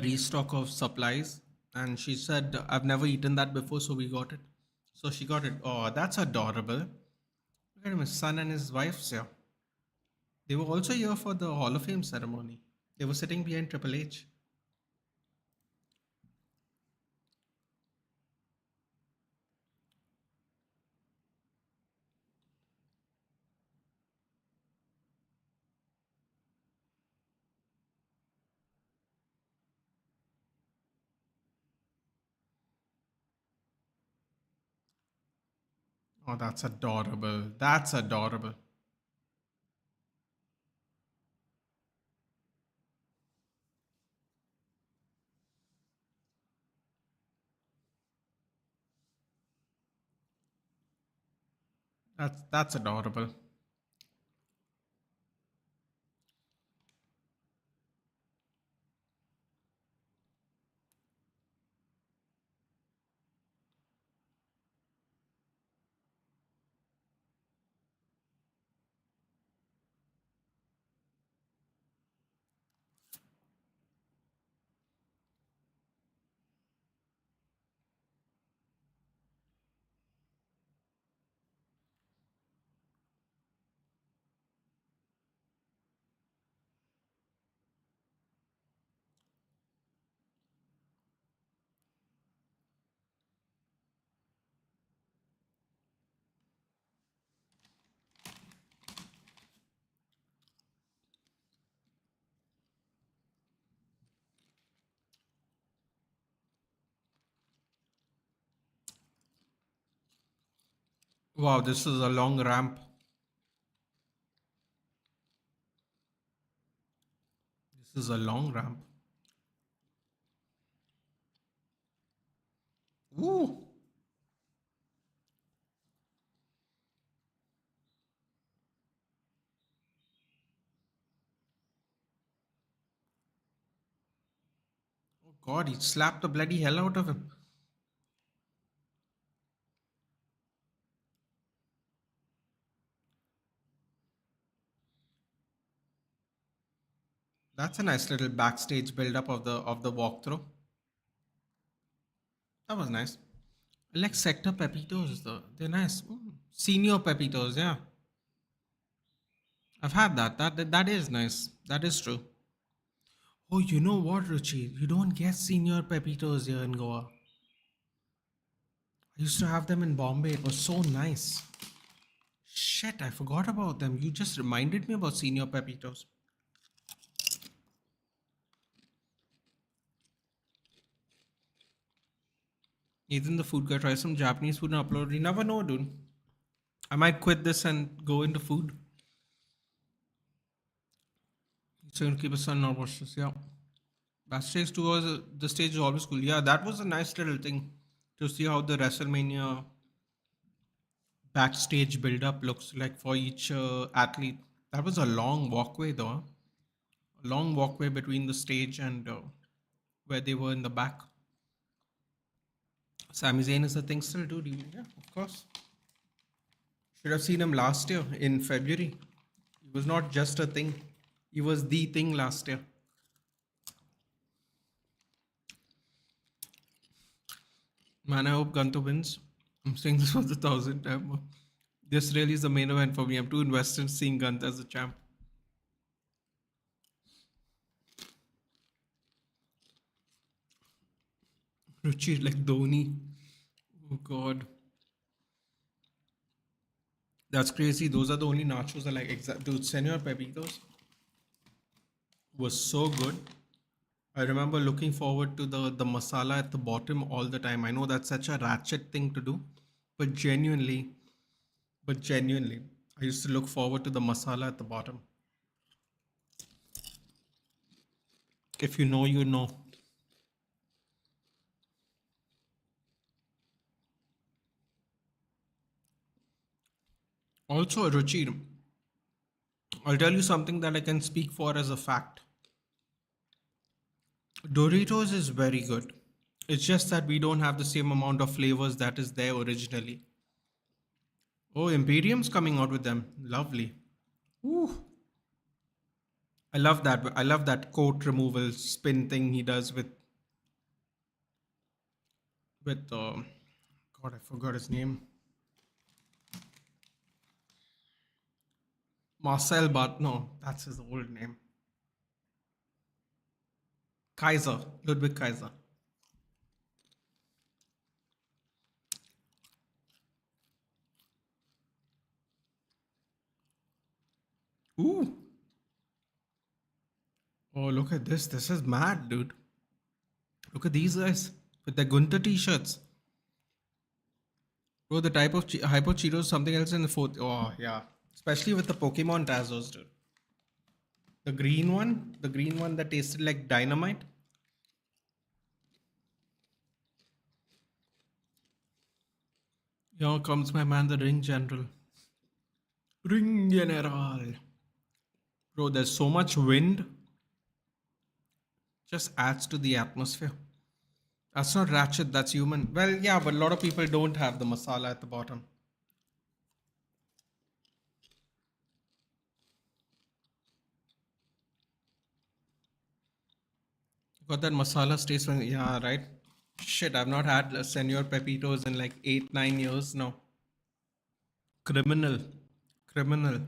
restock of supplies, and she said, I've never eaten that before, so we got it. So she got it. Oh, that's adorable. Look at him, his son and his wife's here. They were also here for the Hall of Fame ceremony. They were sitting behind Triple H. Oh, that's adorable. That's adorable. That's adorable. Wow, this is a long ramp. This is a long ramp. Woo! God, he slapped the bloody hell out of him. That's a nice little backstage build-up of the walkthrough. That was nice. I like sector pepitos though. They're nice. Senior pepitos, yeah. I've had that. That is nice. That is true. Oh, you know what, Ruchi? You don't get senior pepitos here in Goa. I used to have them in Bombay. It was so nice. Shit, I forgot about them. You just reminded me about senior pepitos. Ethan, the food guy, try some Japanese food and upload. You never know, dude. I might quit this and go into food. So you'll keep a son or watch this. Yeah. Backstage tours, the stage is always cool. Yeah, that was a nice little thing to see how the WrestleMania backstage build up looks like for each athlete. That was a long walkway, though. Huh? A long walkway between the stage and where they were in the back. Sami Zayn is a thing still, dude. Yeah, of course. Should have seen him last year in February. He was not just a thing, he was the thing last year. Man, I hope Gunther wins. I'm saying this for the thousandth time. This really is the main event for me. I'm too invested in seeing Gunther as a champ. Ruchi like Dhoni. Oh god. That's crazy. Those are the only nachos I like. Dude, Senor Pepitos was so good. I remember looking forward to the masala at the bottom all the time. I know that's such a ratchet thing to do, but genuinely, I used to look forward to the masala at the bottom. If you know, you know. Also, Ruchi, I'll tell you something that I can speak for as a fact. Doritos is very good. It's just that we don't have the same amount of flavors that is there originally. Oh, Imperium's coming out with them. Lovely. Ooh. I love that. I love that coat removal spin thing he does with God, I forgot his name. Marcel But no, that's his old name. Kaiser. Ludwig Kaiser. Ooh. Oh, look at this. This is mad, dude. Look at these guys with their Gunther t-shirts. Bro, the type of Hyper Cheetos, something else in the fourth. Oh, yeah. Especially with the Pokemon Tazos, dude. The green one that tasted like dynamite. Here comes my man, the Ring General. Ring General. Bro, there's so much wind. Just adds to the atmosphere. That's not ratchet, that's human. Well, yeah, but a lot of people don't have the masala at the bottom. Got that masala taste when, yeah, right? Shit, I've not had Senor Pepitos in like 8, 9 years now. Criminal. Criminal.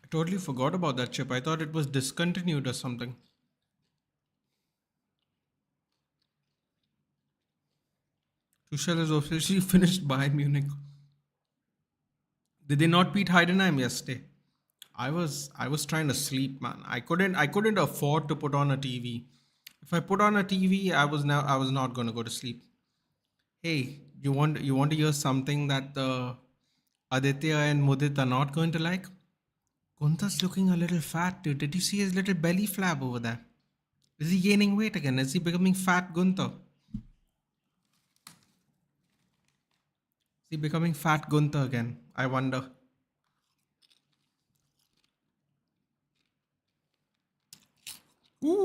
I totally forgot about that chip. I thought it was discontinued or something. Tuchel has officially finished Bayern Munich. Did they not beat Heidenheim yesterday? I was trying to sleep, man. I couldn't afford to put on a TV. If I put on a TV, I was not gonna go to sleep. Hey, you want to hear something that Aditya and Mudit are not going to like? Gunther's looking a little fat, dude. Did you see his little belly flab over there? Is he gaining weight again? Is he becoming fat Gunther? Is he becoming fat Gunther again? I wonder.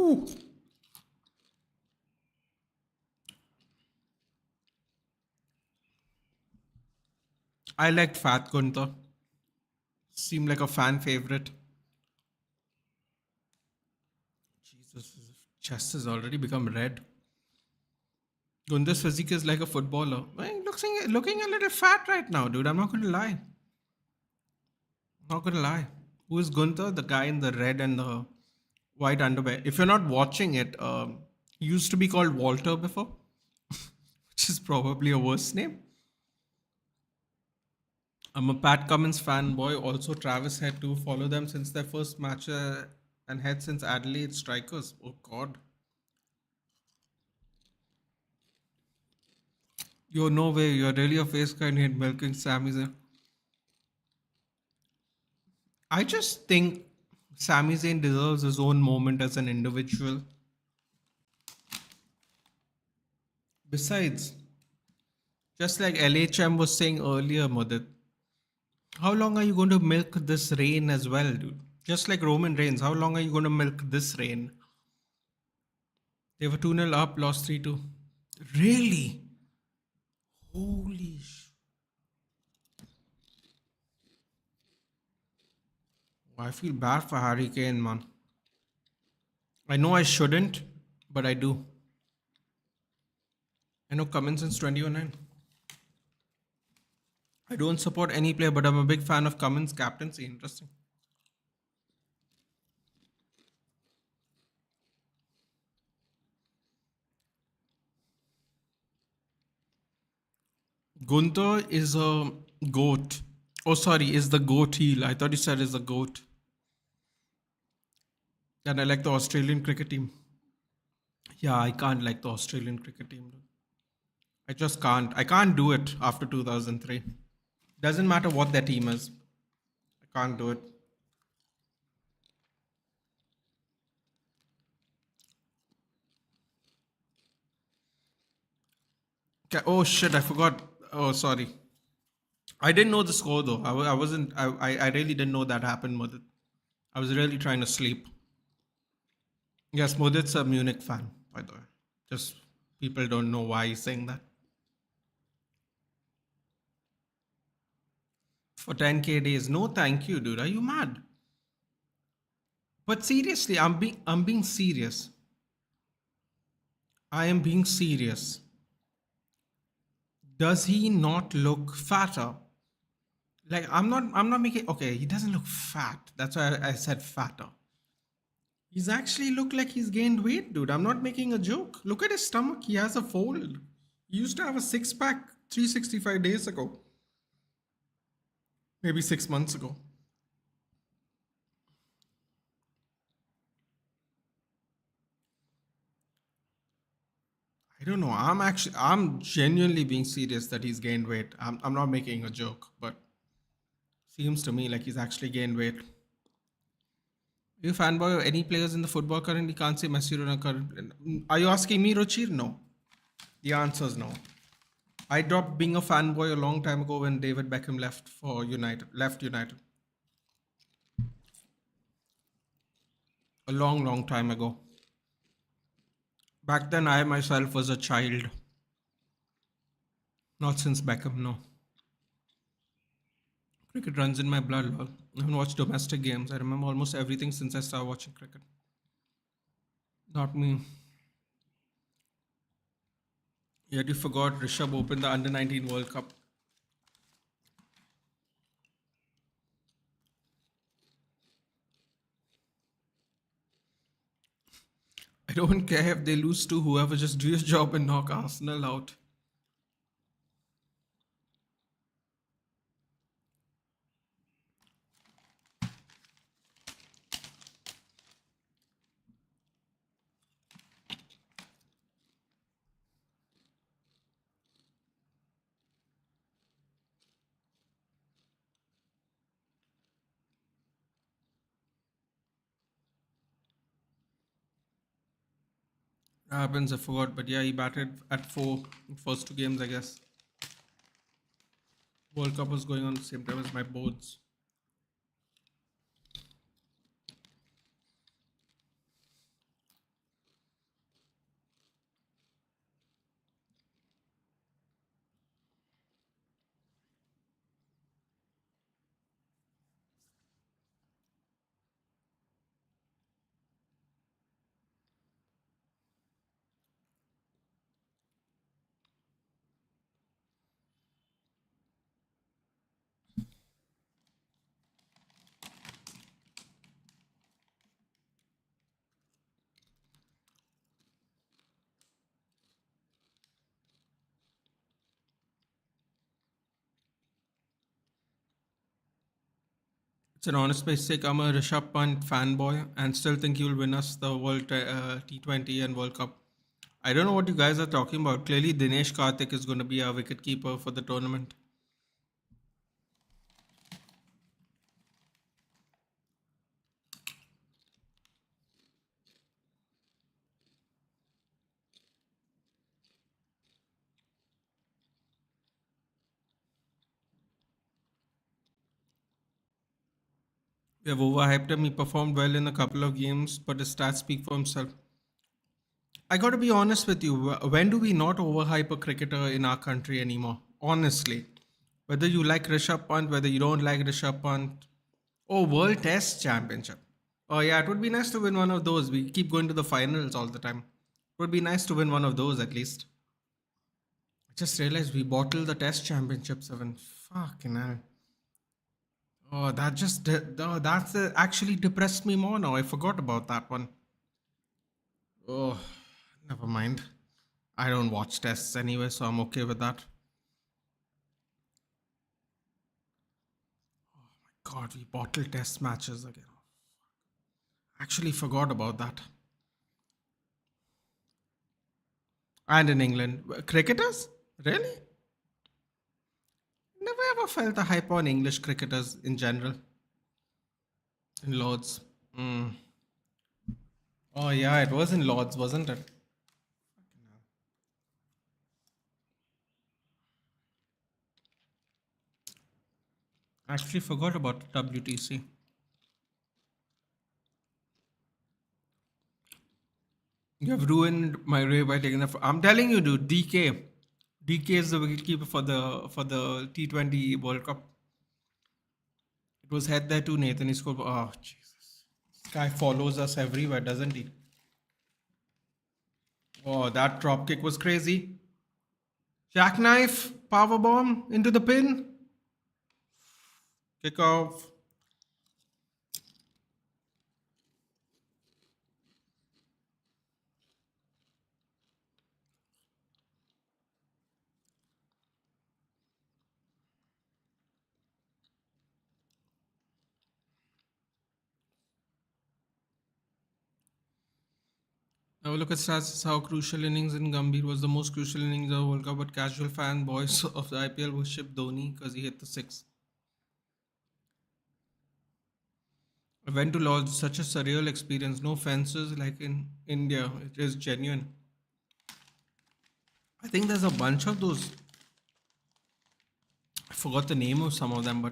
Ooh. I liked Fat Gunther. Seemed like a fan favorite. Jesus, his chest has already become red. Gunther's physique is like a footballer. Looking a little fat right now, dude. I'm not gonna lie. Not gonna lie. Who is Gunther? The guy in the red and the white underwear. If you're not watching it, he used to be called Walter before, which is probably a worse name. I'm a Pat Cummins fanboy. Also, Travis Head too. Follow them since their first match and Head since Adelaide Strikers. Oh God. You're no way. You're really a face guy and hate milking Sami Zayn. I just think Sami Zayn deserves his own moment as an individual. Besides, just like LHM was saying earlier, Mudit, how long are you going to milk this reign as well, dude? Just like Roman Reigns, how long are you going to milk this reign? They were 2-0 up, lost 3-2. Really? Holy sh... I feel bad for Harry Kane, man. I know I shouldn't, but I do. I know Cummins since 2009. I don't support any player, but I'm a big fan of Cummins' captaincy. Interesting. Gunther is a goat. Oh, sorry, is the goat heel. I thought you said is a goat. And I like the Australian cricket team. Yeah, I can't like the Australian cricket team. I just can't. I can't do it after 2003. Doesn't matter what their team is. I can't do it. Okay. Oh shit! I forgot. Oh, sorry. I didn't know the score though. I wasn't. I really didn't know that happened, Mudit. I was really trying to sleep. Yes, Mudit's a Munich fan, by the way. Just people don't know why he's saying that. For 10K days. No, thank you, dude. Are you mad? But seriously, I'm being serious. I am being serious. Does he not look fatter? Like I'm not making okay, he doesn't look fat. That's why I said fatter. He's actually looked like he's gained weight, dude. I'm not making a joke. Look at his stomach. He has a fold. He used to have a six pack 365 days ago. Maybe 6 months ago. I don't know. I'm genuinely being serious that he's gained weight. I'm not making a joke, but seems to me like he's actually gained weight. Are you a fanboy of any players in the football currently? Can't say Messi or current. Are you asking me, Ruchir? No. The answer is no. I dropped being a fanboy a long time ago when David Beckham left for United. Left United. A long, long time ago. Back then, I myself was a child. Not since Beckham, no. Cricket runs in my blood, lol. I haven't watched domestic games. I remember almost everything since I started watching cricket. Not me. Yet you forgot Rishabh opened the Under 19 World Cup. I don't care if they lose to whoever, just do your job and knock Arsenal out. Happens, I forgot, but yeah, he batted at four in first two games, I guess. World Cup was going on the same time as my boards. It's an honest mistake. I'm a Rishabh Pant fanboy and still think he will win us the World T20 and World Cup. I don't know what you guys are talking about. Clearly, Dinesh Karthik is going to be our wicketkeeper for the tournament. We have overhyped him. He performed well in a couple of games, but his stats speak for himself. I got to be honest with you. When do we not overhype a cricketer in our country anymore? Honestly, whether you like Rishabh Pant, whether you don't like Rishabh Pant, oh, World Test Championship. Oh yeah, it would be nice to win one of those. We keep going to the finals all the time. It would be nice to win one of those at least. I just realized we bottled the Test Championship 7. Fucking hell. Oh, that's actually depressed me more now. I forgot about that one. Oh, never mind. I don't watch tests anyway, so I'm okay with that. God, we bottle test matches again. Actually forgot about that. And in England, cricketers? Really? Never ever felt a hype on English cricketers in general. In Lords. Mm. Oh yeah, it was in Lords, wasn't it? Actually forgot about WTC. You have ruined my day by taking the. I'm telling you, dude. DK. DK is the wicketkeeper for the T20 World Cup. It was head there too, Nathan. He scored. Oh Jesus! This guy follows us everywhere, doesn't he? Oh, that drop kick was crazy. Jackknife, power bomb into the pin. Kick off. Now look at stats. How crucial innings in Gambhir was the most crucial innings of the World Cup. But casual fan boys of the IPL worship Dhoni because he hit the six. I went to Lodge, such a surreal experience. No fences like in India. It is genuine. I think there's a bunch of those. I forgot the name of some of them, but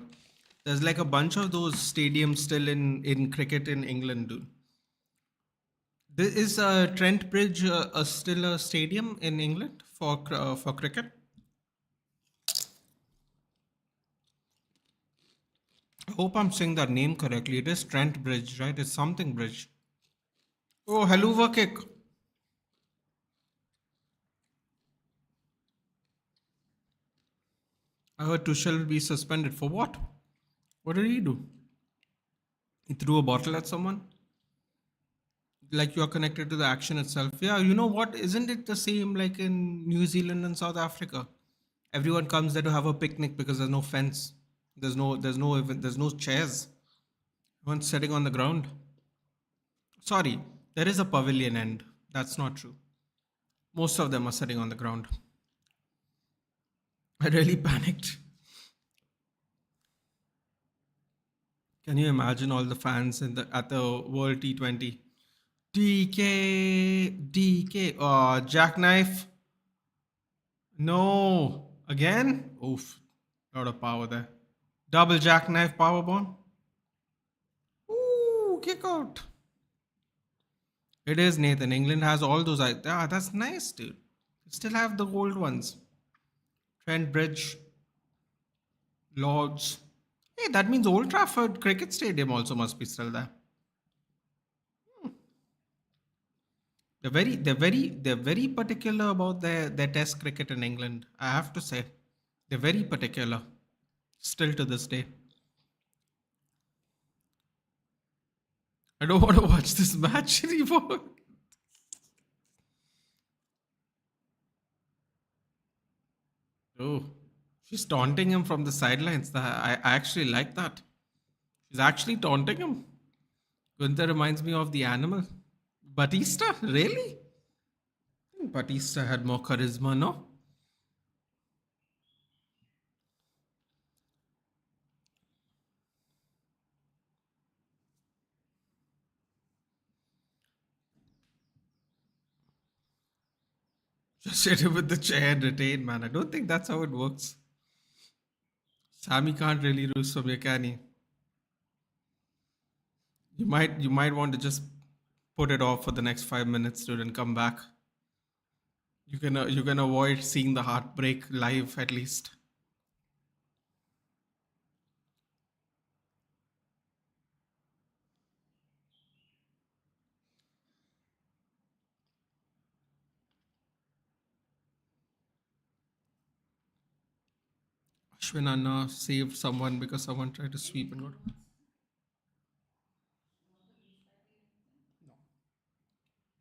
there's like a bunch of those stadiums still in cricket in England, dude. Is Trent Bridge still a stadium in England for cricket? I hope I'm saying that name correctly. It is Trent Bridge, right? It's something Bridge. Oh, Haluva kick. I heard Tuchel will be suspended for what? What did he do? He threw a bottle at someone? Like you're connected to the action itself. Yeah, you know what? Isn't it the same like in New Zealand and South Africa? Everyone comes there to have a picnic because there's no fence. There's no chairs. Everyone's sitting on the ground. Sorry, there is a pavilion end. That's not true. Most of them are sitting on the ground. I really panicked. Can you imagine all the fans at the World T20? DK, oh, jackknife. No, again? Oof, lot of power there. Double jackknife power bomb. Ooh, kick out. It is Nathan. England has all those. That's nice, dude. Still have the old ones. Trent Bridge, Lords. Hey, that means Old Trafford Cricket Stadium also must be still there. They're very particular about their Test cricket in England. I have to say, they're very particular, still to this day. I don't want to watch this match anymore. Oh, she's taunting him from the sidelines. I actually like that. He's actually taunting him. Gunther reminds me of the animal. Batista? Really? I think Batista had more charisma, no? Just hit him with the chair and retain, man. I don't think that's how it works. Sammy can't really lose from here, can he? You might want to just put it off for the next 5 minutes, dude, and come back. You can avoid seeing the heartbreak live at least. Ashwin Anna saved someone because someone tried to sweep and got.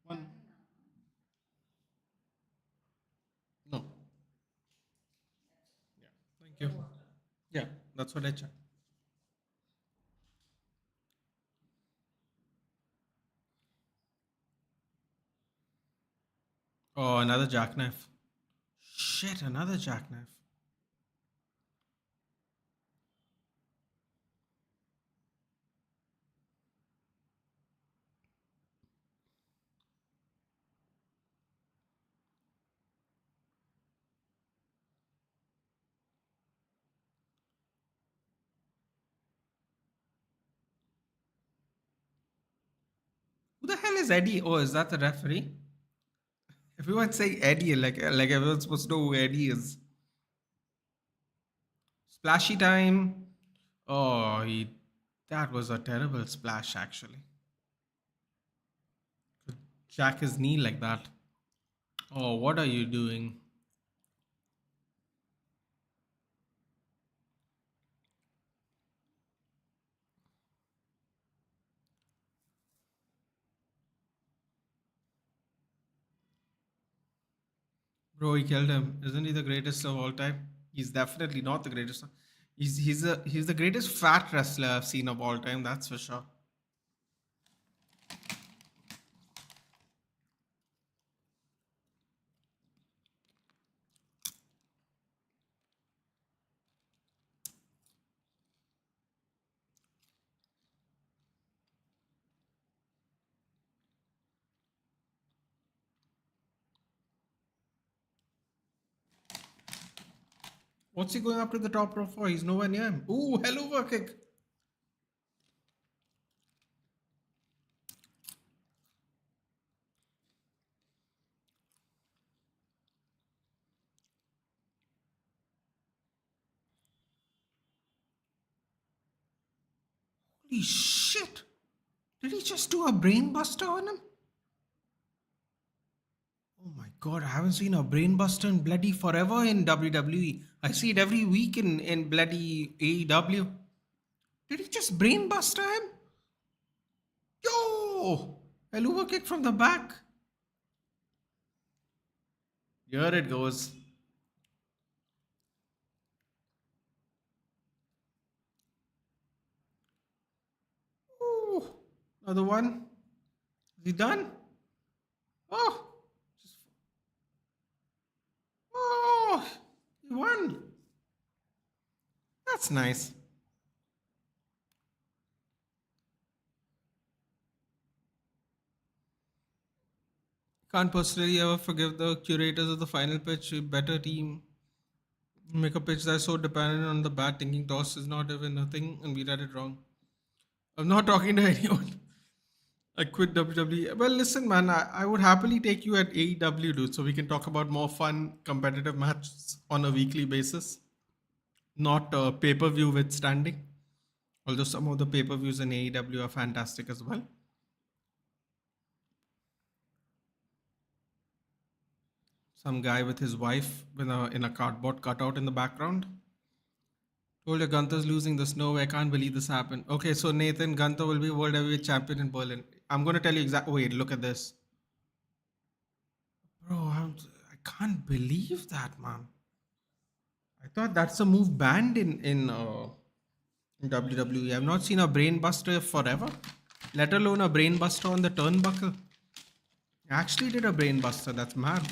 One. No. Thank you. Yeah, that's what I checked. Oh, another jackknife. Shit, another jackknife. Who the hell is Eddie? Oh, is that the referee? Everyone say Eddie, like everyone's supposed to know who Eddie is. Splashy time. Oh, that was a terrible splash actually. To jack his knee like that. Oh, what are you doing? Bro, he killed him. Isn't he the greatest of all time? He's definitely not the greatest. He's the greatest fat wrestler I've seen of all time, that's for sure. What's he going up to the top rope for? He's nowhere near him. Ooh, hell over kick. Holy shit. Did he just do a brainbuster on him? Oh my god, I haven't seen a brainbuster in bloody forever in WWE. I see it every week in bloody AEW. Did he just brainbuster him? Yo! Helluva kick from the back. Here it goes. Ooh. Another one. Is he done? Oh! Oh! He won. That's nice. Can't personally ever forgive the curators of the final pitch. A better team make a pitch that's so dependent on the bat. Thinking toss is not even a thing, and we read it wrong. I'm not talking to anyone. I quit WWE. Well, listen, man, I would happily take you at AEW, dude, so we can talk about more fun competitive matches on a weekly basis, not pay per view withstanding. Although some of the pay per views in AEW are fantastic as well. Some guy with his wife in a cardboard cutout in the background. Told you Gunther's losing. There's no way. I can't believe this happened. Okay, so Nathan, Gunther will be World Heavyweight Champion in Berlin. I'm going to tell you exactly. Wait, look at this. Bro, I can't believe that, man. I thought that's a move banned in WWE. I've not seen a brainbuster forever, let alone a brainbuster on the turnbuckle. Actually did a brainbuster. That's mad.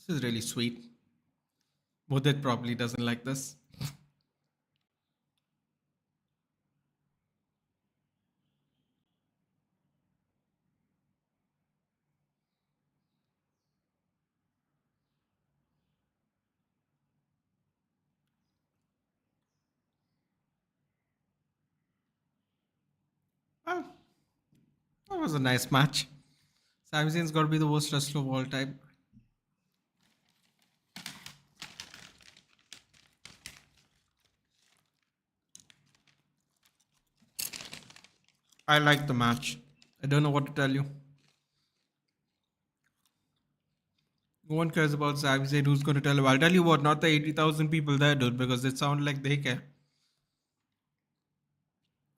This is really sweet. Mudit probably doesn't like this. Well, that was a nice match. Sami Zayn's got to be the worst wrestler of all time. I like the match. I don't know what to tell you. No one cares about Sami Zayn. Who's going to tell you? I'll tell you what, not the 80,000 people there, dude, because it sounds like they care.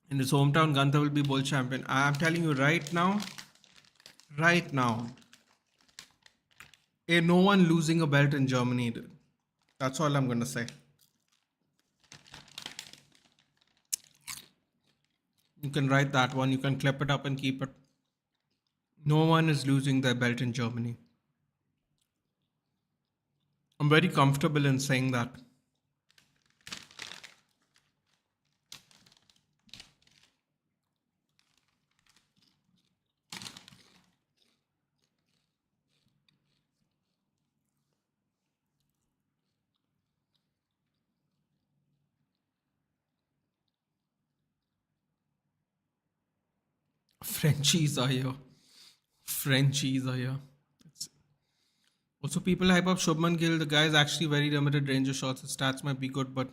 In his hometown, Gunther will be world champion. I'm telling you right now, ain't no one losing a belt in Germany, dude. That's all I'm going to say. You can write that one. You can clip it up and keep it. No one is losing their belt in Germany. I'm very comfortable in saying that. Frenchies are here. Frenchies are here. Also, people hype up Shubman Gill. The guy is actually very limited range of shots. His stats might be good, but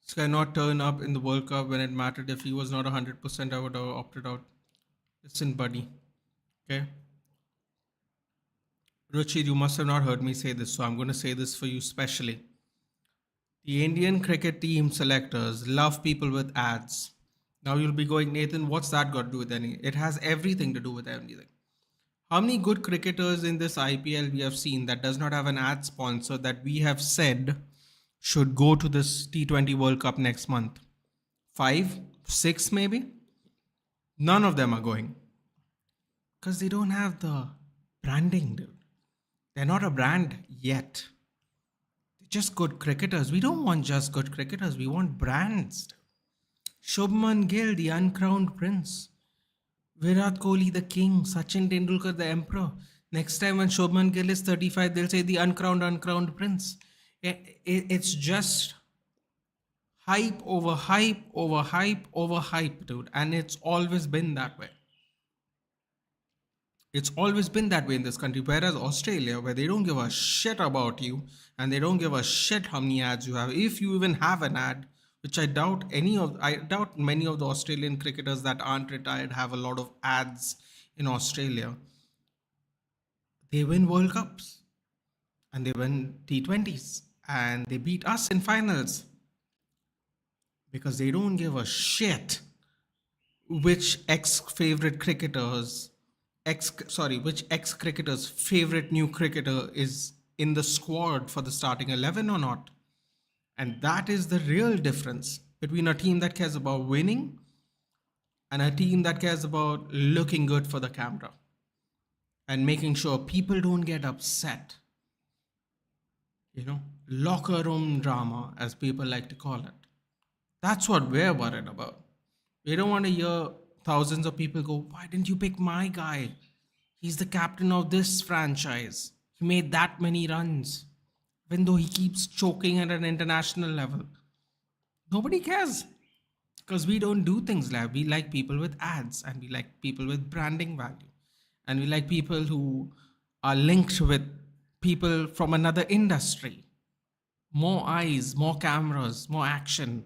this guy not turn up in the World Cup when it mattered. If he was not 100%, I would have opted out. Listen, buddy. Okay? Ruchi, you must have not heard me say this, so I'm going to say this for you specially. The Indian cricket team selectors love people with ads. Now you'll be going, Nathan, what's that got to do with anything? It has everything to do with everything. How many good cricketers in this IPL we have seen that does not have an ad sponsor that we have said should go to this T20 World Cup next month? 5, 6 maybe? None of them are going. Because they don't have the branding, dude. They're not a brand yet. They're just good cricketers. We don't want just good cricketers. We want brands. Shubman Gill, the uncrowned prince. Virat Kohli, the king. Sachin Tendulkar, the emperor. Next time when Shubman Gill is 35, they'll say the uncrowned prince. It's just hype over hype over hype over hype, dude. And it's always been that way. It's always been that way in this country. Whereas Australia, where they don't give a shit about you and they don't give a shit how many ads you have, if you even have an ad, which I doubt many of the Australian cricketers that aren't retired have a lot of ads in Australia. They win World Cups and they win T20s and they beat us in finals because they don't give a shit which ex-cricketer's favorite new cricketer is in the squad for the starting 11 or not. And that is the real difference between a team that cares about winning and a team that cares about looking good for the camera and making sure people don't get upset. Locker room drama, as people like to call it. That's what we're worried about. We don't want to hear thousands of people go, why didn't you pick my guy? He's the captain of this franchise. He made that many runs. Even though he keeps choking at an international level. Nobody cares. Because we don't do things like we like people with ads and we like people with branding value. And we like people who are linked with people from another industry. More eyes, more cameras, more action.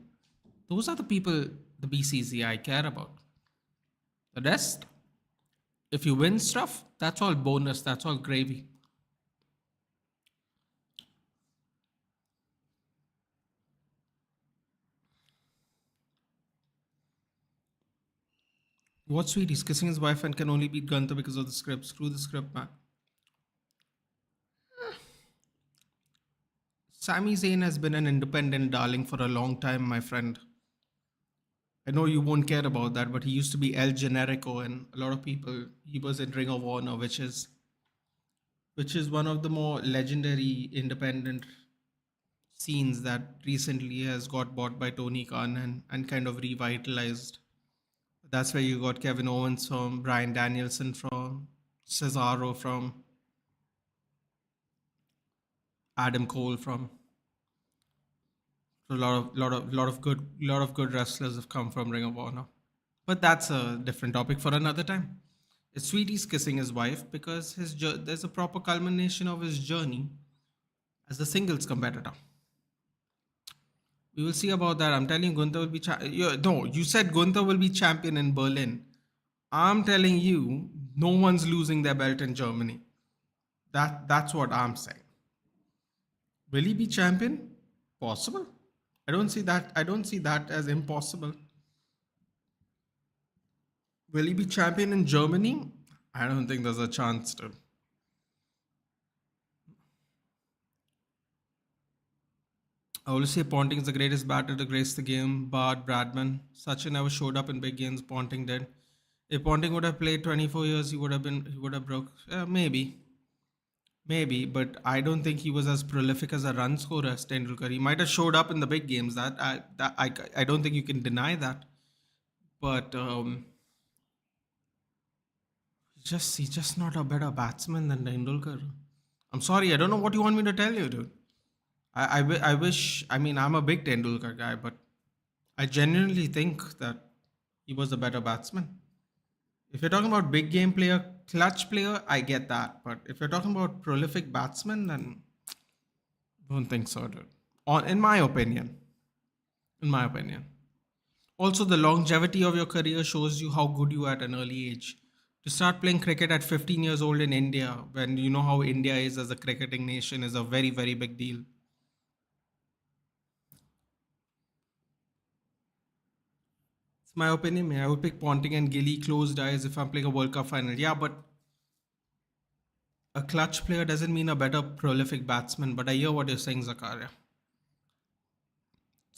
Those are the people the BCCI care about. The rest, if you win stuff, that's all bonus, that's all gravy. What sweet? He's kissing his wife and can only beat Gunther because of the script. Screw the script, man. Sami Zayn has been an independent darling for a long time, my friend. I know you won't care about that, but he used to be El Generico, and a lot of people. He was in Ring of Honor, which is one of the more legendary independent scenes that recently has got bought by Tony Khan and kind of revitalized. That's where you got Kevin Owens from, Bryan Danielson from, Cesaro from, Adam Cole from. So lot of good wrestlers have come from Ring of Honor. But that's a different topic for another time. Sweetie's kissing his wife because there's a proper culmination of his journey as a singles competitor. We will see about that. I'm telling you, Gunther will be no, you said Gunther will be champion in Berlin. I'm telling you, no one's losing their belt in Germany. That's what I'm saying. Will he be champion? Possible. I don't see that as impossible. Will he be champion in Germany? I don't think there's a chance to. I always say Ponting is the greatest batter to grace the game, Bard, Bradman. Sachin never showed up in big games, Ponting did. If Ponting would have played 24 years, he would have broke. Maybe, but I don't think he was as prolific as a run scorer as Tendulkar. He might have showed up in the big games. I don't think you can deny that. But he's just not a better batsman than Tendulkar. I'm sorry, I don't know what you want me to tell you, dude. I wish. I mean, I'm a big Tendulkar guy, but I genuinely think that he was a better batsman. If you're talking about big game player, clutch player, I get that. But if you're talking about prolific batsman, then I don't think so, dude. In my opinion. In my opinion. Also, the longevity of your career shows you how good you are at an early age. To start playing cricket at 15 years old in India, when you know how India is as a cricketing nation, is a very, very big deal. It's my opinion, man. I would pick Ponting and Gilly closed eyes if I'm playing a World Cup final. Yeah, but a clutch player doesn't mean a better prolific batsman. But I hear what you're saying, Zakaria.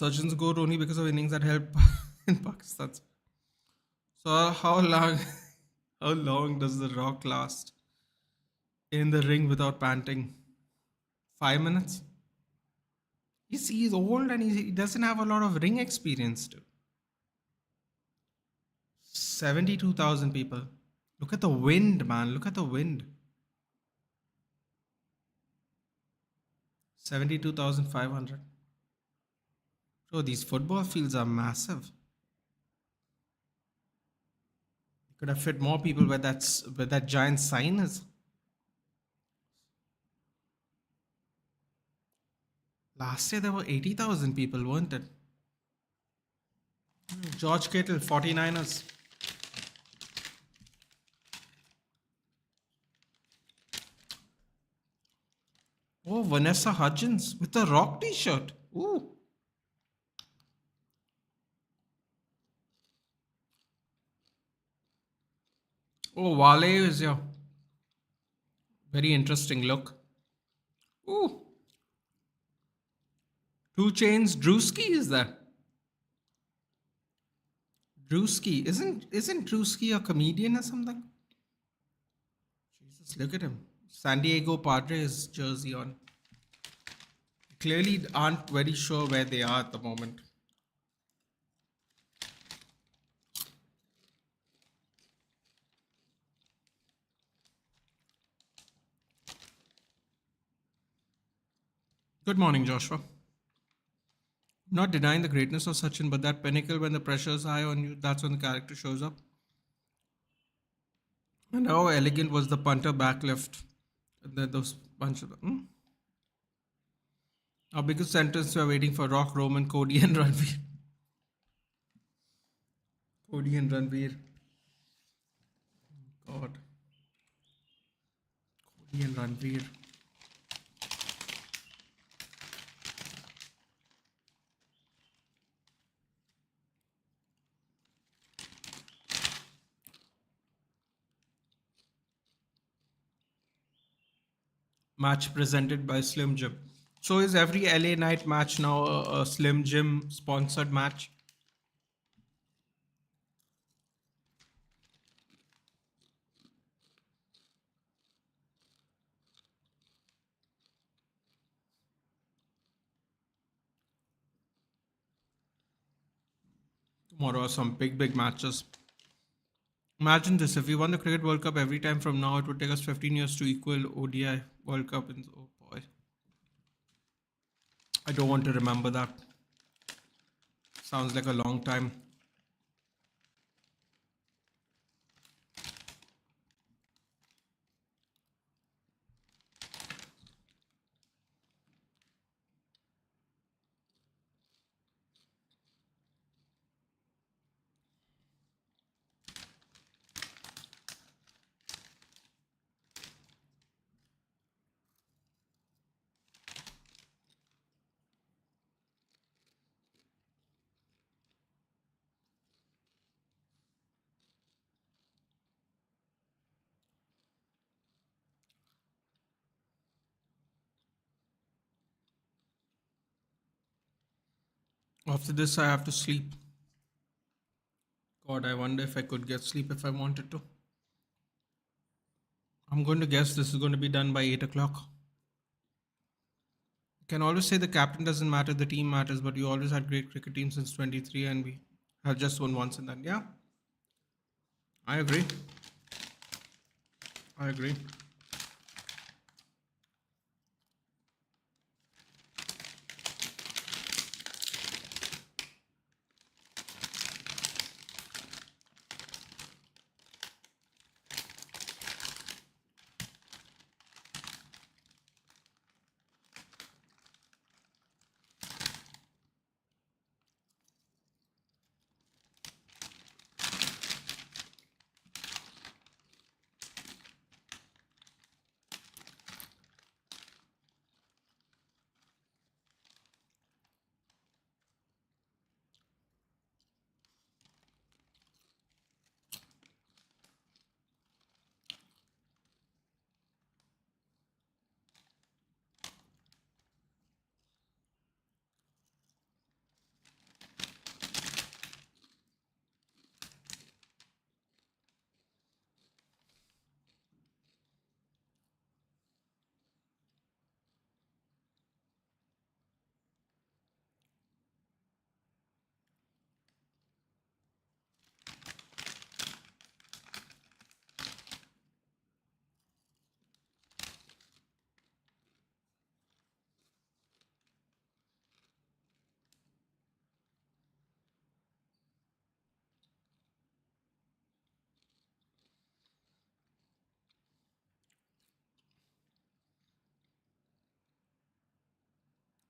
Sachin's goal only because of innings that help in Pakistan. So how long how long does the Rock last in the ring without panting? 5 minutes? He's old and he doesn't have a lot of ring experience too. 72,000 people. Look at the wind, man. Look at the wind. 72,500. Bro, these football fields are massive. You could have fit more people where that giant sign is. Last year there were 80,000 people, weren't it? George Kittle, 49ers. Oh, Vanessa Hudgens with the Rock t-shirt. Ooh. Oh, Wale is your very interesting look. Ooh. 2 Chainz Drewski is that? Drewski. Isn't Drewski a comedian or something? Jesus, look at him. San Diego Padres jersey on. Clearly aren't very sure where they are at the moment. Good morning, Joshua. Not denying the greatness of Sachin, but that pinnacle when the pressure is high on you, that's when the character shows up. And how elegant was the punter backlift? Those bunch of them. Our biggest sentence we are waiting for Rock, Roman, Cody, and Ranveer. Cody and Ranveer. God. Cody and Ranveer. Match presented by Slim Jim. So is every LA Night match now a Slim Jim sponsored match? Tomorrow are some big matches. Imagine this, if we won the Cricket World Cup every time from now, it would take us 15 years to equal ODI World Cup. Oh boy. I don't want to remember that. Sounds like a long time. After this, I have to sleep. God, I wonder if I could get sleep if I wanted to. I'm going to guess this is going to be done by 8 o'clock. You can always say the captain doesn't matter, the team matters, but you always had great cricket team since 23 and we have just won once in that. Yeah, I agree. I agree.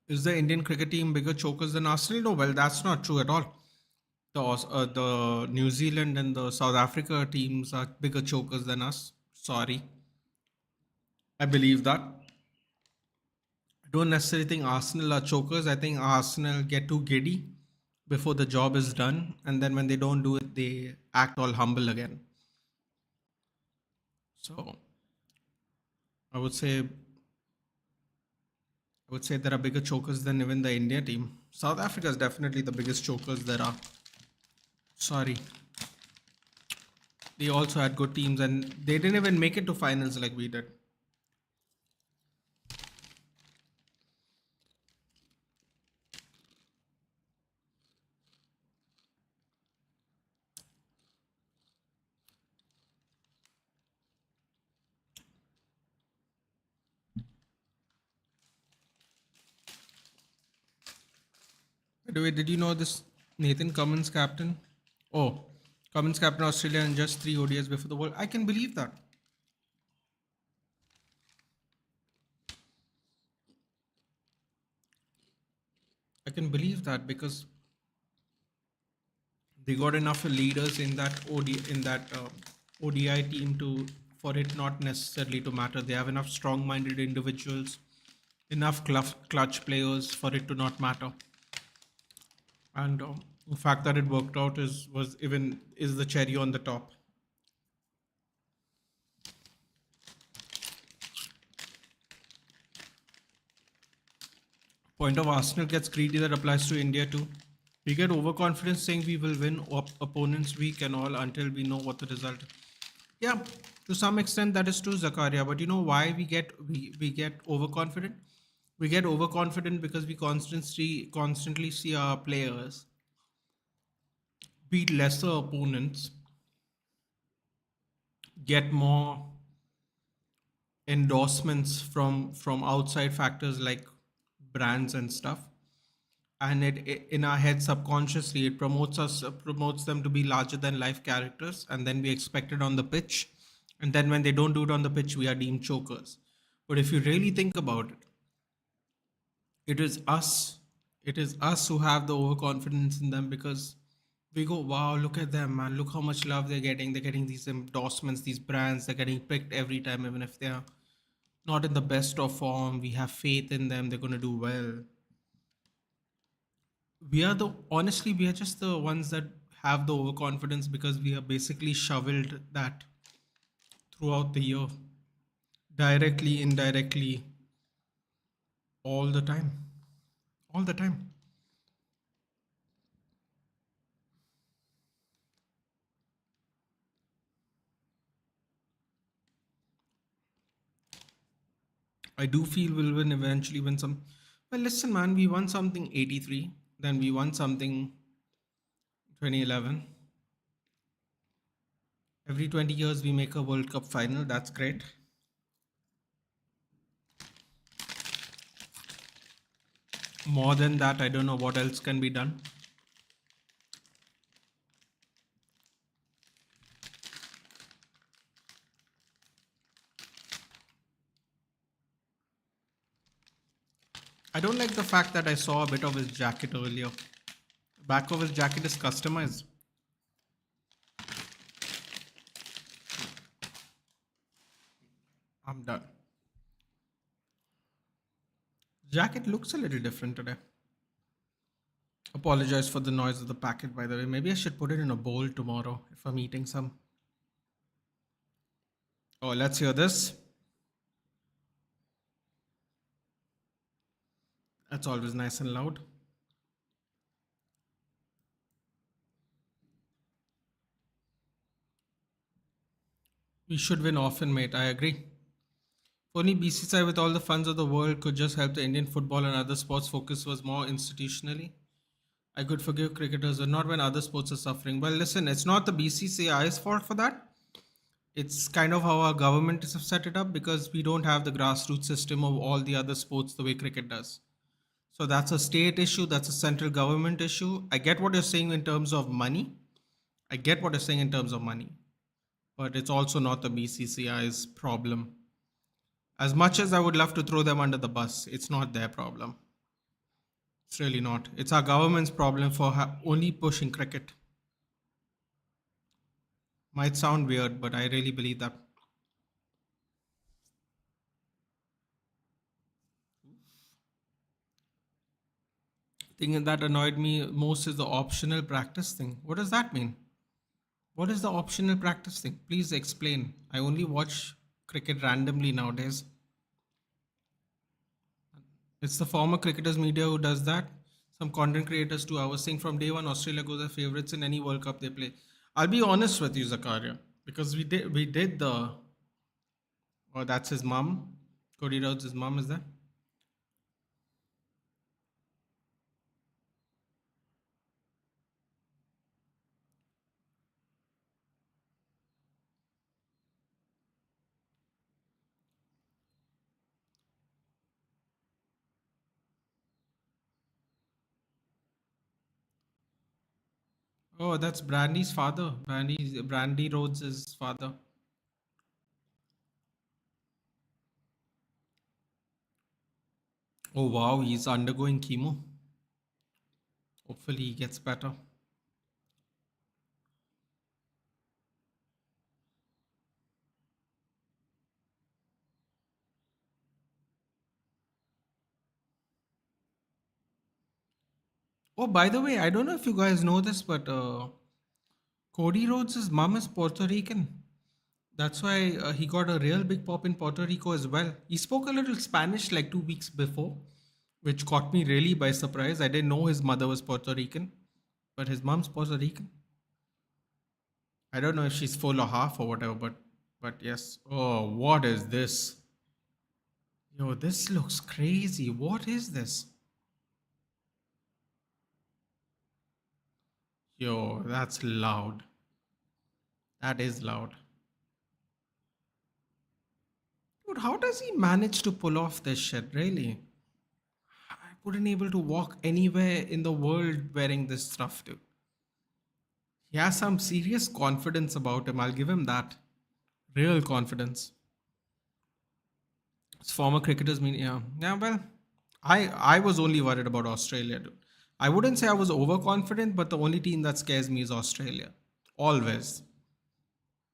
Is the Indian cricket team bigger chokers than Arsenal? No, well, that's not true at all. The New Zealand and the South Africa teams are bigger chokers than us. Sorry, I believe that. I don't necessarily think Arsenal are chokers. I think Arsenal get too giddy before the job is done, and then when they don't do it, they act all humble again. So I would say I would say there are bigger chokers than even the India team. South Africa is definitely the biggest chokers there are. Sorry. They also had good teams and they didn't even make it to finals like we did. By the way, did you know this Nathan Cummins captain? Oh, Cummins captain Australia in just 3 ODIs before the World. I can believe that. I can believe that because they got enough leaders in that ODI team to for it not necessarily to matter. They have enough strong-minded individuals, enough clutch players for it to not matter. And the fact that it worked out is the cherry on the top. Point of Arsenal gets greedy, that applies to India too. We get overconfident saying we will win opponents weak and all until we know what the result. Yeah, to some extent that is true, Zakaria. But you know why we get overconfident? We get overconfident because we constantly see our players beat lesser opponents, get more endorsements from outside factors like brands and stuff, and in our head subconsciously it promotes them to be larger than life characters, and then we expect it on the pitch, and then when they don't do it on the pitch we are deemed chokers. But if you really think about it, it is us it is us who have the overconfidence in them, because we go, wow, look at them, man, look how much love they're getting these endorsements, these brands, they're getting picked every time, even if they're not in the best of form. We have faith in them, they're going to do well. We are just the ones that have the overconfidence because we are basically shoveled that throughout the year, directly, indirectly, all the time, all the time. I do feel we'll win eventually, win some. Well, listen, man, we won something 83, then we won something 2011. Every 20 years we make a World Cup final. That's great. More than that, I don't know what else can be done. I don't like the fact that I saw a bit of his jacket earlier. Back of his jacket is customized. I'm done. Jacket looks a little different today. Apologize for the noise of the packet, by the way. Maybe I should put it in a bowl tomorrow if I'm eating some. Oh, let's hear this. That's always nice and loud. We should win often, mate. I agree. If only BCCI with all the funds of the world could just help the Indian football and other sports focus was more institutionally, I could forgive cricketers, but not when other sports are suffering. Well, listen, it's not the BCCI's fault for that. It's kind of how our government has set it up, because we don't have the grassroots system of all the other sports the way cricket does. So that's a state issue, that's a central government issue. I get what you're saying in terms of money. I get what you're saying in terms of money, but it's also not the BCCI's problem. As much as I would love to throw them under the bus, it's not their problem. It's really not. It's our government's problem for only pushing cricket. Might sound weird, but I really believe that. Thing that annoyed me most is the optional practice thing. What does that mean? What is the optional practice thing? Please explain. I only watch cricket randomly nowadays. It's the former cricketers media who does that. Some content creators too. I was saying from day one, Australia goes as favorites in any World Cup they play. I'll be honest with you, Zakaria, because we did the. Oh, that's his mom. Cody Rhodes' his mom is there. Oh, that's Brandy's father. Brandy Rhodes' father. Oh wow, he's undergoing chemo. Hopefully he gets better. Oh, by the way, I don't know if you guys know this, but Cody Rhodes' mom is Puerto Rican. That's why he got a real big pop in Puerto Rico as well. He spoke a little Spanish like 2 weeks before, which caught me really by surprise. I didn't know his mother was Puerto Rican, but his mom's Puerto Rican. I don't know if she's full or half or whatever, but yes. Oh, what is this? Yo, this looks crazy. What is this? Yo, that's loud. That is loud. Dude, how does he manage to pull off this shit, really? I wouldn't able to walk anywhere in the world wearing this stuff, dude. He has some serious confidence about him. I'll give him that. Real confidence. His former cricketers mean, yeah. Yeah, well, I was only worried about Australia, dude. I wouldn't say I was overconfident, but the only team that scares me is Australia. Always.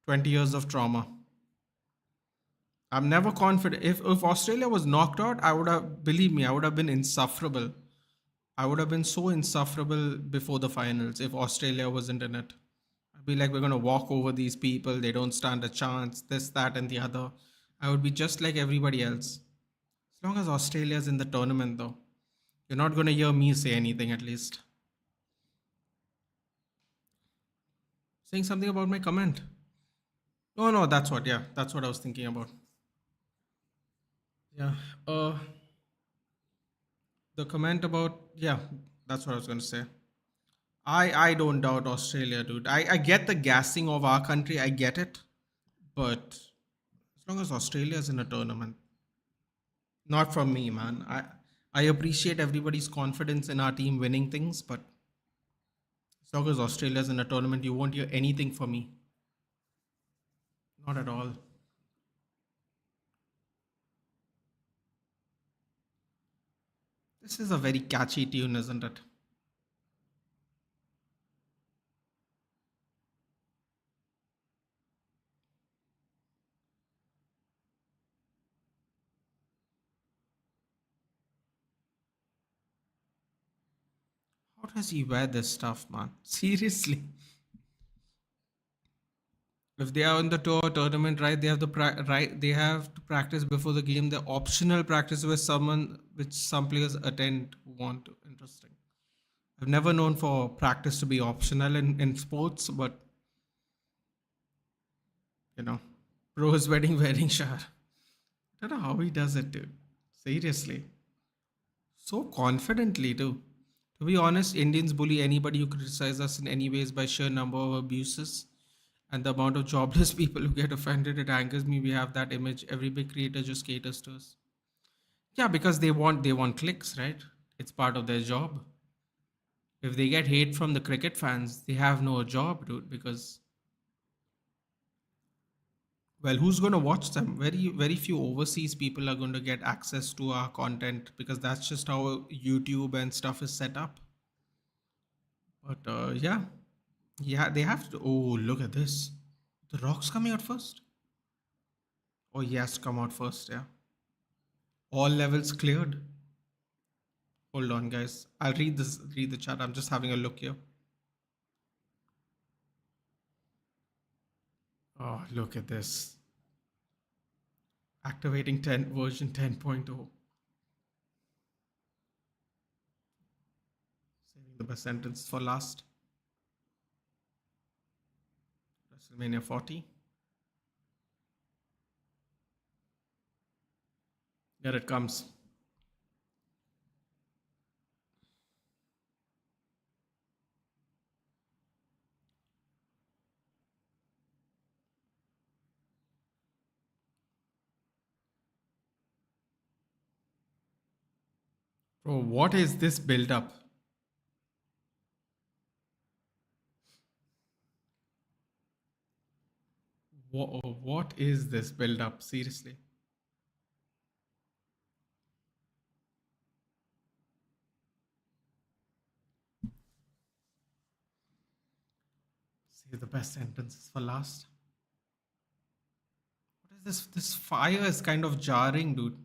20 years of trauma. I'm never confident. If Australia was knocked out, I would have, believe me, I would have been insufferable. I would have been so insufferable before the finals if Australia wasn't in it. I'd be like, we're going to walk over these people. They don't stand a chance. This, that, and the other. I would be just like everybody else. As long as Australia's in the tournament, though, you're not going to hear me say anything at least. Saying something about my comment. No, no, that's what, yeah, that's what I was thinking about. Yeah. The comment about, yeah, that's what I was going to say. I don't doubt Australia, dude. I get the gassing of our country. I get it. But as long as Australia's in a tournament, not from me, man. I appreciate everybody's confidence in our team winning things, but as long as Australia's in a tournament, you won't hear anything from me. Not at all. This is a very catchy tune, isn't it? How does he wear this stuff, man? Seriously. If they are on the tournament, right, they have the right. They have to practice before the game. The optional practice with someone which some players attend who want to. Interesting. I've never known for practice to be optional in sports, but you know, Rose wedding wearing shower. I don't know how he does it, dude. Seriously, so confidently too. To be honest, Indians bully anybody who criticizes us in any ways by sheer number of abuses. And the amount of jobless people who get offended, it angers me. We have that image. Every big creator just caters to us. Yeah, because they want clicks, right? It's part of their job. If they get hate from the cricket fans, they have no job, dude. Because well, who's going to watch them? Very few overseas people are going to get access to our content because that's just how YouTube and stuff is set up. But yeah, yeah, they have to. Oh, look at this. The Rock's coming out first. Oh, he has to come out first. Yeah, all levels cleared. Hold on, guys. I'll read this. Read the chat. I'm just having a look here. Oh, look at this. Activating 10 version 10.0. Saving the best sentence for last. WrestleMania 40. Here it comes. Bro, what is this build up? What is this build up? Seriously. See the best sentences for last. What is this? This fire is kind of jarring, dude.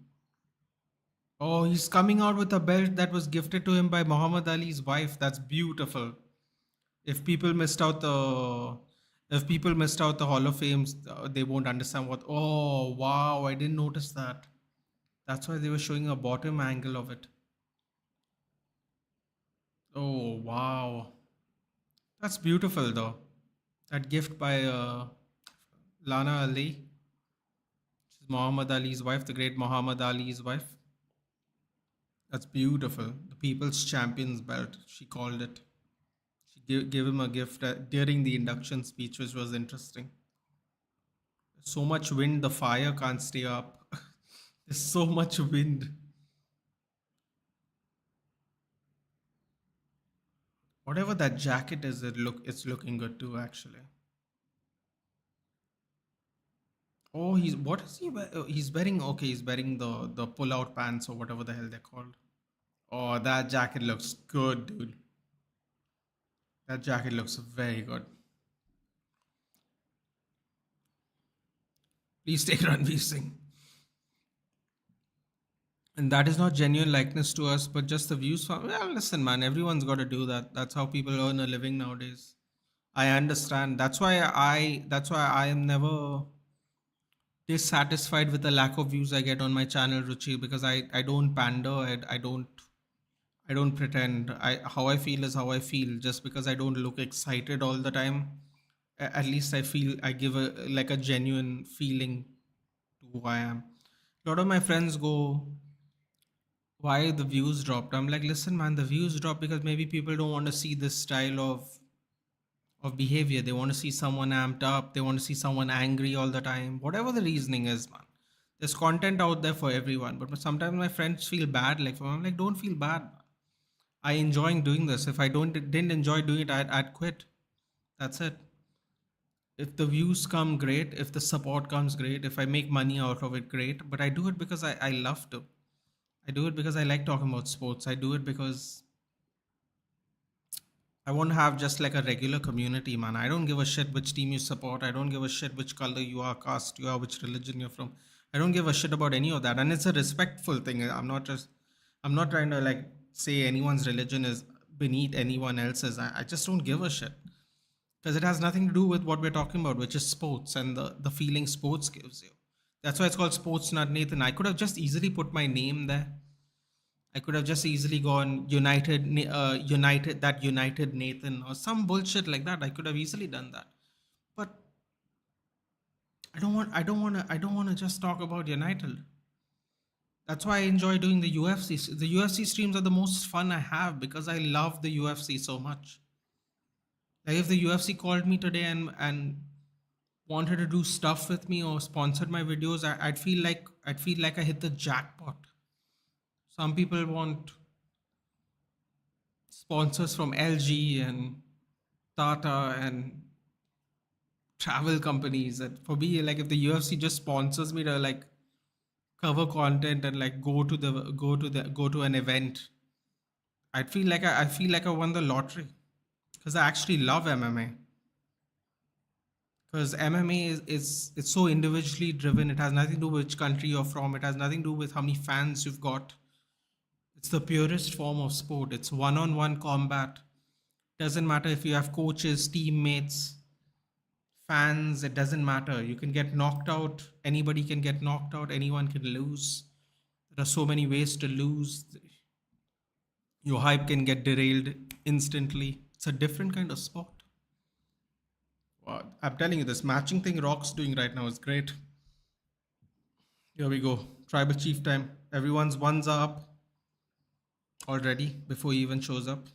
Oh, he's coming out with a belt that was gifted to him by Muhammad Ali's wife. That's beautiful. If people missed out the if people missed out the Hall of Fames, they won't understand what. Oh wow, I didn't notice that. That's why they were showing a bottom angle of it. Oh wow, that's beautiful though. That gift by Lana Ali, she's Muhammad Ali's wife, the great Muhammad Ali's wife. That's beautiful. The People's Champions belt, she called it. She gave him a gift during the induction speech, which was interesting. So much wind, the fire can't stay up. There's so much wind. Whatever that jacket is, it's looking good too, actually. Oh, he's what is he? He's wearing okay. He's wearing the pull out pants or whatever the hell they're called. Oh, that jacket looks good, dude. That jacket looks very good. Please take Ranveer Singh. And that is not genuine likeness to us, but just the views from. Well, listen, man. Everyone's got to do that. That's how people earn a living nowadays. I understand. That's why I am never dissatisfied with the lack of views I get on my channel, Ruchi, because I don't pander. I don't pretend. I how I feel is how I feel. Just because I don't look excited all the time, at least I feel I give a like a genuine feeling to who I am. A lot of my friends go, "Why the views dropped?" I'm like, "Listen, man, the views dropped because maybe people don't want to see this style of behavior. They want to see someone amped up. They want to see someone angry all the time. Whatever the reasoning is, man. There's content out there for everyone. But sometimes my friends feel bad. Like I'm like, don't feel bad. I enjoy doing this. If I don't didn't enjoy doing it, I'd quit. That's it. If the views come, great. If the support comes, great. If I make money out of it, great. But I do it because I love to. I do it because I like talking about sports. I do it because I want to have just like a regular community, man. I don't give a shit which team you support. I don't give a shit which color you are, caste you are, which religion you're from. I don't give a shit about any of that. And it's a respectful thing. I'm not trying to like say anyone's religion is beneath anyone else's. I just don't give a shit. Because it has nothing to do with what we're talking about, which is sports and the feeling sports gives you. That's why it's called Sports Nut Nathan. I could have just easily put my name there. I could have just easily gone United Nathan or some bullshit like that. I could have easily done that, but I don't want to just talk about United. That's why I enjoy doing the UFC. The UFC streams are the most fun I have because I love the UFC so much. Like if the UFC called me today and wanted to do stuff with me or sponsored my videos, I'd feel like I hit the jackpot. Some people want sponsors from LG and Tata and travel companies. And for me, like if the UFC just sponsors me to like cover content and like go to an event, I feel like I won the lottery because I actually love MMA. Because MMA is it's so individually driven. It has nothing to do with which country you're from. It has nothing to do with how many fans you've got. It's the purest form of sport. It's one-on-one combat. Doesn't matter if you have coaches, teammates, fans, it doesn't matter. You can get knocked out. Anybody can get knocked out. Anyone can lose. There are so many ways to lose. Your hype can get derailed instantly. It's a different kind of sport. Wow, I'm telling you, this matching thing Rock's doing right now is great. Here we go. Tribal Chief time. Everyone's ones are up already before he even shows up.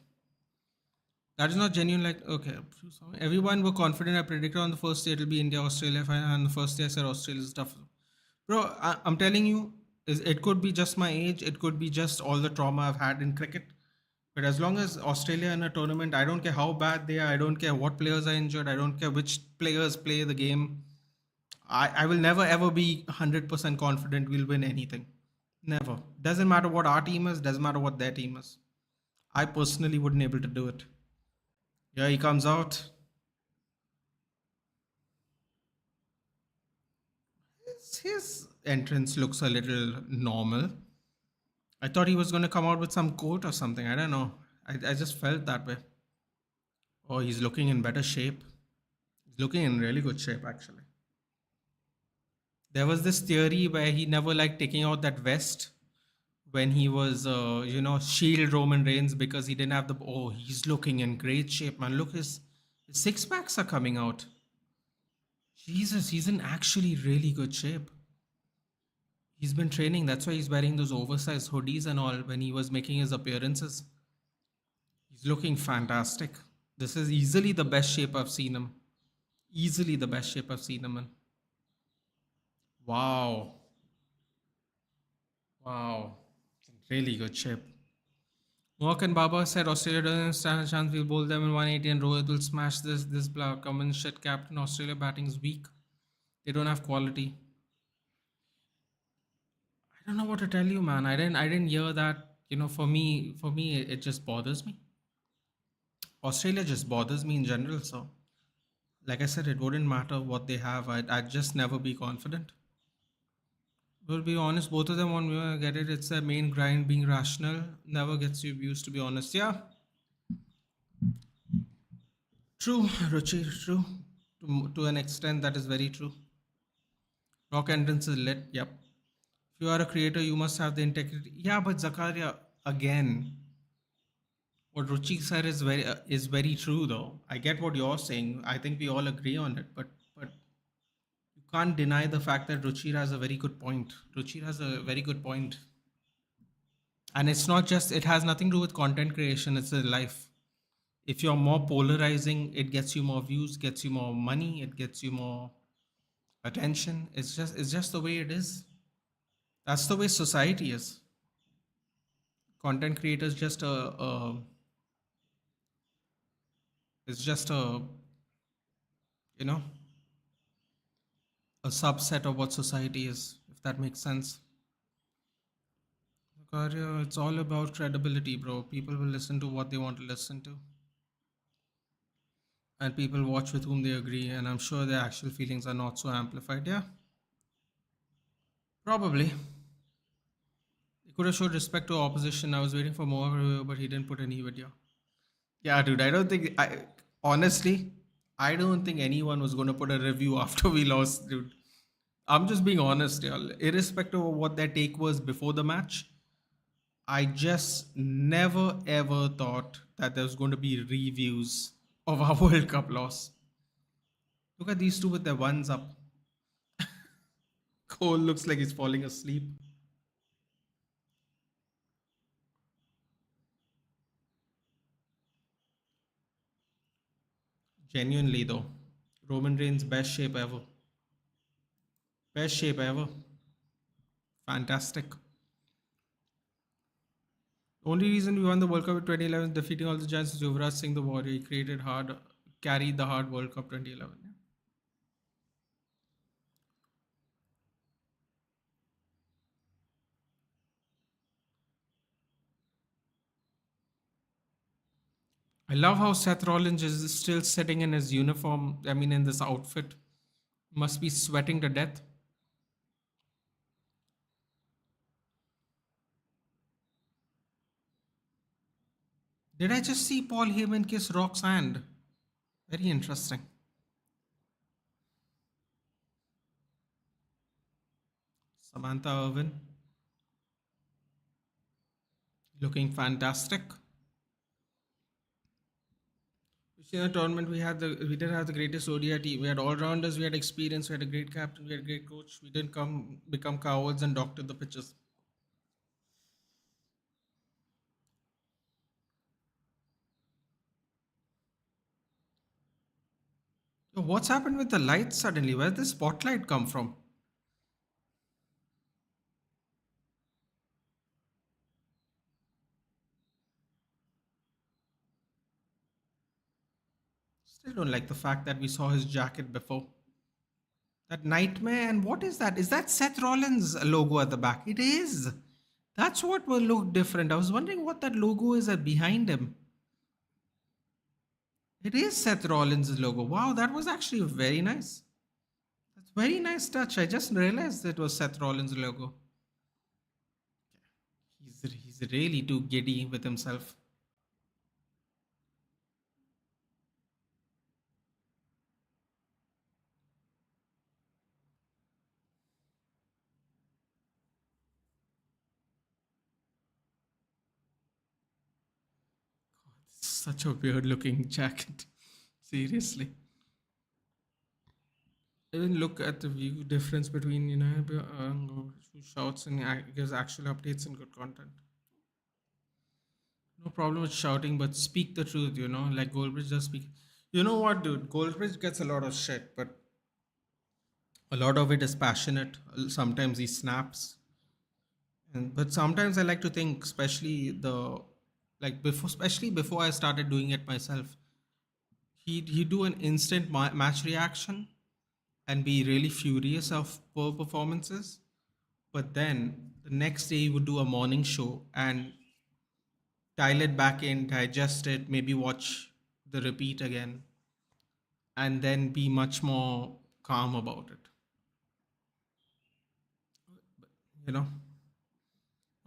That is not genuine. Like, okay, everyone were confident. I predicted on the first day it'll be India, Australia. And the first day I said Australia is tough. Bro, I'm telling you, it could be just my age. It could be just all the trauma I've had in cricket. But as long as Australia in a tournament, I don't care how bad they are. I don't care what players are injured. I don't care which players play the game. I will never ever be 100% confident we'll win anything. Never. Doesn't matter what our team is, doesn't matter what their team is. I personally wouldn't able to do it. Yeah, he comes out. His entrance looks a little normal. I thought he was going to come out with some coat or something. I don't know. I just felt that way. Oh, he's looking in better shape. He's looking in really good shape, actually. There was this theory where he never liked taking out that vest when he was, shield Roman Reigns because he didn't have the. Oh, he's looking in great shape, man. Look, his six packs are coming out. Jesus, he's in actually really good shape. He's been training. That's why he's wearing those oversized hoodies and all when he was making his appearances. He's looking fantastic. This is easily the best shape I've seen him. Easily the best shape I've seen him in. Wow. Wow. Really good shape. Moak and Baba said Australia doesn't stand a chance. We'll bowl them in 180 and Rohit will smash this block. Come and shit, Captain. Australia batting is weak. They don't have quality. I don't know what to tell you, man. I didn't hear that. For me, it just bothers me. Australia just bothers me in general. So, like I said, it wouldn't matter what they have. I'd just never be confident. We'll be honest, both of them won't get it. It's their main grind. Being rational never gets you used to be honest. Yeah, true, Ruchi, true. To an extent, that is very true. Rock entrance is lit. Yep. If you are a creator, you must have the integrity. Yeah, but Zakaria, again, what Ruchi said is very true though. I get what you're saying. I think we all agree on it, but you can't deny the fact that Ruchi has a very good point. Ruchi has a very good point. And it's not just it has nothing to do with content creation, it's a life. If you're more polarizing, it gets you more views, gets you more money, it gets you more attention. It's just the way it is. That's the way society is. Content creators just a it's just you know a subset of what society is, if that makes sense. Karya, it's all about credibility, bro. People will listen to what they want to listen to, and people watch with whom they agree. And I'm sure their actual feelings are not so amplified. Yeah, probably. He could have showed respect to opposition. I was waiting for more, but he didn't put any video. Yeah, dude. I don't think. Honestly, I don't think anyone was going to put a review after we lost, dude. I'm just being honest, y'all. Irrespective of what their take was before the match, I just never ever thought that there was going to be reviews of our World Cup loss. Look at these two with their ones up. Cole looks like he's falling asleep. Genuinely, though. Roman Reigns' best shape ever. Best shape ever. Fantastic. The only reason we won the World Cup in 2011 defeating all the giants is Yuvraj Singh the Warrior. He carried the hard World Cup 2011. I love how Seth Rollins is still sitting in his uniform. I mean, in this outfit. Must be sweating to death. Did I just see Paul Heyman kiss Rock's hand? Very interesting. Samantha Irvin looking fantastic. In the tournament, we did have the greatest ODI team. We had all rounders, we had experience, we had a great captain, we had a great coach. We didn't come become cowards and doctor the pitches. Yo, what's happened with the lights suddenly? Where did the spotlight come from? Still don't like the fact that we saw his jacket before. That nightmare. And what is that? Is that Seth Rollins' logo at the back? It is. That's what will look different. I was wondering what that logo is at behind him. It is Seth Rollins' logo. Wow, that was actually very nice. That's very nice touch. I just realized it was Seth Rollins' logo. He's really too giddy with himself. Such a weird looking jacket. Seriously. Even look at the view difference between who shouts and gives actual updates and good content. No problem with shouting, but speak the truth. Like Goldbridge does speak. You know what, dude? Goldbridge gets a lot of shit, but a lot of it is passionate. Sometimes he snaps, and but sometimes I like to think, especially especially before I started doing it myself, he'd do an instant match reaction and be really furious of poor performances. But then the next day he would do a morning show and dial it back in, digest it, maybe watch the repeat again, and then be much more calm about it. You know,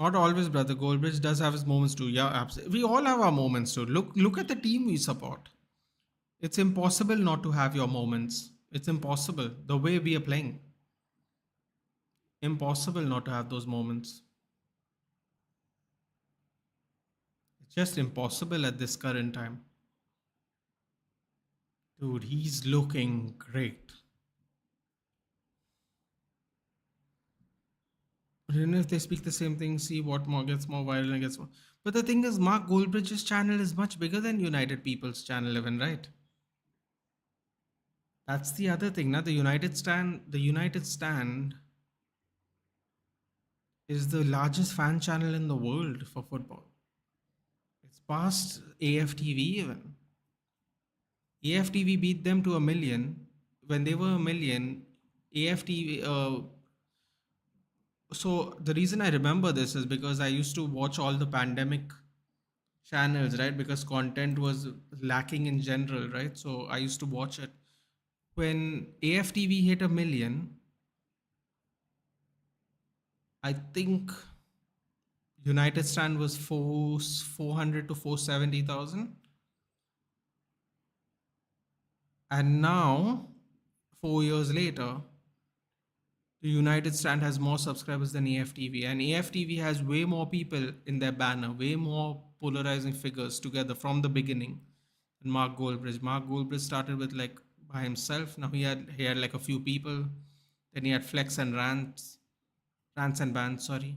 not always, brother. Goldbridge does have his moments too. Yeah, absolutely. We all have our moments too. Look at the team we support. It's impossible not to have your moments. It's impossible. The way we are playing, impossible not to have those moments. It's just impossible at this current time. Dude, he's looking great. But even if they speak the same thing, see what more gets more viral and gets more. But the thing is, Mark Goldbridge's channel is much bigger than United People's channel, even, right? That's the other thing. Now, the United Stand is the largest fan channel in the world for football. It's past AFTV even. AFTV beat them to a million. When they were a million, AFTV. So the reason I remember this is because I used to watch all the pandemic channels, right? Because content was lacking in general, right? So I used to watch it. When AFTV hit a million, I think United Stand was 400 to 470,000, and now 4 years later, the United Stand has more subscribers than AFTV, and AFTV has way more people in their banner, way more polarizing figures together from the beginning. And Mark Goldbridge. Mark Goldbridge started with like by himself. Now he had like a few people. Then he had Flex and Rants and Bands, sorry.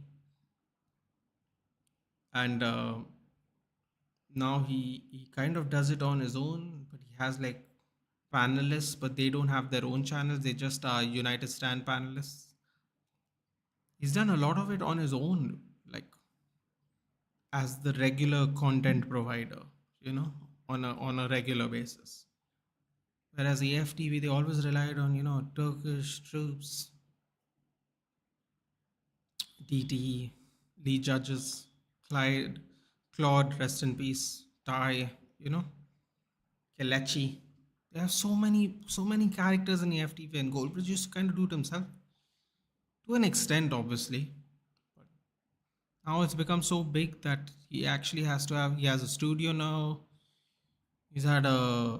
And now he kind of does it on his own, but he has like panelists, but they don't have their own channels. They just are United Stand panelists. He's done a lot of it on his own, like as the regular content provider, you know, on a regular basis. Whereas AFTV, they always relied on, Turkish troops, DT, Lee Judges, Clyde, Claude, rest in peace, Ty, you know, Kelechi. There are so many characters in AFTV, and Goldbridge used to kind of do it himself to an extent, obviously. But now it's become so big that he has a studio now. He's had a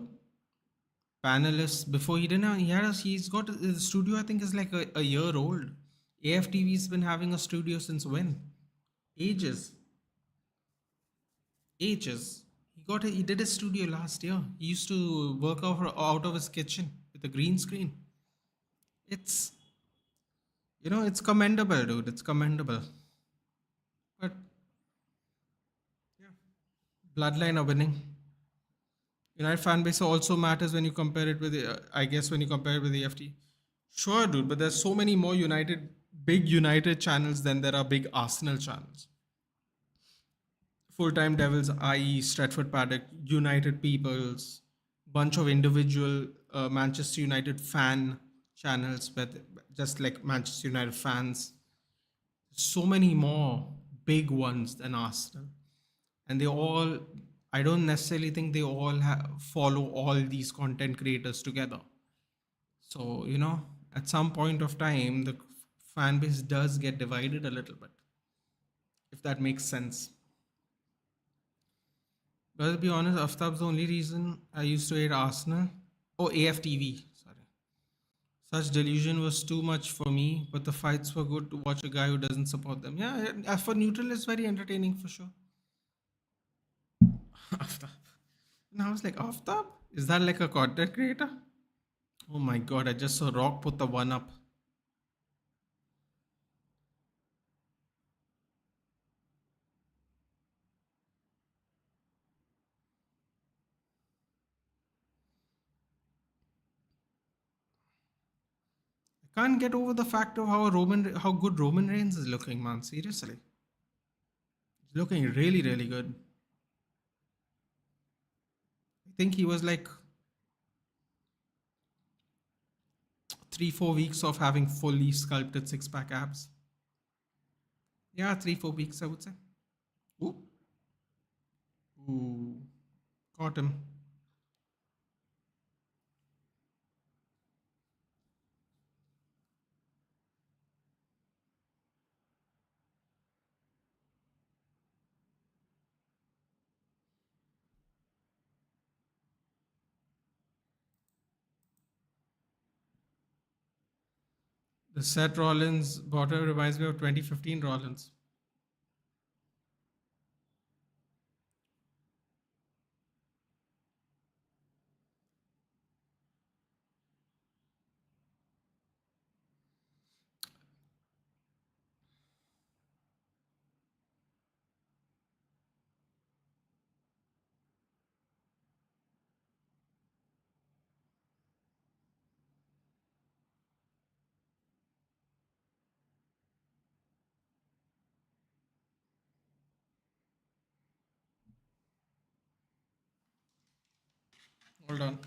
panelist before. He's got his studio, I think, is like a year old. AFTV's been having a studio since when? Ages. Ages. He did his studio last year. He used to work out of his kitchen with a green screen. It's it's commendable, dude. It's commendable. But yeah, Bloodline are winning. United fan base also matters when you compare it with I guess when you compare it with the FT. Sure, dude, but there's so many more big United channels than there are big Arsenal channels. Full Time Devils, i.e., Stretford Paddock, United Peoples, bunch of individual Manchester United fan channels with just like Manchester United fans. So many more big ones than Arsenal, and they all. I don't necessarily think they all follow all these content creators together. So at some point of time, the fan base does get divided a little bit, if that makes sense. But to be honest, Aftab's the only reason I used to hate Arsenal. Oh, AFTV. Sorry. Such delusion was too much for me, but the fights were good to watch a guy who doesn't support them. Yeah, for neutral, it's very entertaining for sure. Aftab. And I was like, Aftab? Is that like a content creator? Oh my god, I just saw Rock put the one up. I can't get over the fact of how good Roman Reigns is looking, man. Seriously. He's looking really, really good. I think he was like 3-4 weeks of having fully sculpted six-pack abs. Yeah, 3-4 weeks, I would say. Ooh. Ooh. Caught him. The Seth Rollins bottom reminds me of 2015 Rollins. Hold on.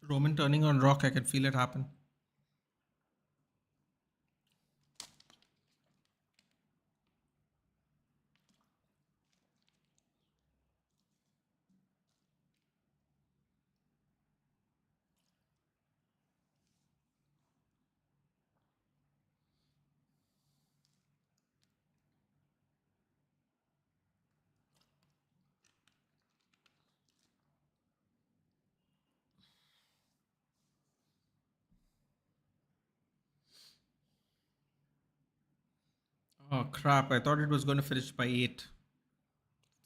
Roman turning on Rock, I can feel it happen. Oh crap! I thought it was going to finish by 8.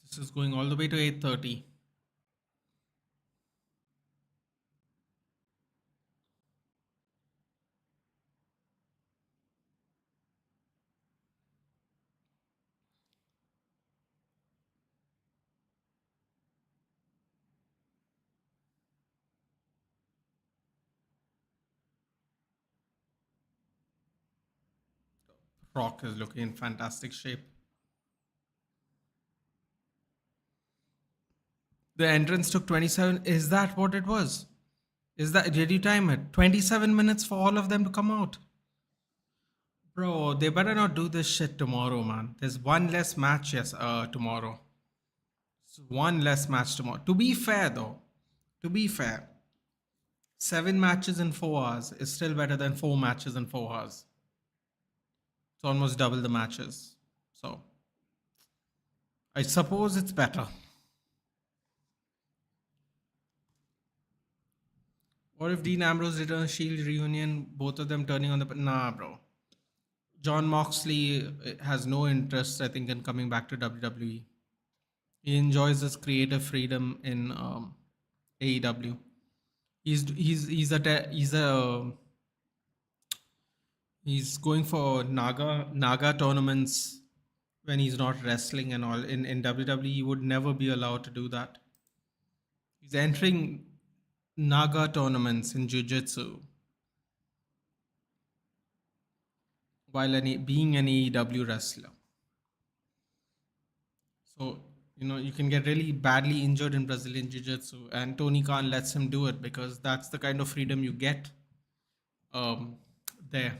This is going all the way to 8:30. Rock is looking in fantastic shape. The entrance took 27. Is that what it was? Did you time it? 27 minutes for all of them to come out. Bro, they better not do this shit tomorrow, man. There's one less match, tomorrow. One less match tomorrow. To be fair, though, to be fair, 7 matches in 4 hours is still better than 4 matches in 4 hours. It's almost double the matches. So, I suppose it's better. What if Dean Ambrose did a Shield reunion, both of them turning on the. Nah, bro. John Moxley has no interest, I think, in coming back to WWE. He enjoys his creative freedom in AEW. He's going for Naga tournaments when he's not wrestling and all. In WWE, he would never be allowed to do that. He's entering Naga tournaments in Jiu Jitsu while being an AEW wrestler. So, you can get really badly injured in Brazilian Jiu Jitsu, and Tony Khan lets him do it because that's the kind of freedom you get um, there.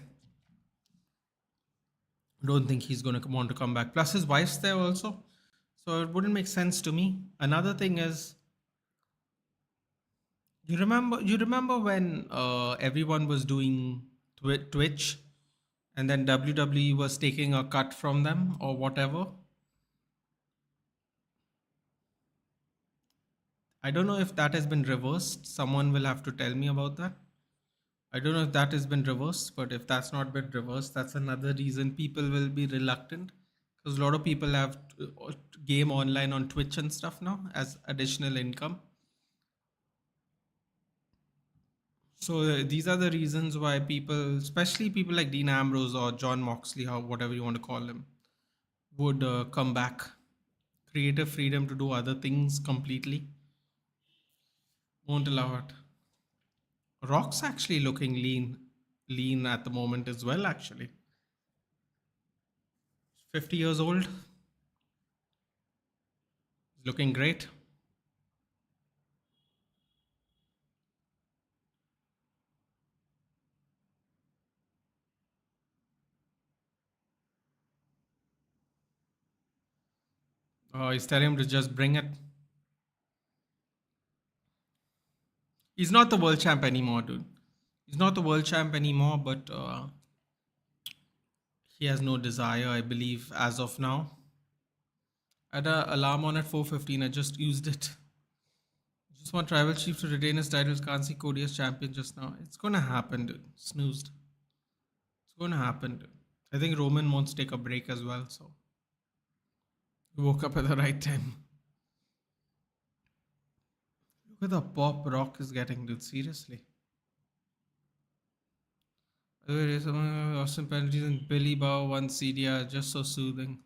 Don't think he's going to want to come back. Plus, his wife's there also. So, it wouldn't make sense to me. Another thing is, you remember when everyone was doing Twitch and then WWE was taking a cut from them or whatever? I don't know if that has been reversed. Someone will have to tell me about that. I don't know if that has been reversed, but if that's not been reversed, that's another reason people will be reluctant, because a lot of people have game online on Twitch and stuff now as additional income. So these are the reasons why people, especially people like Dean Ambrose or John Moxley, how whatever you want to call him, would come back. Creative freedom to do other things completely. Won't allow it. Rock's actually looking lean at the moment as well. Actually, 50 years old, looking great. He's telling him to just bring it. He's not the world champ anymore, dude. He's not the world champ anymore, but he has no desire, I believe, as of now. I had an alarm on at 4:15. I just used it. Just want Tribal Chief to retain his titles. Can't see Cody as champion just now. It's gonna happen, dude. Snoozed. It's gonna happen, dude. I think Roman wants to take a break as well, so he woke up at the right time. Look at the pop Rock is getting, dude. Seriously. Austin penalties and Billy Bow one CDR, just so soothing.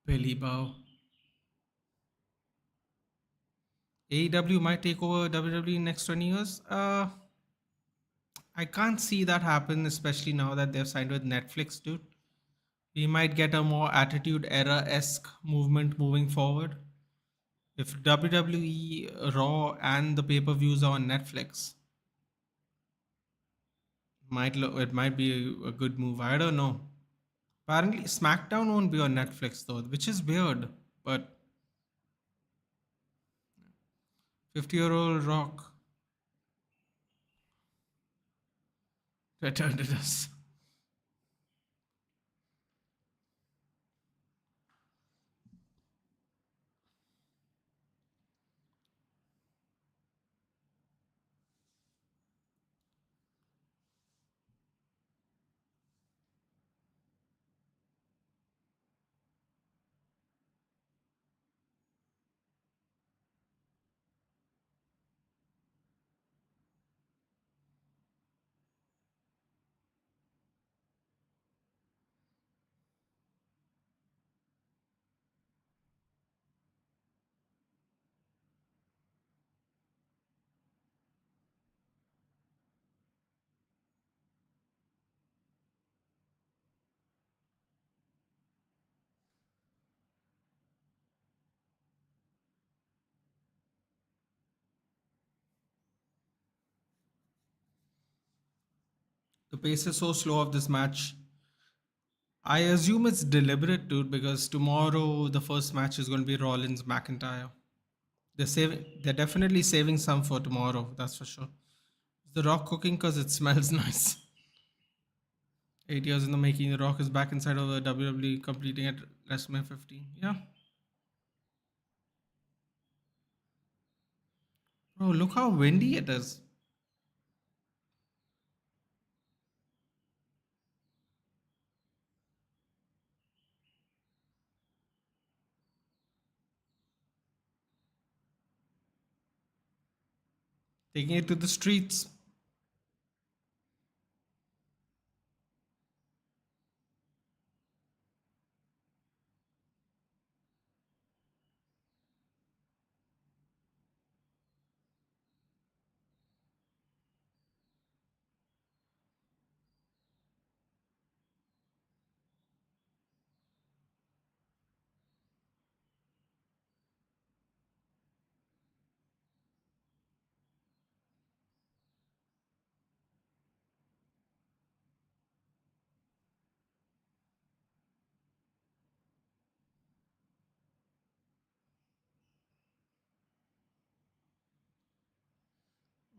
Billy Bow. AEW might take over WWE in next 20 years. I can't see that happen, especially now that they've signed with Netflix, dude. We might get a more Attitude Era esque movement moving forward. If WWE Raw and the pay per views are on Netflix, it might be a good move. I don't know. Apparently, SmackDown won't be on Netflix though, which is weird. But 50-year-old Rock returned to us. The pace is so slow of this match. I assume it's deliberate, dude, because tomorrow the first match is going to be Rollins McIntyre. They're definitely saving some for tomorrow. That's for sure. Is the Rock cooking? Cause it smells nice. 8 years in the making. The Rock is back inside of the WWE, completing at WrestleMania 15. Yeah. Bro, look how windy it is. Taking it to the streets.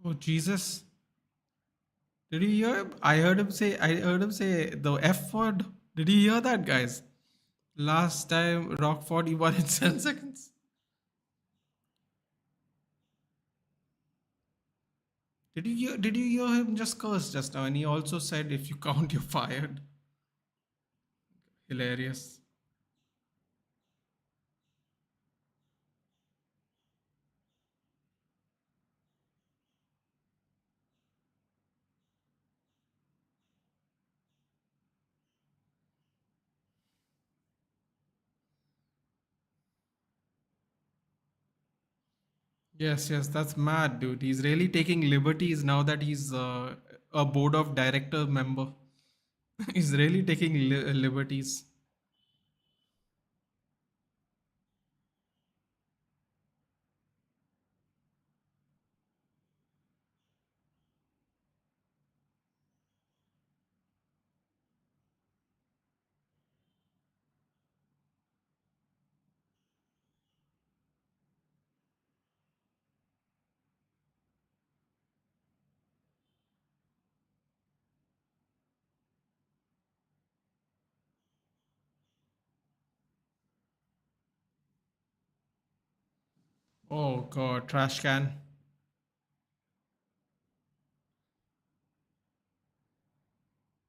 Oh Jesus! Did you hear him? I heard him say the F word. Did you hear that, guys? Last time Rockford he won in 10 seconds. Did you hear him just curse just now? And he also said if you count you're fired. Hilarious. Yes, yes, that's mad, dude. He's really taking liberties now that he's a board of director member. He's really taking liberties. Oh god, trash can.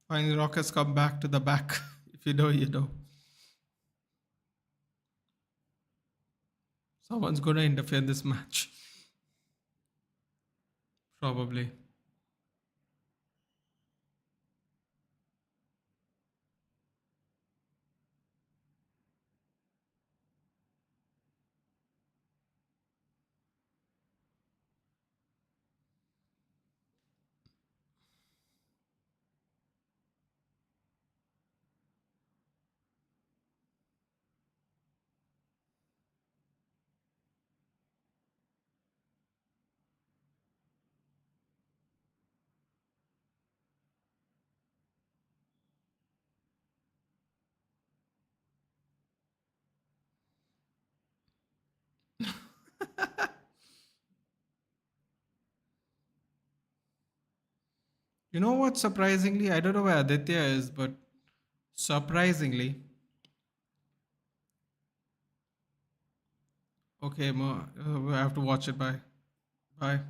Finally, Rock has come back to the back. If you know, you know. Someone's gonna interfere in this match. Probably. You know what? Surprisingly, I don't know where Aditya is, but surprisingly, okay, I have to watch it. Bye. Bye.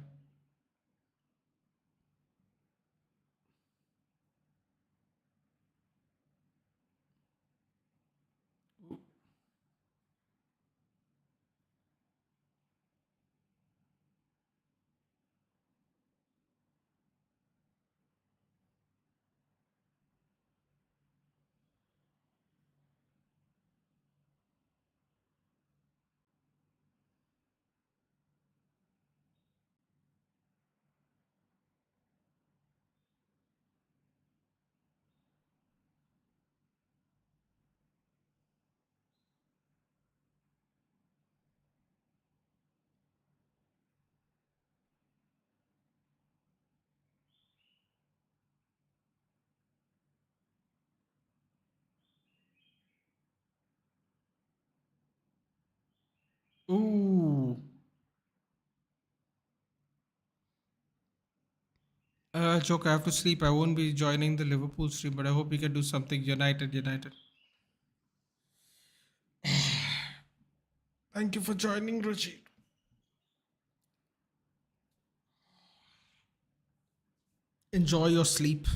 Ooh. Joke, I have to sleep. I won't be joining the Liverpool stream, but I hope we can do something. United, United. Thank you for joining, Ruchi. Enjoy your sleep.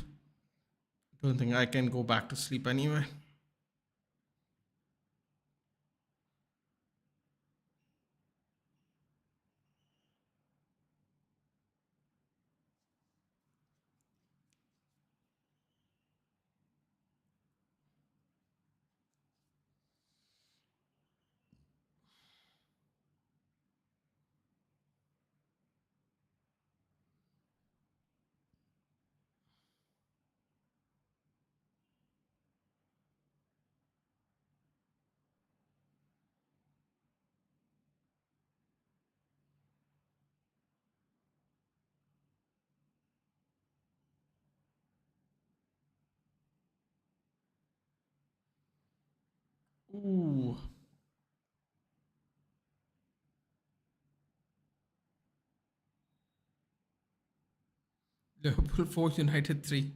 Don't think I can go back to sleep anyway. Ooh. Liverpool 4, United 3.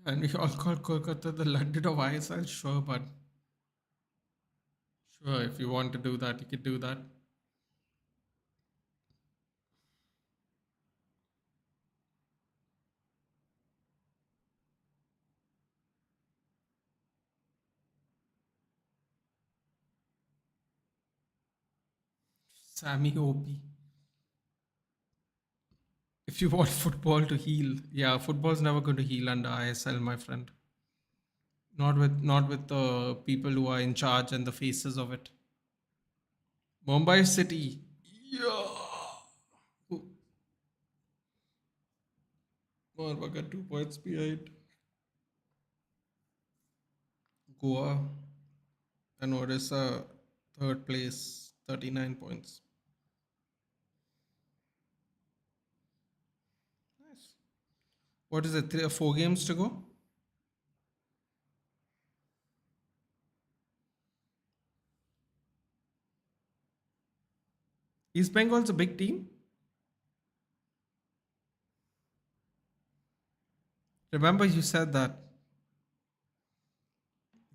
And we all call Kolkata the London of ISL, sure, but sure, if you want to do that, you could do that. Sammy OP. If you want football to heal, yeah, football's never going to heal under ISL, my friend. Not with the people who are in charge and the faces of it. Mumbai City. Yeah. Motherfucker, 2 points behind. Goa and Odisha, third place, 39 points. Nice. What is it? 4 games to go? East Bengal's a big team. Remember you said that.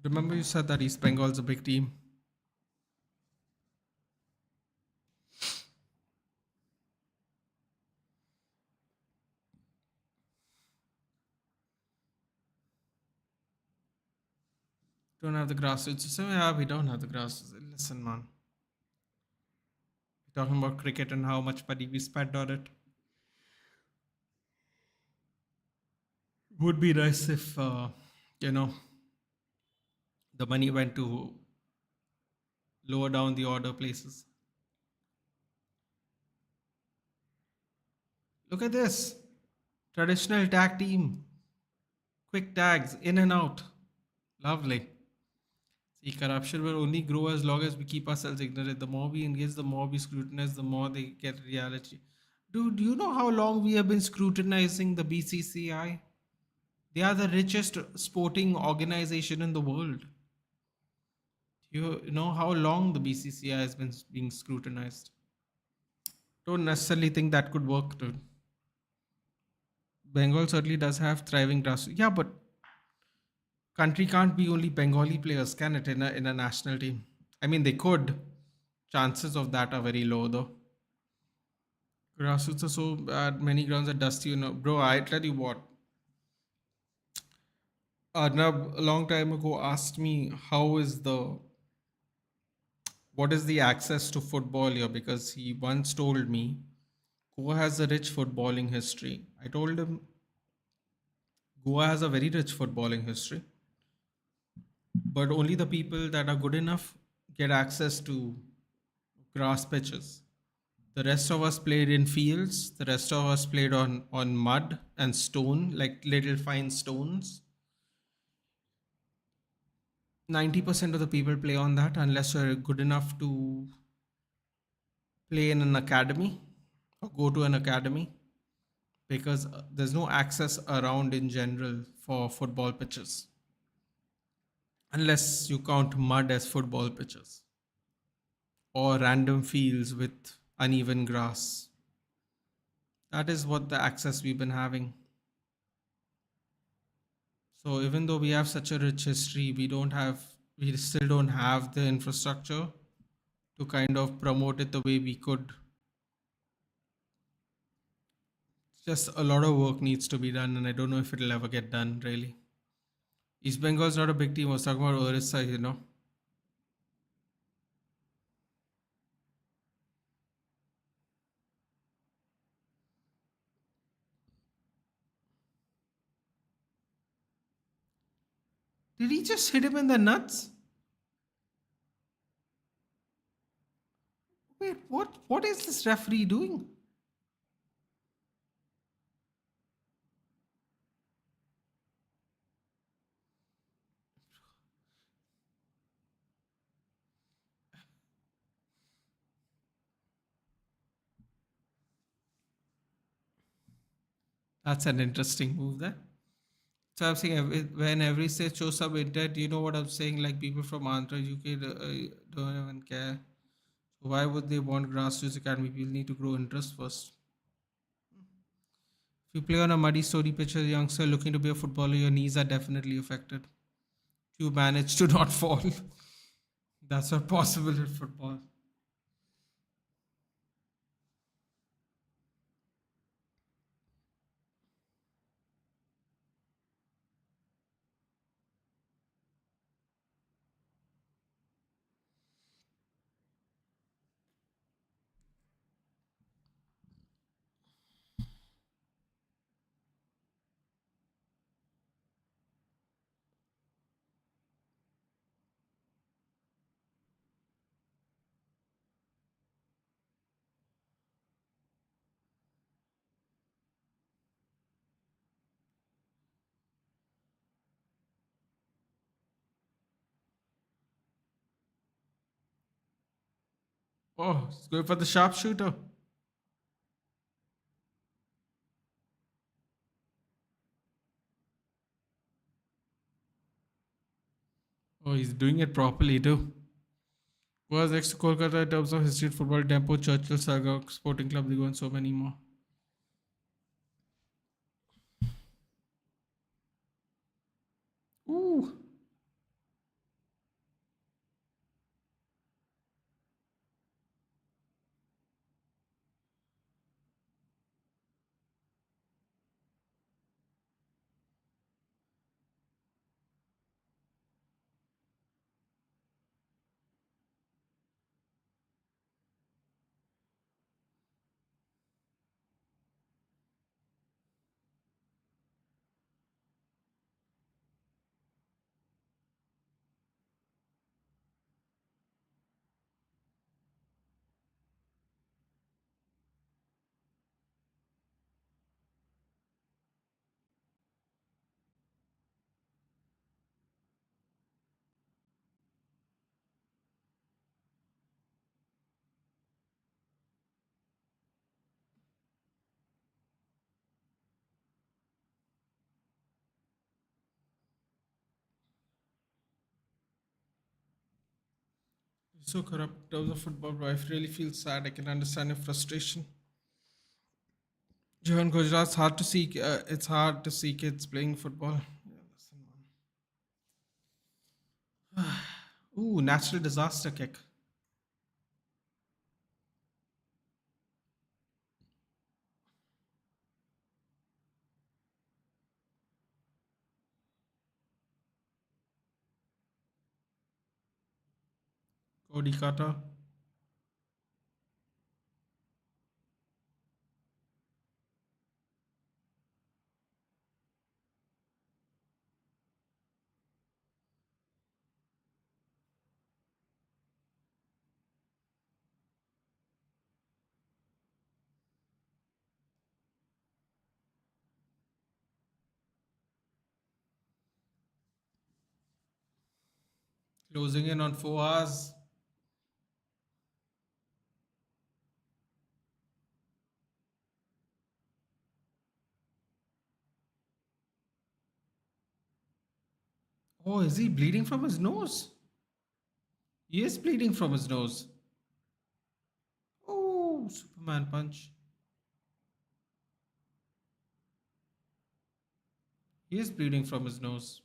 Remember you said that East Bengal's a big team. Don't have the grassroots. So yeah, we don't have the grassroots. Listen, man. We're talking about cricket and how much money we spent on it. Would be nice if you know the money went to lower down the order places. Look at this. Traditional tag team. Quick tags in and out. Lovely. See, corruption will only grow as long as we keep ourselves ignorant. The more we engage, the more we scrutinize, the more they get reality. Dude, do you know how long we have been scrutinizing the BCCI? They are the richest sporting organization in the world. You know how long the BCCI has been being scrutinized? Don't necessarily think that could work, dude. Bengal certainly does have thriving grassroots. Yeah, but country can't be only Bengali players, can it, in a national team? I mean, they could. Chances of that are very low, though. Grassroots are so bad. Many grounds are dusty, Bro, I tell you what. Arnab, a long time ago, asked me what is the access to football here? Because he once told me Goa has a rich footballing history. I told him Goa has a very rich footballing history, but only the people that are good enough get access to grass pitches. The rest of us played in fields. The rest of us played on mud and stone, like little fine stones. 90% of the people play on that unless you're good enough to play in an academy. or go to an academy because there's no access around in general for football pitches unless you count mud as football pitches or random fields with uneven grass. That is what the access we've been having. So even though we have such a rich history, we still don't have the infrastructure to kind of promote it the way we could. Just a lot of work needs to be done, and I don't know if it'll ever get done, really. East Bengal is not a big team. I was talking about Orissa. Did he just hit him in the nuts? Wait, what? What is this referee doing? That's an interesting move there. So I'm saying when every state shows some intent, you know what I'm saying? Like people from Andhra, UK don't even care. So why would they want grassroots academy? People need to grow interest first. If you play on a muddy, stony pitch as a youngster looking to be a footballer, your knees are definitely affected. If you manage to not fall, that's not possible in football. Oh, he's going for the sharpshooter. Oh, he's doing it properly too. Who was next to Kolkata in terms of history in football? Tempo, Churchill, Saga, Sporting Club, they go and so many more. Ooh. He's so corrupt in terms of football, bro. I really feel sad. I can understand your frustration. Johan Gujarat's hard to see. It's hard to see kids playing football. Yeah, listen, man. Ooh, natural disaster kick. Cody Carter. Closing in on 4 hours. Oh, is he bleeding from his nose? He is bleeding from his nose. Oh, Superman punch. He is bleeding from his nose.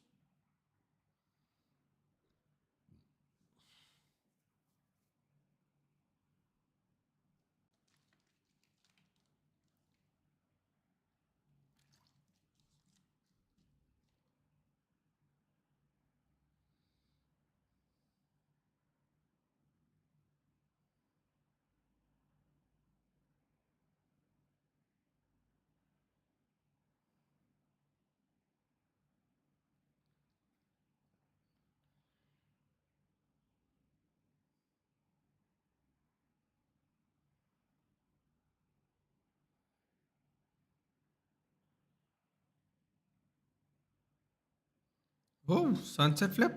Oh, sunset flip.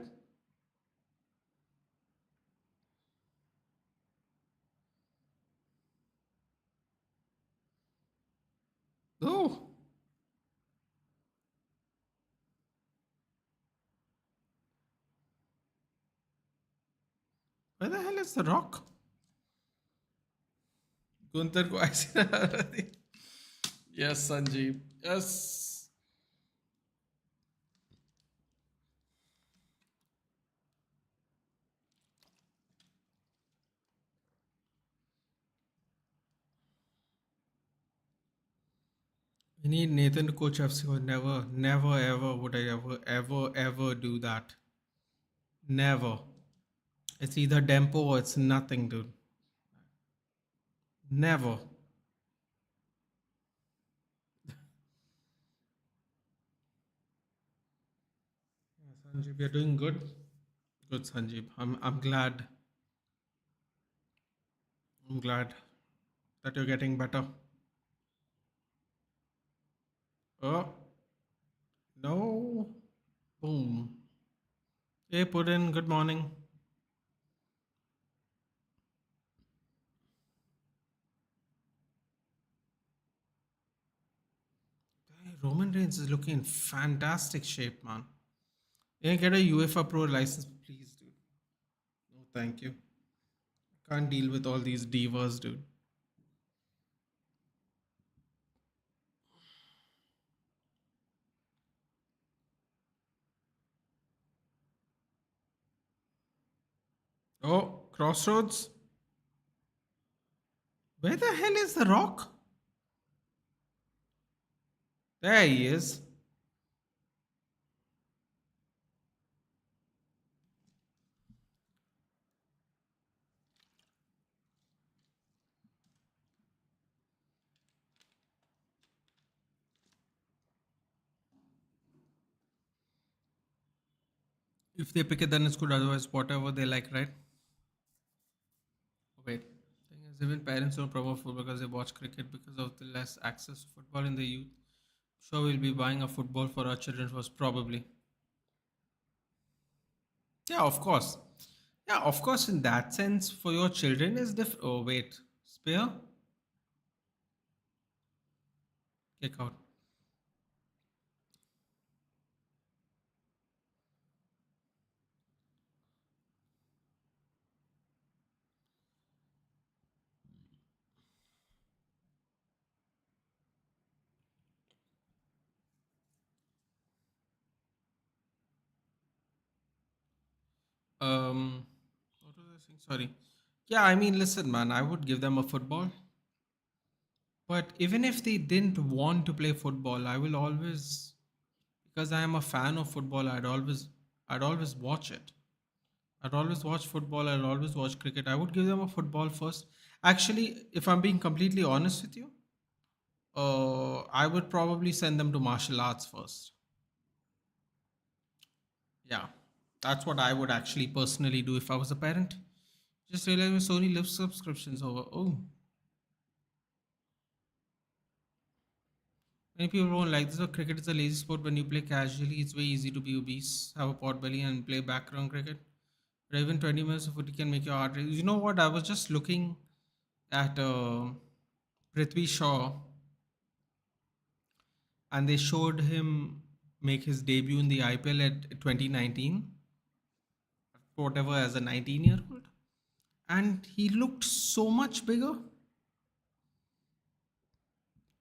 Oh, where the hell is the rock? Gunther को ऐसे ना रहा थी. Yes, Sanjeev. Yes. We need Nathan to coach FC. Never, never, ever would I ever do that. Never. It's either Dempo or it's nothing, dude. Never. Sanjeev, you're doing good. Good, Sanjeev. I'm glad. I'm glad that you're getting better. Oh, no. Boom. Hey, Puddin, good morning. Hey, Roman Reigns is looking in fantastic shape, man. Can you get a UEFA Pro license, please, dude? No, thank you. Can't deal with all these divas, dude. Oh, Crossroads? Where the hell is The Rock? There he is. If they pick it, then it's good. Otherwise, whatever they like, right? Wait. Thing is, even parents don't promote football because they watch cricket because of the less access to football in the youth. Sure, we'll be buying a football for our children first, probably. Yeah, of course. Yeah, of course. In that sense, for your children is different. Oh wait, spear, kick out. What was I saying? Sorry. Yeah, I mean, listen, man. I would give them a football, but even if they didn't want to play football, I will always, because I am a fan of football. I'd always watch it. I'd always watch football. I'd always watch cricket. I would give them a football first. Actually, if I'm being completely honest with you, I would probably send them to martial arts first. Yeah, that's what I would actually personally do if I was a parent. Just realized my Sony live subscriptions over. Oh, many people won't like this. But cricket is a lazy sport. When you play casually, it's very easy to be obese, have a pot belly, and play background cricket. But even 20 minutes of footy can make your heart race. You know what? I was just looking at Prithvi Shaw, and they showed him make his debut in the IPL at 2019, whatever, as a 19-year-old. And he looked so much bigger.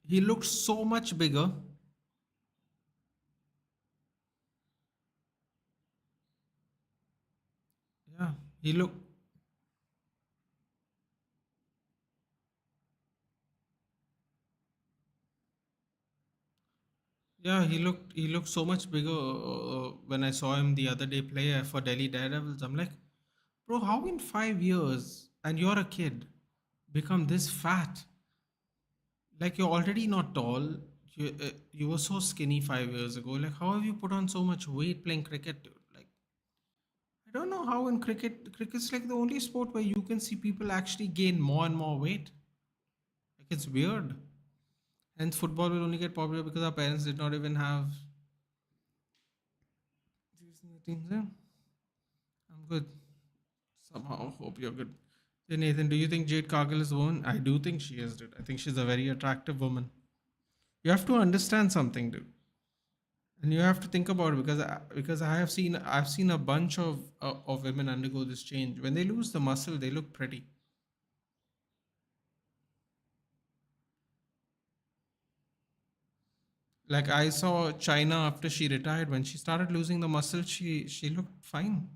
He looked so much bigger. Yeah, he looked. Yeah, he looked so much bigger when I saw him the other day play for Delhi Daredevils. I'm like, bro, how in 5 years and you're a kid become this fat? Like you're already not tall. You were so skinny 5 years ago. Like how have you put on so much weight playing cricket, dude? Like I don't know how in cricket's like the only sport where you can see people actually gain more and more weight. Like it's weird. And football will only get popular because our parents did not even have these new teams. Yeah, I'm good. Somehow, hope you're good. Hey Nathan, do you think Jade Cargill is a woman? I do think she is, dude. I think she's a very attractive woman. You have to understand something, dude, and you have to think about it because I've seen a bunch of women undergo this change. When they lose the muscle, they look pretty. Like I saw China after she retired. When she started losing the muscle, she looked fine.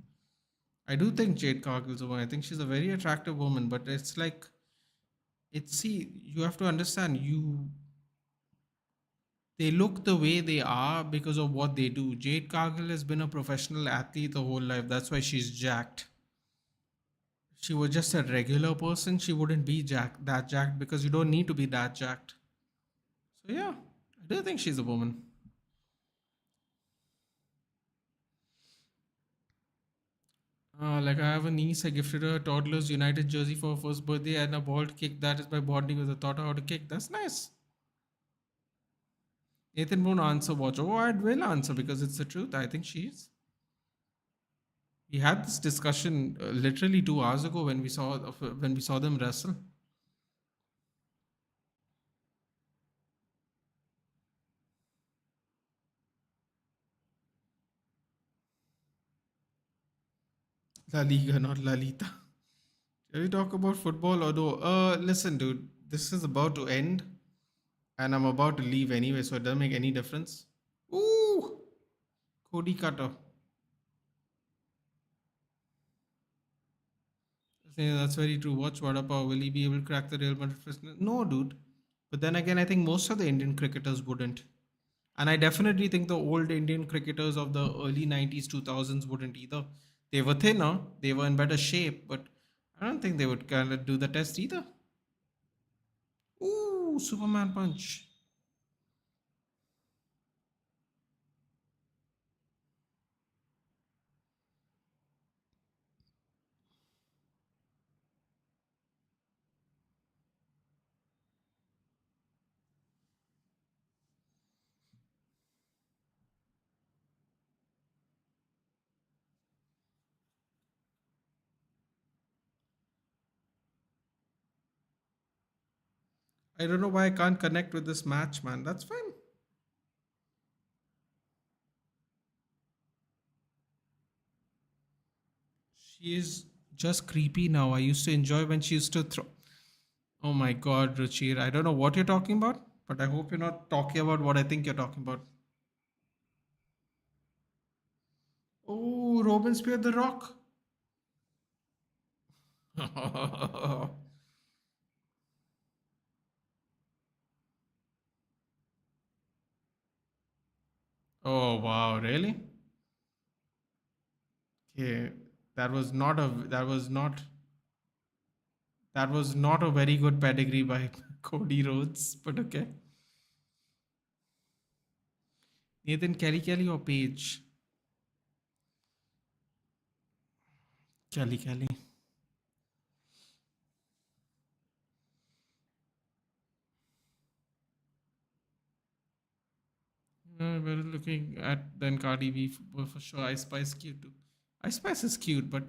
I do think Jade Cargill's a woman. I think she's a very attractive woman, but it's like see, you have to understand they look the way they are because of what they do. Jade Cargill has been a professional athlete the whole life. That's why she's jacked. If she was just a regular person, she wouldn't be that jacked because you don't need to be that jacked. So yeah, I do think she's a woman. Like I have a niece, I gifted her a Toddlers United jersey for her first birthday and a ball to kick. That is my bonding with the thought of how to kick. That's nice. Nathan won't answer watch. Oh, I will answer because it's the truth. I think she is. We had this discussion literally 2 hours ago when we saw them wrestle. La Liga, not La Lita. Shall we talk about football or no? Listen, dude, this is about to end, and I'm about to leave anyway, so it doesn't make any difference. Ooh, Cody Cutter. Yeah, that's very true. Watch Vadapa. Will he be able to crack the Real Madrid fist? No, dude. But then again, I think most of the Indian cricketers wouldn't. And I definitely think the old Indian cricketers of the early 90s, 2000s wouldn't either. They were thinner, they were in better shape, but I don't think they would kind of do the test either. Ooh, Superman punch. I don't know why I can't connect with this match, man. That's fine. She is just creepy now. I used to enjoy when she used to throw. Oh my god, Ruchir. I don't know what you're talking about, but I hope you're not talking about what I think you're talking about. Oh, Robin speared the rock. Oh wow, really? Okay, that was not a very good pedigree by Cody Rhodes, but okay. Nathan Kelly or Paige? Kelly. We're looking at then Cardi B for sure. Ice Spice cute too. Ice Spice is cute, but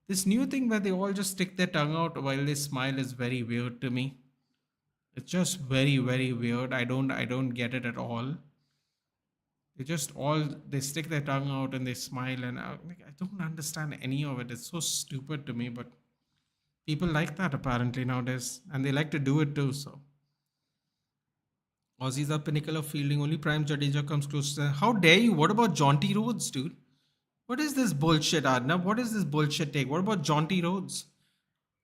this new thing where they all just stick their tongue out while they smile is very weird to me. It's just very weird. I don't get it at all. They just all they stick their tongue out and they smile, and I don't understand any of it. It's so stupid to me, but people like that apparently nowadays, and they like to do it too. So Aussies are pinnacle of fielding. Only Prime Jadeja comes close to them. How dare you? What about Jaunty Rhodes, dude? What is this bullshit, Arnab? What is this bullshit take? What about Jaunty Rhodes?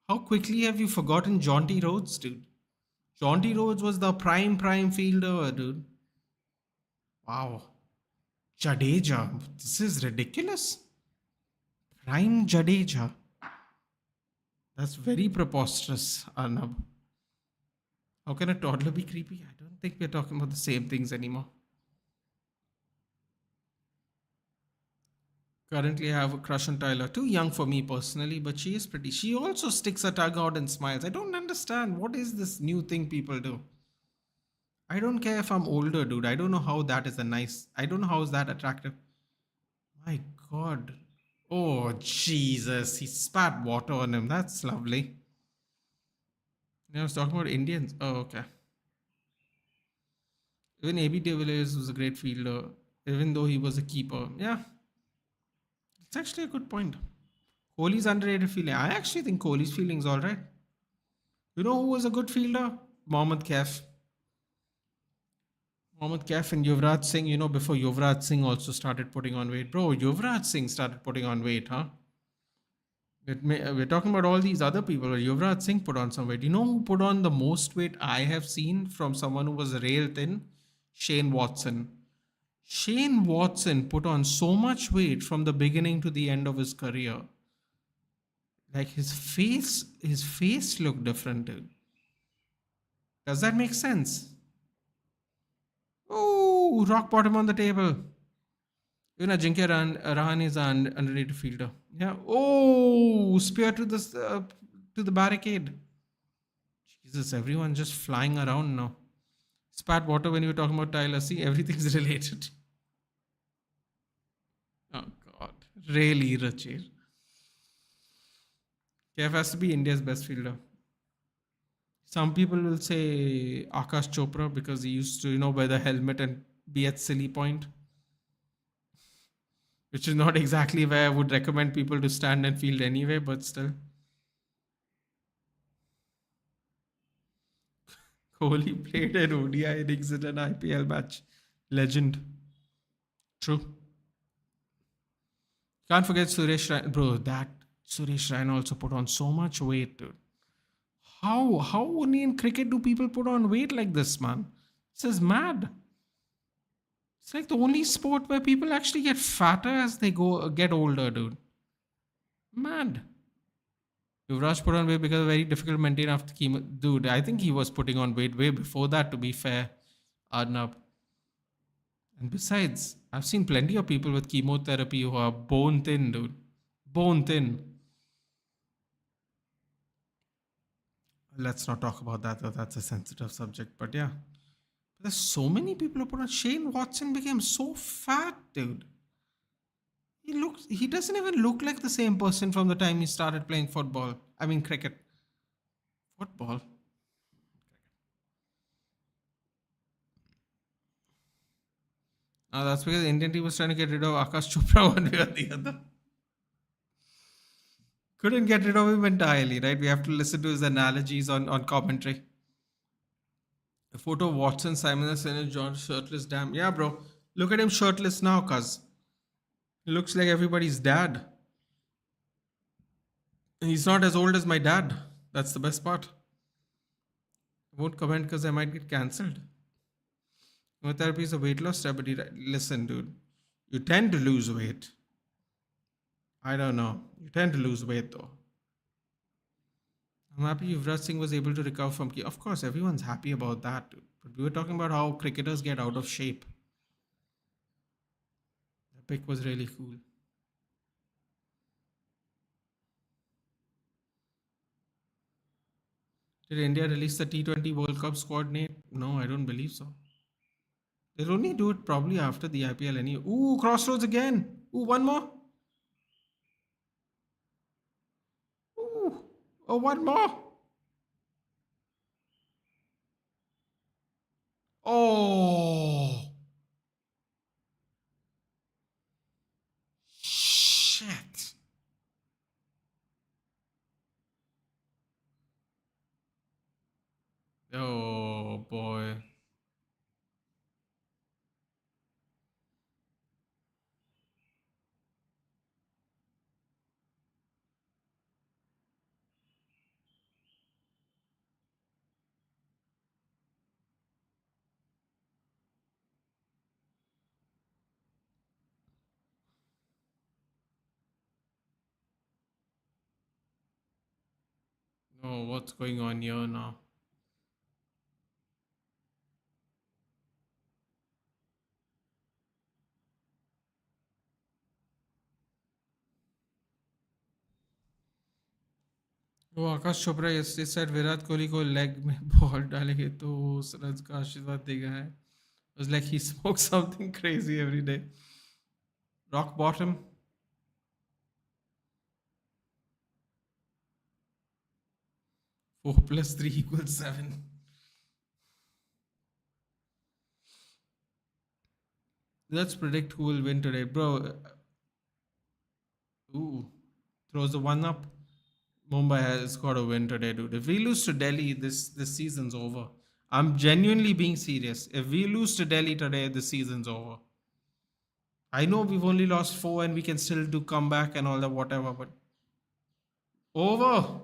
How quickly have you forgotten Jaunty Rhodes, dude? Jaunty Rhodes was the prime fielder, dude. Wow. Jadeja. This is ridiculous. Prime Jadeja. That's very preposterous, Arnab. How can a toddler be creepy? I don't think we're talking about the same things anymore. Currently, I have a crush on Tyler. Too young for me personally, but she is pretty. She also sticks her tongue out and smiles. I don't understand. What is this new thing people do? I don't care if I'm older, dude. I don't know how that is a nice. I don't know how is that attractive. My God. Oh, Jesus. He spat water on him. That's lovely. I was talking about Indians. Oh, okay. Even AB de Villiers was a great fielder, even though he was a keeper. Yeah, it's actually a good point. Kohli's underrated feeling. I actually think Kohli's feeling is all right. You know who was a good fielder? Mohammad Kaif. Mohammad Kaif and Yuvraj Singh. You know, before Yuvraj Singh also started putting on weight. Bro, Yuvraj Singh started putting on weight, huh? We're talking about all these other people. Yuvraj Singh put on some weight. You know who put on the most weight I have seen from someone who was rail thin? Shane Watson. Shane Watson put on so much weight from the beginning to the end of his career. Like his face looked different, dude. Does that make sense? Oh, rock bottom on the table. You know, Rahan is an underrated fielder. Yeah. Oh, spear to the barricade. Jesus, everyone just flying around now. Spat water when you were talking about Tyler. See, everything's related. Oh God, really, Rachir. Kev has to be India's best fielder. Some people will say Akash Chopra because he used to, wear the helmet and be at silly point, which is not exactly where I would recommend people to stand and field anyway, but still. Kohli played an ODI innings in an IPL match. Legend. True. Can't forget Suresh Raina. Bro, that Suresh Raina also put on so much weight, dude. How only in cricket do people put on weight like this, man? This is mad. It's like the only sport where people actually get fatter as they get older, dude. Mad. Yuvraj put on weight because very difficult to maintain after chemo. Dude, I think he was putting on weight way before that, to be fair, Arnab. And besides, I've seen plenty of people with chemotherapy who are bone thin, dude. Bone thin. Let's not talk about that, though. That's a sensitive subject. But yeah, there's so many people who put on. Shane Watson became so fat, dude. He doesn't even look like the same person from the time he started playing football. I mean, cricket. Football. That's because the Indian team was trying to get rid of Akash Chopra one way or the other. Couldn't get rid of him entirely, right? We have to listen to his analogies on commentary. A photo of Watson, Simon and John shirtless. Damn. Yeah, bro. Look at him shirtless now, cuz. He looks like everybody's dad. He's not as old as my dad. That's the best part. I won't comment because I might get cancelled. Chemotherapy is a weight loss therapy. Listen, dude. You tend to lose weight. I don't know. You tend to lose weight though. I'm happy Yuvraj Singh was able to recover from. Of course, everyone's happy about that, dude. But we were talking about how cricketers get out of shape. The pick was really cool. Did India release the T20 World Cup squad name? No, I don't believe so. They'll only do it probably after the IPL anyway. Ooh, crossroads again. Ooh, one more. Ooh, oh, one more. Oh, Oh, what's going on here now? वो आकाश Chopra yesterday said Virat Kohli को leg में ball डालेंगे तो वो run का आशीर्वाद देगा है. It was like he smokes something crazy every day. Rock bottom. 4 plus 3 equals 7. Let's predict who will win today, bro. Ooh, throws the one up. Mumbai has got to win today, dude. If we lose to Delhi, this season's over. I'm genuinely being serious. If we lose to Delhi today, the season's over. I know we've only lost four and we can still do comeback and all that, whatever, but over.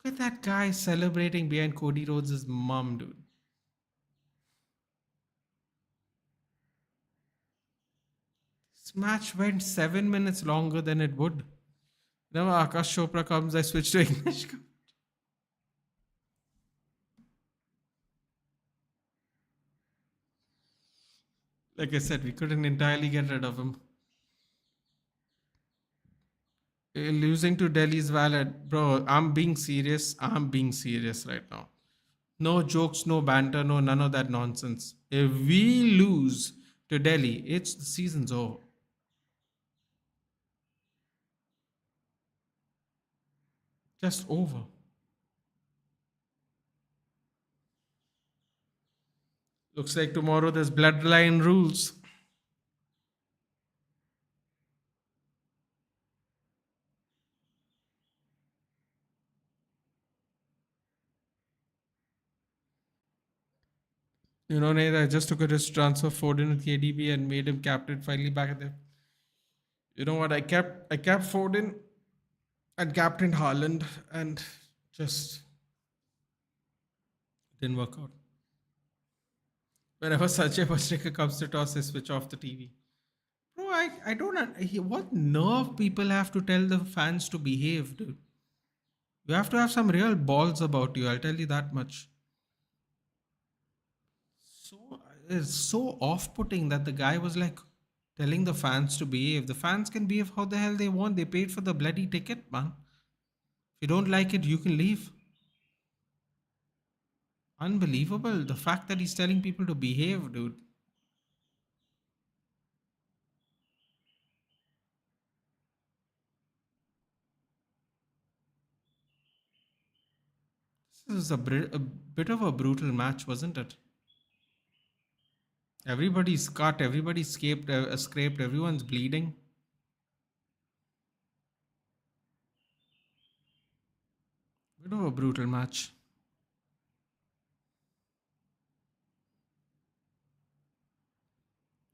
Look at that guy celebrating behind Cody Rhodes' mum, dude. This match went 7 minutes longer than it would. Now Akash Chopra comes, I switch to English. Like I said, we couldn't entirely get rid of him. Losing to Delhi's valid, bro. I'm being serious. I'm being serious right now. No jokes, no banter, no none of that nonsense. If we lose to Delhi, it's the season's over. Just over. Looks like tomorrow there's bloodline rules. You know, Nate, I just took a risk transfer Foden with KDB and made him captain finally back at the. You know what? I kept Foden and captain Haaland and just didn't work out. Whenever Sanjay Pachrekar comes to toss, I switch off the TV. Bro, I don't what nerve people have to tell the fans to behave, dude. You have to have some real balls about you, I'll tell you that much. So it's so off-putting that the guy was like telling the fans to behave. The fans can behave how the hell they want. They paid for the bloody ticket, man. If you don't like it, you can leave. Unbelievable. The fact that he's telling people to behave, dude. This is a bit of a brutal match, wasn't it? Everybody's cut, everybody's scraped, everyone's bleeding. Bit of a brutal match.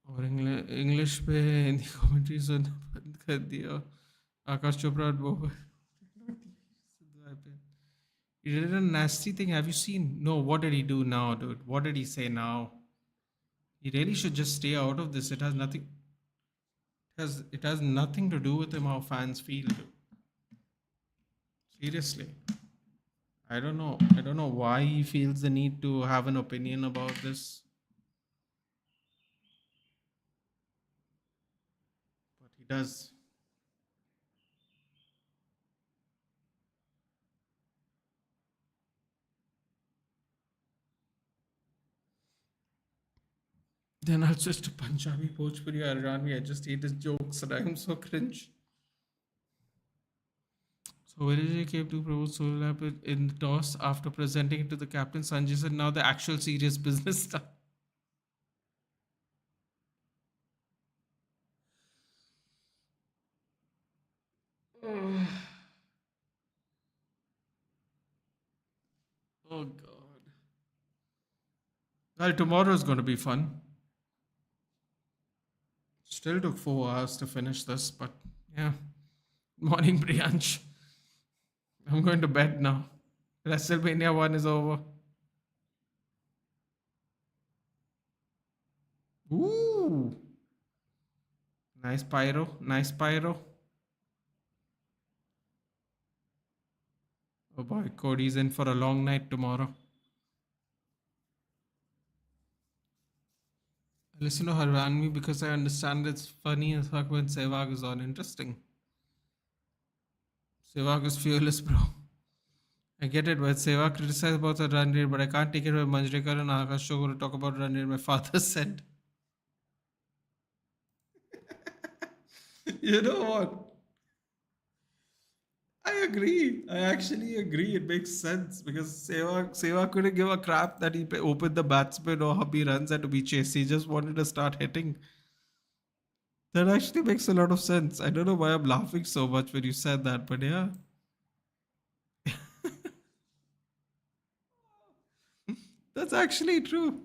और English पे Hindi commentary सुन बंद कर दिया आकाश चोपड़ा और वो he did a nasty thing. Have you seen? No, what did he do now, dude? What did he say now? He really should just stay out of this. It has nothing. It has nothing to do with him how fans feel, dude. Seriously, I don't know. I don't know why he feels the need to have an opinion about this, but he does. Then I'll switch to Punjabi, Bhojpuri, or Iranvi. I just hate his jokes and I'm so cringe. So Vijay came to propose solo lap in the toss after presenting it to the captain. Sanjay said, "Now the actual serious business stuff." Oh God. Well, tomorrow is going to be fun. Still took 4 hours to finish this, but yeah. Morning, Priyansh. I'm going to bed now. WrestleMania 1 is over. Ooh. Nice pyro. Nice pyro. Oh boy, Cody's in for a long night tomorrow. I listen to Harvanvi because I understand it's funny as fuck when Sehwag is on. Interesting. Sehwag is fearless, bro. I get it, but Sehwag criticized about the run rate, but I can't take it when Manjrekar and Akash Chopra to talk about run rate. My father said. You know what? I agree. I actually agree. It makes sense because Seva couldn't give a crap that he opened the batsman or how he runs had to be chased. He just wanted to start hitting. That actually makes a lot of sense. I don't know why I'm laughing so much when you said that, but yeah, that's actually true.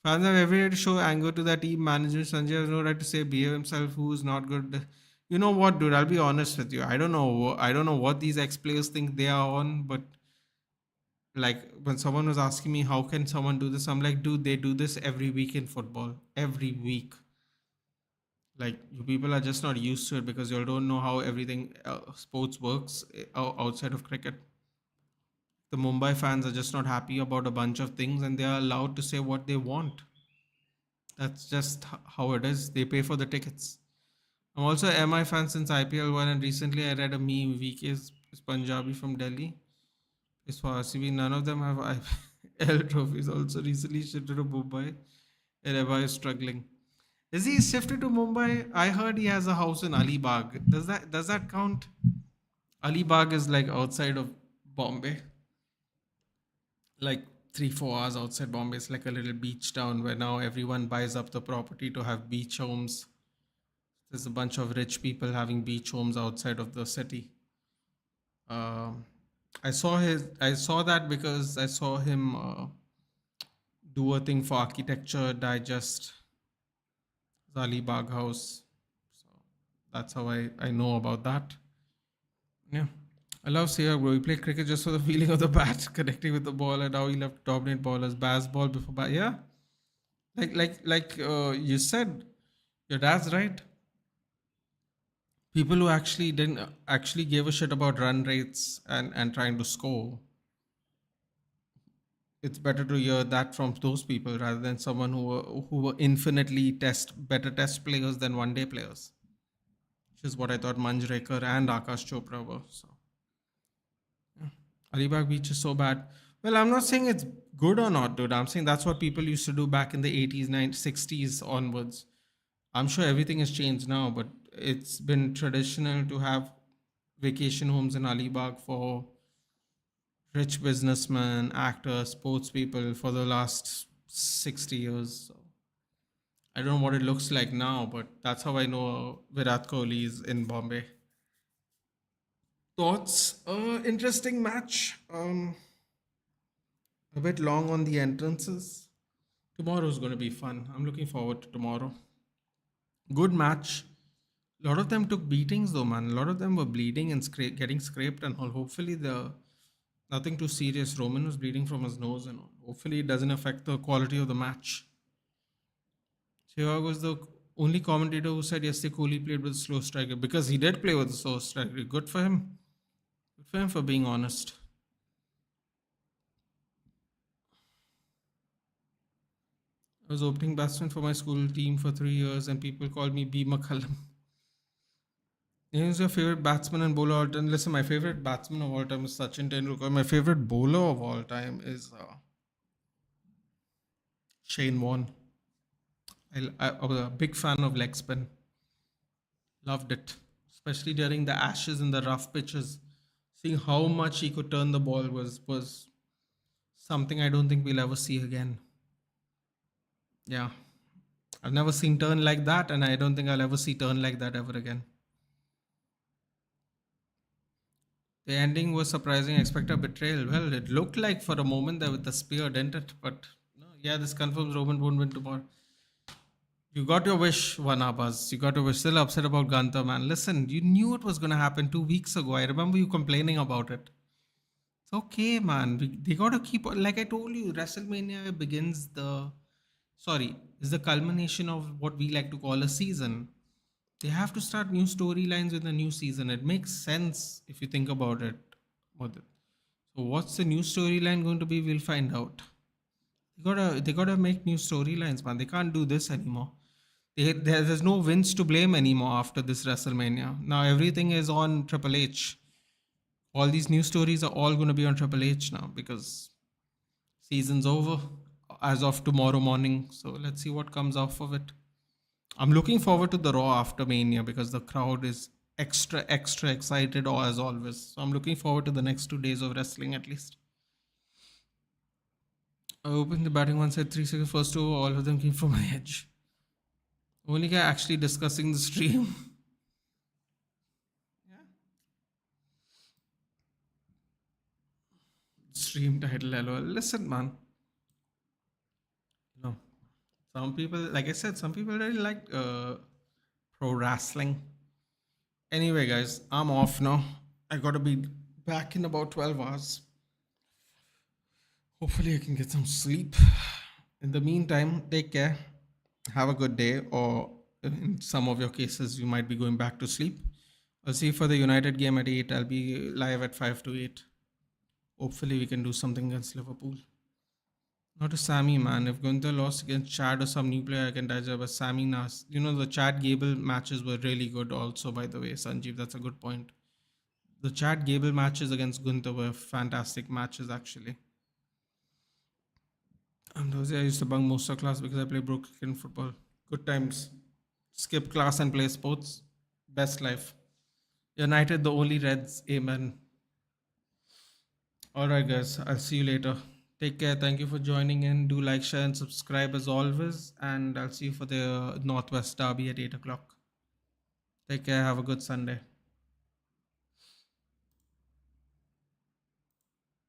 Fans have every right to show anger to that team manager. Sanjay has no right to say behave himself who's not good. You know what, dude? I'll be honest with you. I don't know. I don't know what these ex players think they are on, but like when someone was asking me how can someone do this, I'm like, dude, they do this every week in football. Every week. Like you people are just not used to it because you don't know how everything sports works outside of cricket. The Mumbai fans are just not happy about a bunch of things and they are allowed to say what they want. That's just how it is. They pay for the tickets. I'm also a MI fan since IPL 1, and recently I read a meme. VK is Punjabi from Delhi. Is for RCB. None of them have IPL trophies. Also recently shifted to Mumbai and MI is struggling. Is he shifted to Mumbai? I heard he has a house in Alibag. Does that count? Alibag is like outside of Bombay, like 3-4 hours outside Bombay. It's like a little beach town where now everyone buys up the property to have beach homes. There's a bunch of rich people having beach homes outside of the city. Um, I saw that because I saw him do a thing for Architecture Digest, Zali Bagh House. So that's how I know about that. Yeah. I love Sehwag, bro. He played cricket just for the feeling of the bat, connecting with the ball, and how he loved to dominate ballers. Baz ball before bat. Yeah. Like you said, your dad's right. People who actually didn't actually give a shit about run rates and trying to score. It's better to hear that from those people rather than someone who were infinitely better test players than one day players, which is what I thought Manjrekar and Akash Chopra were. So Alibag Beach is so bad. Well, I'm not saying it's good or not, dude. I'm saying that's what people used to do back in the 80s, 90s, 60s onwards. I'm sure everything has changed now, but it's been traditional to have vacation homes in Alibag for rich businessmen, actors, sports people for the last 60 years. So I don't know what it looks like now, but that's how I know Virat Kohli is in Bombay. Thoughts? Interesting match. A bit long on the entrances. Tomorrow's going to be fun. I'm looking forward to tomorrow. Good match. A lot of them took beatings though, man. A lot of them were bleeding and getting scraped and all. Hopefully, the nothing too serious. Roman was bleeding from his nose and all. Hopefully, it doesn't affect the quality of the match. Sehwag was the only commentator who said yesterday Kohli played with a slow striker because he did play with a slow striker. Good for him. Good for him for being honest. I was opening batsman for my school team for 3 years and people called me B. McCullum. Who's your favorite batsman and bowler all time? Listen, my favorite batsman of all time is Sachin Tendulkar. My favorite bowler of all time is Shane Warne. I was a big fan of leg spin. Loved it, especially during the Ashes and the rough pitches. Seeing how much he could turn the ball was something I don't think we'll ever see again. Yeah, I've never seen turn like that, and I don't think I'll ever see turn like that ever again. The ending was surprising. I expect a betrayal. Well, it looked like for a moment there with the spear, didn't it? But no, yeah, this confirms Roman won't win tomorrow. You got your wish, Vanabaz. You got your wish. Still upset about Gunther, man. Listen, you knew it was going to happen 2 weeks ago. I remember you complaining about it. It's okay, man. They got to keep, like I told you, WrestleMania begins is the culmination of what we like to call a season. They have to start new storylines with a new season. It makes sense if you think about it. Modit. So what's the new storyline going to be? We'll find out. They gotta make new storylines, man. They can't do this anymore. There's no Vince to blame anymore after this WrestleMania. Now everything is on Triple H. All these new stories are all going to be on Triple H now because season's over as of tomorrow morning. So let's see what comes off of it. I'm looking forward to the Raw after Mania because the crowd is extra excited as always. So I'm looking forward to the next 2 days of wrestling at least. I opened the batting one, said 3 seconds first over, all of them came from my edge. Only guy actually discussing the stream. Yeah. Stream title, lol. Listen, man. You know, some people, like I said, some people really like pro wrestling. Anyway, guys, I'm off now. I gotta be back in about 12 hours. Hopefully, I can get some sleep. In the meantime, take care. Have a good day, or in some of your cases, you might be going back to sleep. I'll see you for the United game at 8. I'll be live at 5 to 8. Hopefully, we can do something against Liverpool. Not a Sammy, man. If Gunther lost against Chad or some new player, I can digest. But Sammy Nas, the Chad Gable matches were really good. Also, by the way, Sanjeev, that's a good point. The Chad Gable matches against Gunther were fantastic matches, actually. And those days I used to bunk most of class because I play pro cricket and football. Good times. Skip class and play sports. Best life. United, the only Reds. Amen. All right, guys. I'll see you later. Take care. Thank you for joining in. Do like, share, and subscribe as always. And I'll see you for the Northwest Derby at 8 o'clock. Take care. Have a good Sunday.